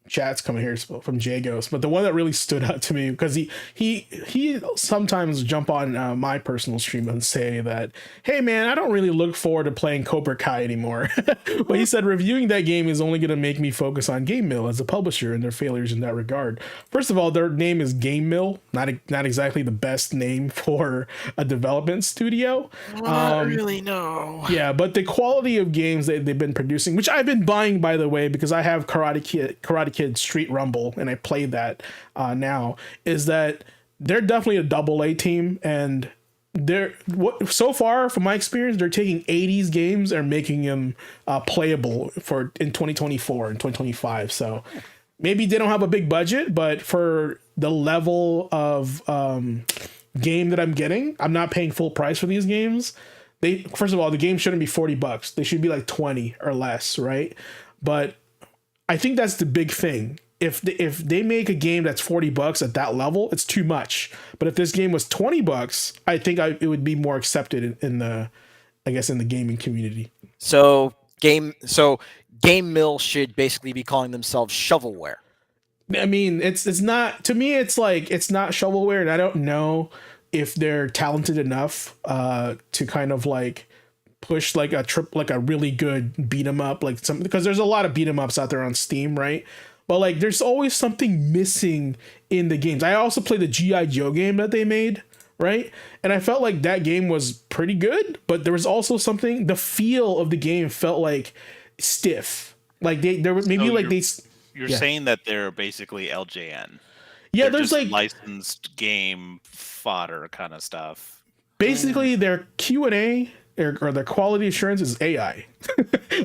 chats coming here from Jagos, but the one that really stood out to me, because he sometimes jump on my personal stream and say that, hey man, I don't really look forward to playing Cobra Kai anymore. But he said reviewing that game is only going to make me focus on Game Mill as a publisher and their failures in that regard. First of all, their name is Game Mill, not exactly the best name for a development studio. Not really, no. Yeah, but the quality of games that they've been producing, which I've been buying, by the way, because I have Karate Kid Street Rumble and I play that now, is that they're definitely a AA team, and so far from my experience, they're taking 80s games and making them playable in 2024 and 2025. So maybe they don't have a big budget, but for the level of game that I'm getting, I'm not paying full price for these games. First of all, the game shouldn't be $40. They should be like 20 or less, right? But I think that's the big thing. If they make a game that's $40 at that level, it's too much. But if this game was $20, I think it would be more accepted in the gaming community. So Game Mill should basically be calling themselves shovelware. I mean, it's not, to me, it's like, it's not shovelware, and I don't know if they're talented enough to kind of like push like a really good beat 'em up, like some, because there's a lot of beat 'em ups out there on Steam, right? But like there's always something missing in the games. I also played the G.I. Joe game that they made, right? And I felt like that game was pretty good, but there was also something, the feel of the game felt like stiff. Like there was maybe so you're saying that they're basically LJN. Yeah, They're there's just like licensed game fodder kind of stuff. Basically their Q&A or their quality assurance is AI.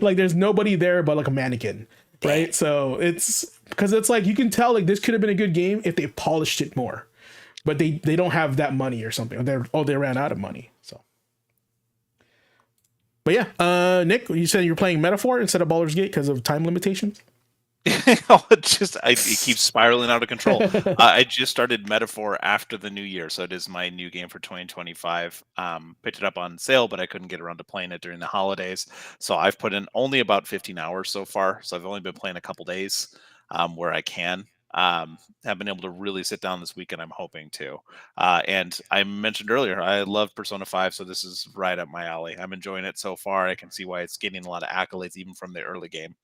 Like there's nobody there but like a mannequin, right? So it's because it's like you can tell like this could have been a good game if they polished it more, but they don't have that money or something. They ran out of money. So, but yeah, Nick, you said you're playing Metaphor instead of Baldur's Gate because of time limitations. It keeps spiraling out of control. I just started Metaphor after the new year, so it is my new game for 2025. Picked it up on sale, but I couldn't get around to playing it during the holidays. So I've put in only about 15 hours so far. So I've only been playing a couple days where I can. Have been able to really sit down this weekend, I'm hoping to. And I mentioned earlier, I love Persona 5, so this is right up my alley. I'm enjoying it so far. I can see why it's getting a lot of accolades, even from the early game.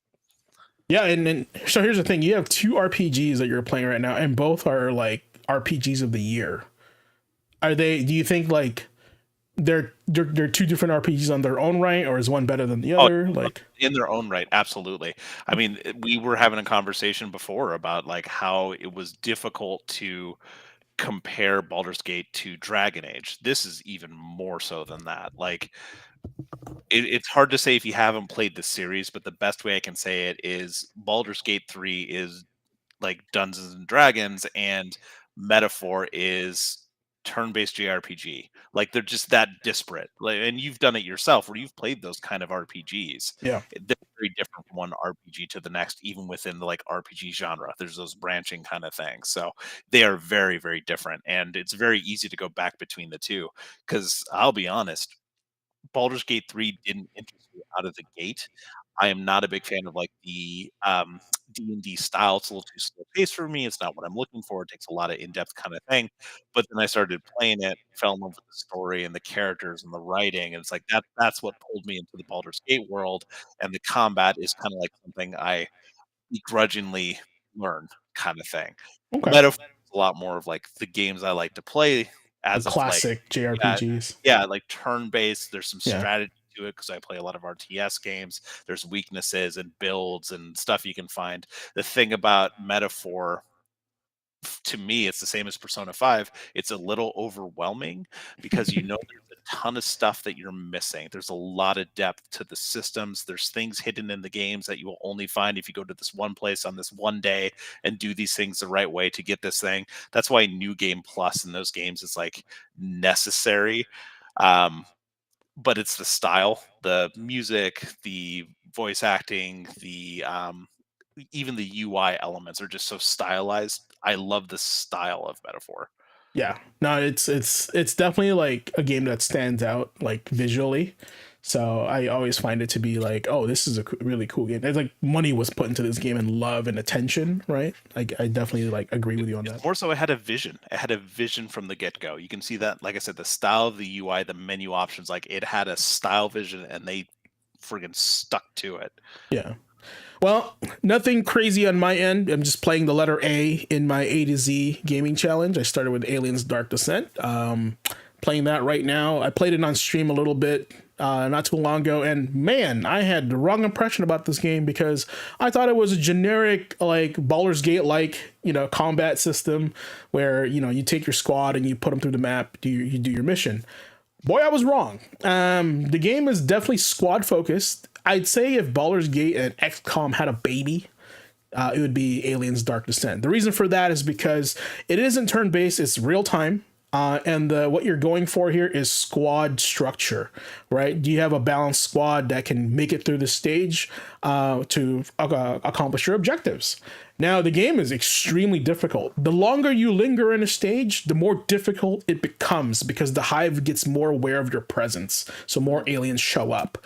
Yeah, and so here's the thing: you have two RPGs that you're playing right now, and both are like RPGs of the year. Are they? Do you think like they're two different RPGs on their own right, or is one better than the other? Like in their own right, absolutely. I mean, we were having a conversation before about like how it was difficult to compare Baldur's Gate to Dragon Age. This is even more so than that. Like it's hard to say if you haven't played the series, but the best way I can say it is Baldur's Gate 3 is like Dungeons and Dragons, and Metaphor is turn-based JRPG. Like they're just that disparate. Like, and you've done it yourself where you've played those kind of RPGs. Yeah. They're very different from one RPG to the next, even within the like RPG genre. There's those branching kind of things. So they are very, very different. And it's very easy to go back between the two. Because I'll be honest, Baldur's Gate 3 didn't interest me out of the gate. I am not a big fan of like the D&D style. It's a little too slow paced for me. It's not what I'm looking for. It takes a lot of in-depth kind of thing. But then I started playing it, fell in love with the story and the characters and the writing. And it's like that's what pulled me into the Baldur's Gate world. And the combat is kind of like something I begrudgingly learn kind of thing. Okay. Metaphor is a lot more of like the games I like to play as the of like, classic JRPGs. yeah, like turn-based. There's some Yeah. strategy to it because I play a lot of RTS games. There's weaknesses and builds and stuff you can find. The thing about Metaphor to me, it's the same as Persona 5. It's a little overwhelming because there's a ton of stuff that you're missing. There's a lot of depth to the systems. There's things hidden in the games that you will only find if you go to this one place on this one day and do these things the right way to get this thing. That's why New Game Plus in those games is like necessary. But it's the style, the music, the voice acting, the even the UI elements are just so stylized. I love the style of Metaphor. Yeah, no, it's definitely like a game that stands out like visually. So I always find it to be like, oh, this is a really cool game. It's like money was put into this game and love and attention, right? Like I definitely like agree with you on that. More so, it had a vision. It had a vision from the get-go. You can see that, like I said, the style of the UI, the menu options, like it had a style vision, and they friggin' stuck to it. Yeah. Well, nothing crazy on my end. I'm just playing the letter A in my A to Z gaming challenge. I started with Aliens Dark Descent. Playing that right now. I played it on stream a little bit not too long ago, and man, I had the wrong impression about this game because I thought it was a generic like Baldur's Gate like, you know, combat system where, you know, you take your squad and you put them through the map, you do your mission. Boy, I was wrong. The game is definitely squad focused. I'd say if Baldur's Gate and XCOM had a baby, it would be Aliens Dark Descent. The reason for that is because it isn't turn-based, it's real-time. And what you're going for here is squad structure, right? Do you have a balanced squad that can make it through the stage to accomplish your objectives? Now, the game is extremely difficult. The longer you linger in a stage, the more difficult it becomes because the hive gets more aware of your presence. So more aliens show up.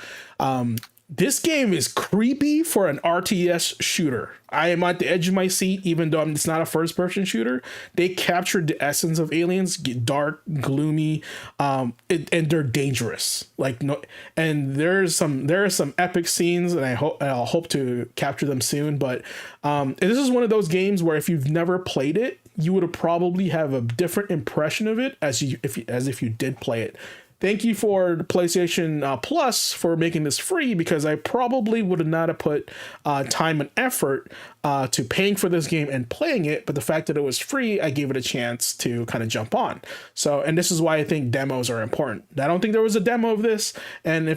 This game is creepy for an RTS shooter. I am at the edge of my seat, even though it's not a first-person shooter. They captured the essence of Aliens, get dark, gloomy, and they're dangerous. Like no, and there are some epic scenes, and I'll hope to capture them soon. But this is one of those games where if you've never played it, you would probably have a different impression of it as if you did play it. Thank you for the PlayStation Plus for making this free, because I probably would not have put time and effort to paying for this game and playing it. But the fact that it was free, I gave it a chance to kind of jump on. So, and this is why I think demos are important. I don't think there was a demo of this, and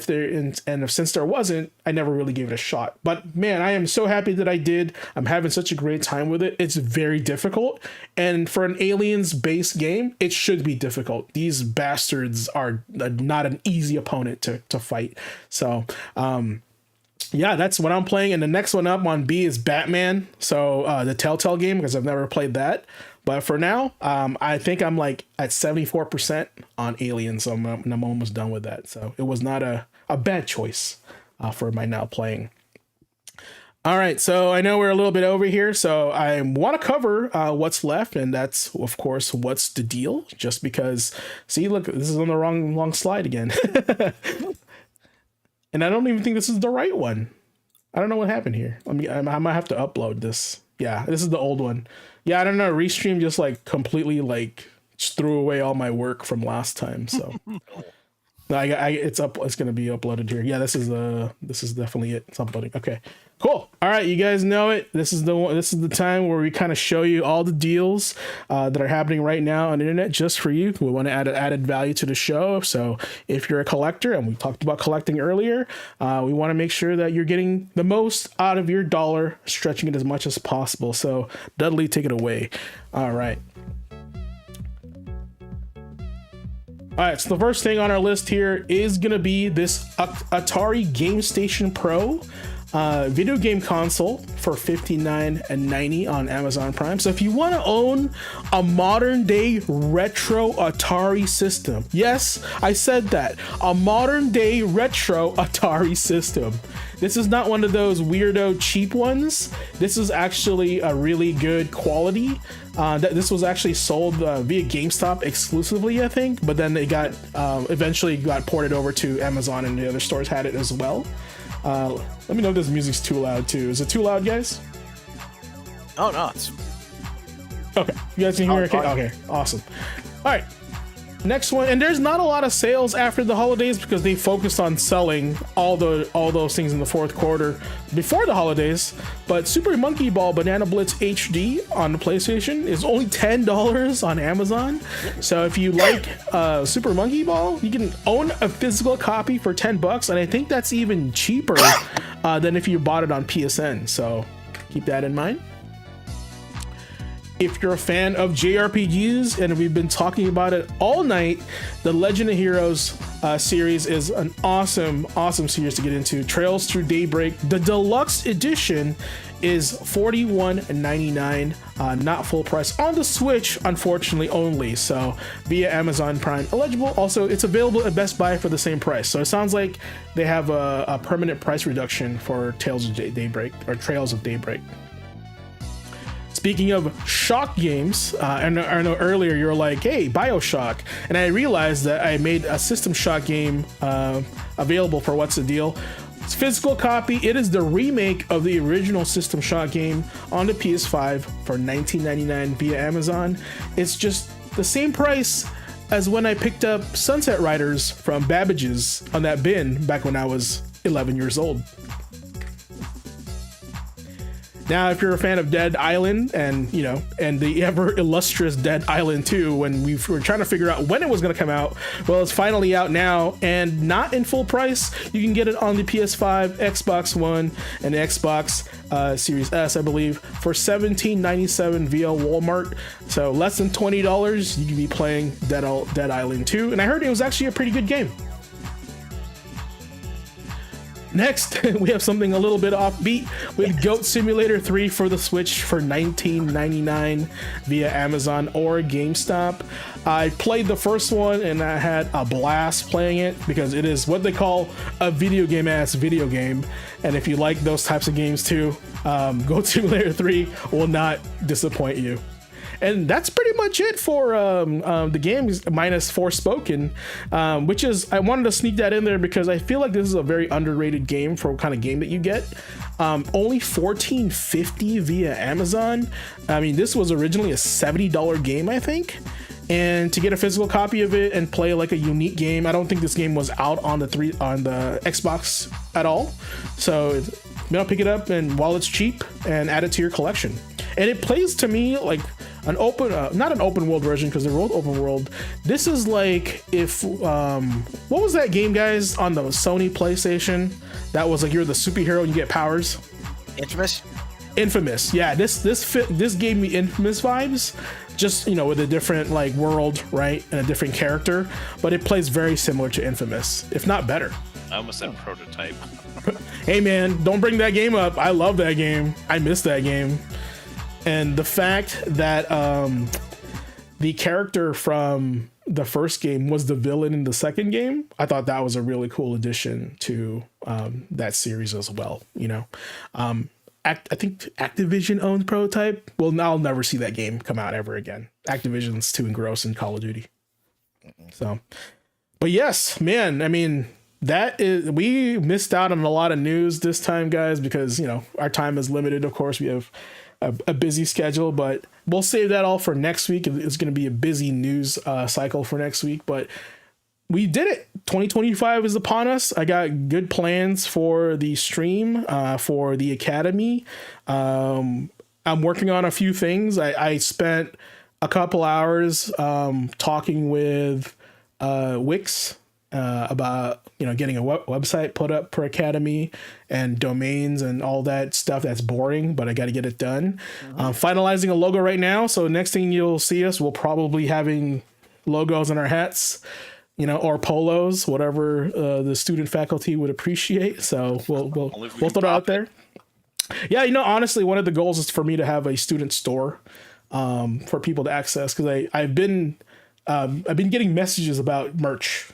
since there wasn't, I never really gave it a shot. But man, I am so happy that I did. I'm having such a great time with it. It's very difficult, and for an Aliens-based game, it should be difficult. These bastards are not an easy opponent to fight. So yeah, that's what I'm playing. And the next one up on B is Batman, so the Telltale game, because I've never played that. But for now, I think I'm like at 74% on Aliens, so I'm almost done with that. So it was not a bad choice for my now playing. All right, so I know we're a little bit over here, so I want to cover what's left, and that's, of course, what's the deal, just because, see, look, this is on the wrong slide again. And I don't even think this is the right one. I don't know what happened here. I might have to upload this. Yeah, this is the old one. Yeah, I don't know, Restream just like completely like just threw away all my work from last time, so... No, it's gonna be uploaded here. Yeah, this is definitely it. It's uploading. Okay, cool. All right, you guys know it. This is the time where we kind of show you all the deals that are happening right now on the internet just for you. We want to add added value to the show. So if you're a collector, and we talked about collecting earlier, we want to make sure that you're getting the most out of your dollar, stretching it as much as possible. So Dudley, take it away. All right. All right, so the first thing on our list here is going to be this Atari Game Station Pro video game console for $59.90 on Amazon Prime. So if you want to own a modern day retro Atari system, yes, I said that, a modern day retro Atari system. This is not one of those weirdo cheap ones. This is actually a really good quality. This was actually sold via GameStop exclusively, I think, but then it got eventually got ported over to Amazon, and the other stores had it as well. Let me know if this music's too loud too. Is it too loud, guys? Oh no, it's okay. You guys can hear it? Okay, awesome. All right. Next one, and there's not a lot of sales after the holidays because they focused on selling all those things in the fourth quarter before the holidays. But Super Monkey Ball Banana Blitz HD on the PlayStation is only $10 on Amazon. So if you like Super Monkey Ball, you can own a physical copy for $10, and I think that's even cheaper than if you bought it on PSN. So keep that in mind. If you're a fan of JRPGs, and we've been talking about it all night, the Legend of Heroes series is an awesome series to get into. Trails Through Daybreak. The deluxe edition is $41.99, not full price on the Switch, unfortunately, only. So via Amazon Prime eligible. Also, it's available at Best Buy for the same price. So it sounds like they have a permanent price reduction for Tales of Daybreak or Trails of Daybreak. Speaking of shock games, I know earlier you were like, hey, BioShock. And I realized that I made a System Shock game available for What's the Deal. It's physical copy. It is the remake of the original System Shock game on the PS5 for $19.99 via Amazon. It's just the same price as when I picked up Sunset Riders from Babbage's on that bin back when I was 11 years old. Now, if you're a fan of Dead Island and the ever illustrious Dead Island 2, when we were trying to figure out when it was going to come out, well, it's finally out now and not in full price. You can get it on the PS5, Xbox One, and Xbox Series S, I believe, for $17.97 via Walmart. So less than $20, you can be playing Dead Island 2. And I heard it was actually a pretty good game. Next, we have something a little bit offbeat with Goat Simulator 3 for the Switch for $19.99 via Amazon or GameStop. I played the first one and I had a blast playing it because it is what they call a video game. And if you like those types of games too, Goat Simulator 3 will not disappoint you. And that's pretty much it for the games minus Forspoken, which is, I wanted to sneak that in there because I feel like this is a very underrated game for what kind of game that you get. Only $14.50 via Amazon. I mean, this was originally a $70 game, I think. And to get a physical copy of it and play like a unique game, I don't think this game was out on the Xbox at all. So pick it up and while it's cheap and add it to your collection. And it plays to me like an open, not an open world version because they're open world. This is like if, what was that game, guys, on the Sony PlayStation? That was like you're the superhero and you get powers. Infamous. Yeah, this gave me Infamous vibes, just with a different like world, right, and a different character. But it plays very similar to Infamous, if not better. I almost said Prototype. Hey man, don't bring that game up. I love that game. I miss that game. And the fact that the character from the first game was the villain in the second game, I thought that was a really cool addition to that series as well. I think Activision owns Prototype. Well, I'll never see that game come out ever again. Activision's too engrossed in Call of Duty. So, but yes, man, I mean, we missed out on a lot of news this time, guys, because our time is limited. Of course, we have a busy schedule, but we'll save that all for next week. It's going to be a busy news cycle for next week, but we did it. 2025 is upon us. I got good plans for the stream, for the Academy. I'm working on a few things. I spent a couple hours talking with Wix about getting a website put up for Academy and domains and all that stuff that's boring, but I got to get it done. Finalizing a logo right now, so next thing you'll see us, we'll probably having logos on our hats, or polos, whatever the student faculty would appreciate. So we'll throw it out there. Yeah, honestly, one of the goals is for me to have a student store for people to access, because I've been getting messages about merch.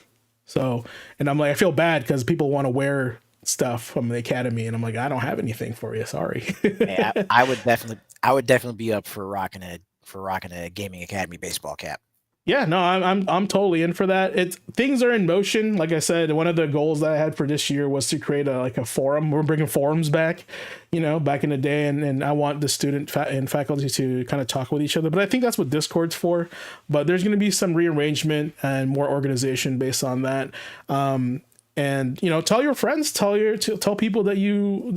So, and I'm like, I feel bad because people want to wear stuff from the Academy, and I'm like, I don't have anything for you. Sorry. Yeah, I would definitely be up for rocking a Gaming Academy baseball cap. Yeah, no, I'm totally in for that. It's things are in motion. Like I said, one of the goals that I had for this year was to create a forum. We're bringing forums back, back in the day, and I want the student and faculty to kind of talk with each other. But I think that's what Discord's for. But there's going to be some rearrangement and more organization based on that. And tell your friends, tell people that you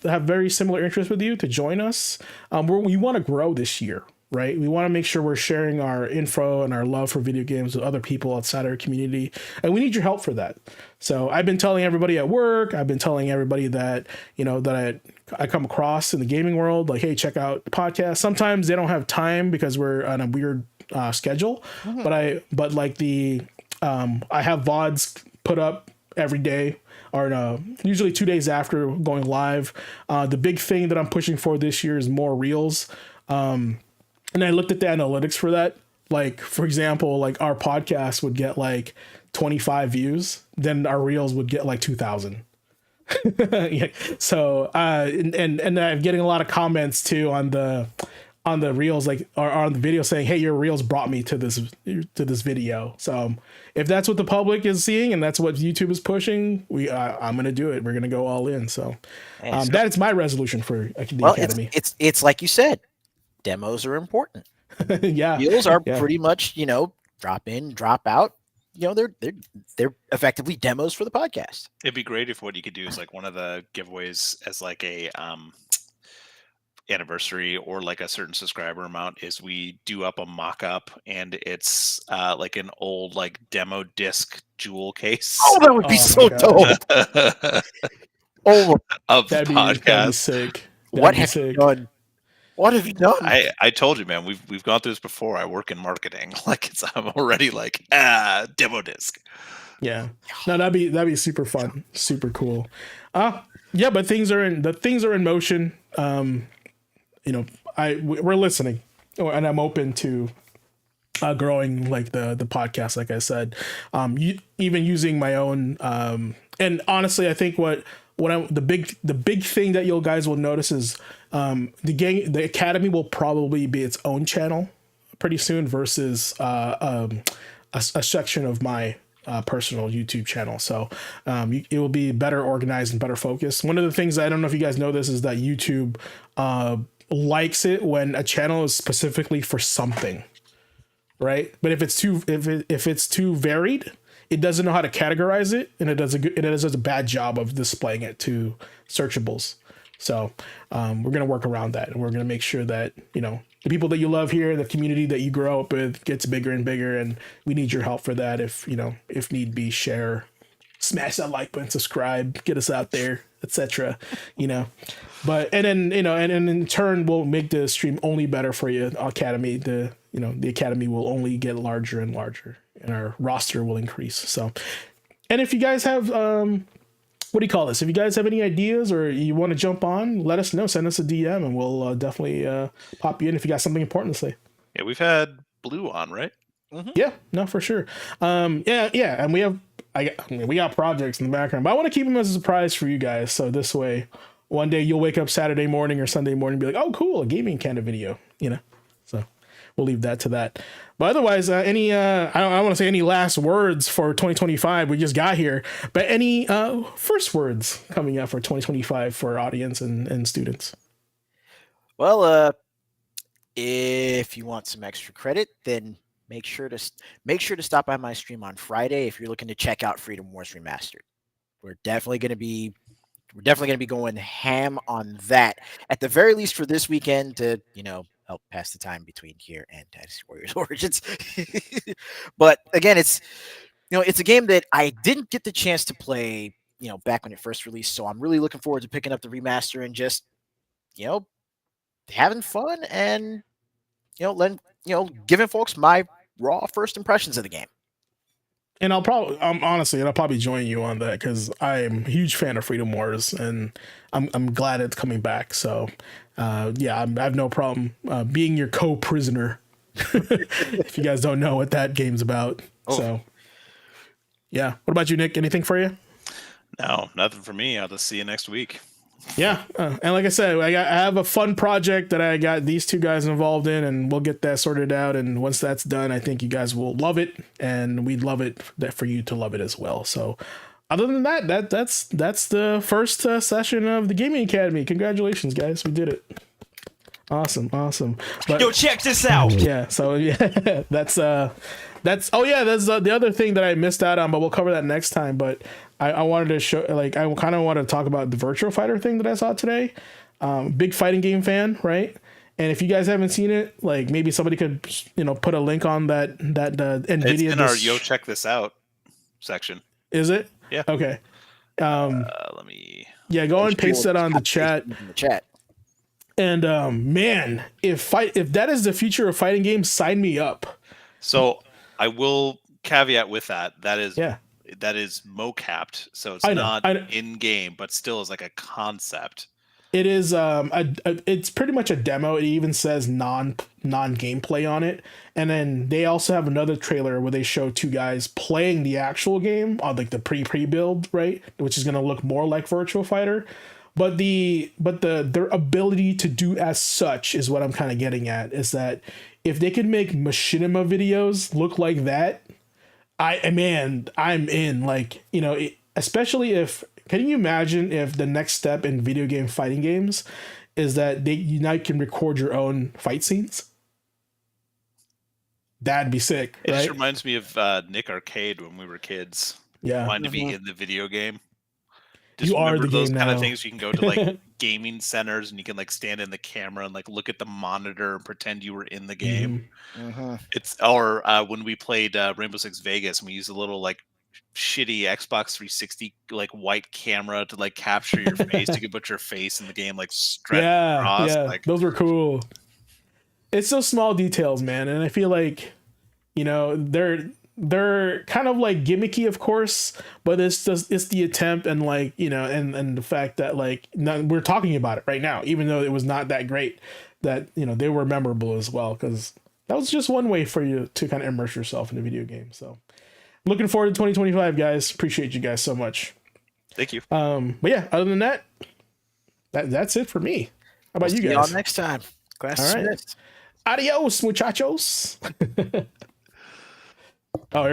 have very similar interests with you to join us. We want to grow this year. Right. We want to make sure we're sharing our info and our love for video games with other people outside our community. And we need your help for that. So I've been telling everybody at work. I've been telling everybody that, that I come across in the gaming world, like, hey, check out the podcast. Sometimes they don't have time because we're on a weird schedule. Mm-hmm. I have VODs put up every day, or usually 2 days after going live. The big thing that I'm pushing for this year is more reels. And I looked at the analytics for that. Like, for example, like our podcast would get like 25 views, then our reels would get like 2,000. Yeah. So, and I'm getting a lot of comments too on the reels, like, or on the video saying, hey, your reels brought me to this video. So if that's what the public is seeing and that's what YouTube is pushing, I'm going to do it. We're going to go all in. So, that is my resolution for the Academy. It's like you said. Demos are important. Yeah. Deals are pretty much, drop in, drop out. They're effectively demos for the podcast. It'd be great if what you could do is like one of the giveaways as like a anniversary or like a certain subscriber amount is we do up a mock-up and it's like an old like demo disc jewel case. Oh, that would be so dope. Of the podcast. That'd be sick. What have you done? What have you done? I told you, man. We've gone through this before. I work in marketing. Like I'm already like demo disc. Yeah. No, that'd be super fun, super cool. Yeah, but things are in motion. We're listening, and I'm open to growing like the podcast. Like I said, even using my own. And honestly, I think the big thing that you guys will notice is the Academy will probably be its own channel pretty soon versus a section of my personal YouTube channel. So it will be better organized and better focused. One of the things, I don't know if you guys know this, is that YouTube likes it when a channel is specifically for something, right? But if it's too varied, it doesn't know how to categorize it, and it does a bad job of displaying it to searchables. So we're going to work around that, and we're going to make sure that, the people that you love here, the community that you grow up with gets bigger and bigger. And we need your help for that. If need be, share, smash that like button, subscribe, get us out there, etc. But, and then, and in turn, we'll make the stream only better for you. Academy, the Academy will only get larger and larger, and our roster will increase. So, and if you guys have, what do you call this? If you guys have any ideas or you want to jump on, let us know. Send us a DM and we'll definitely pop you in if you got something important to say. Yeah, we've had Blue on, right? Mm-hmm. Yeah, no, for sure. Yeah, and we got projects in the background, but I want to keep them as a surprise for you guys. So this way, one day you'll wake up Saturday morning or Sunday morning and be like, oh, cool, a gaming kind of video, So we'll leave that to that. But otherwise, I don't want to say any last words for 2025. We just got here, but any first words coming up for 2025 for our audience and students? Well, if you want some extra credit, then make sure to stop by my stream on Friday if you're looking to check out Freedom Wars Remastered. We're definitely going to be going ham on that, at the very least for this weekend, to help pass the time between here and Dynasty Warriors Origins. But again, it's a game that I didn't get the chance to play back when it first released, so I'm really looking forward to picking up the remaster and just having fun and giving folks my raw first impressions of the game. And I'll probably join you on that because I'm a huge fan of Freedom Wars, and I'm glad it's coming back. So, I have no problem being your co-prisoner. If you guys don't know what that game's about. Oh. So, yeah. What about you, Nick? Anything for you? No, nothing for me. I'll just see you next week. Yeah, and like I said, I have a fun project that I got these two guys involved in, and we'll get that sorted out. And once that's done, I think you guys will love it, and we'd love it for you to love it as well. So, other than that, that's the first session of the Gaming Academy. Congratulations, guys, we did it. Awesome. But, Yo, check this out. yeah, so yeah, that's the other thing that I missed out on, but we'll cover that next time. But I wanted to show, like, I kind of wanted to talk about the Virtua Fighter thing that I saw today. Big fighting game fan, right? And if you guys haven't seen it, like, maybe somebody could, put a link on that NVIDIA. It's in our Yo Check This Out section. Is it? Yeah. Okay. Let me. Yeah, go and paste that on the chat. In the chat. And man, if that is the future of fighting games, sign me up. So I will caveat with that. That is mocapped, so it's not in game, but still is like a concept. It is it's pretty much a demo. It even says non gameplay on it, and then they also have another trailer where they show two guys playing the actual game on like the pre build, right, which is going to look more like Virtua Fighter. But their ability to do as such is what I'm kind of getting at, is that if they could make machinima videos look like that, I'm in. Like, especially if, can you imagine if the next step in video game fighting games is that you now can record your own fight scenes? That'd be sick. It right? just reminds me of Nick Arcade when we were kids. Yeah, wanting to be in the video game. Just you are the those game kind now. of things. You can go to like gaming centers and you can like stand in the camera and like look at the monitor and pretend you were in the game. It's when we played Rainbow Six Vegas and we used a little like shitty Xbox 360 like white camera to like capture your face. You could put your face in the game like stretched across. Yeah, like, those were cool. It's those small details, man, and I feel like they're kind of like gimmicky, of course, but it's the attempt, and like and the fact that like we're talking about it right now, even though it was not that great, that they were memorable as well, because that was just one way for you to kind of immerse yourself in a video game. So looking forward to 2025, guys. Appreciate you guys so much. Thank you. But yeah, other than that's it for me. How about you guys? See y'all next time. Glass All right. Adios, muchachos. Oh.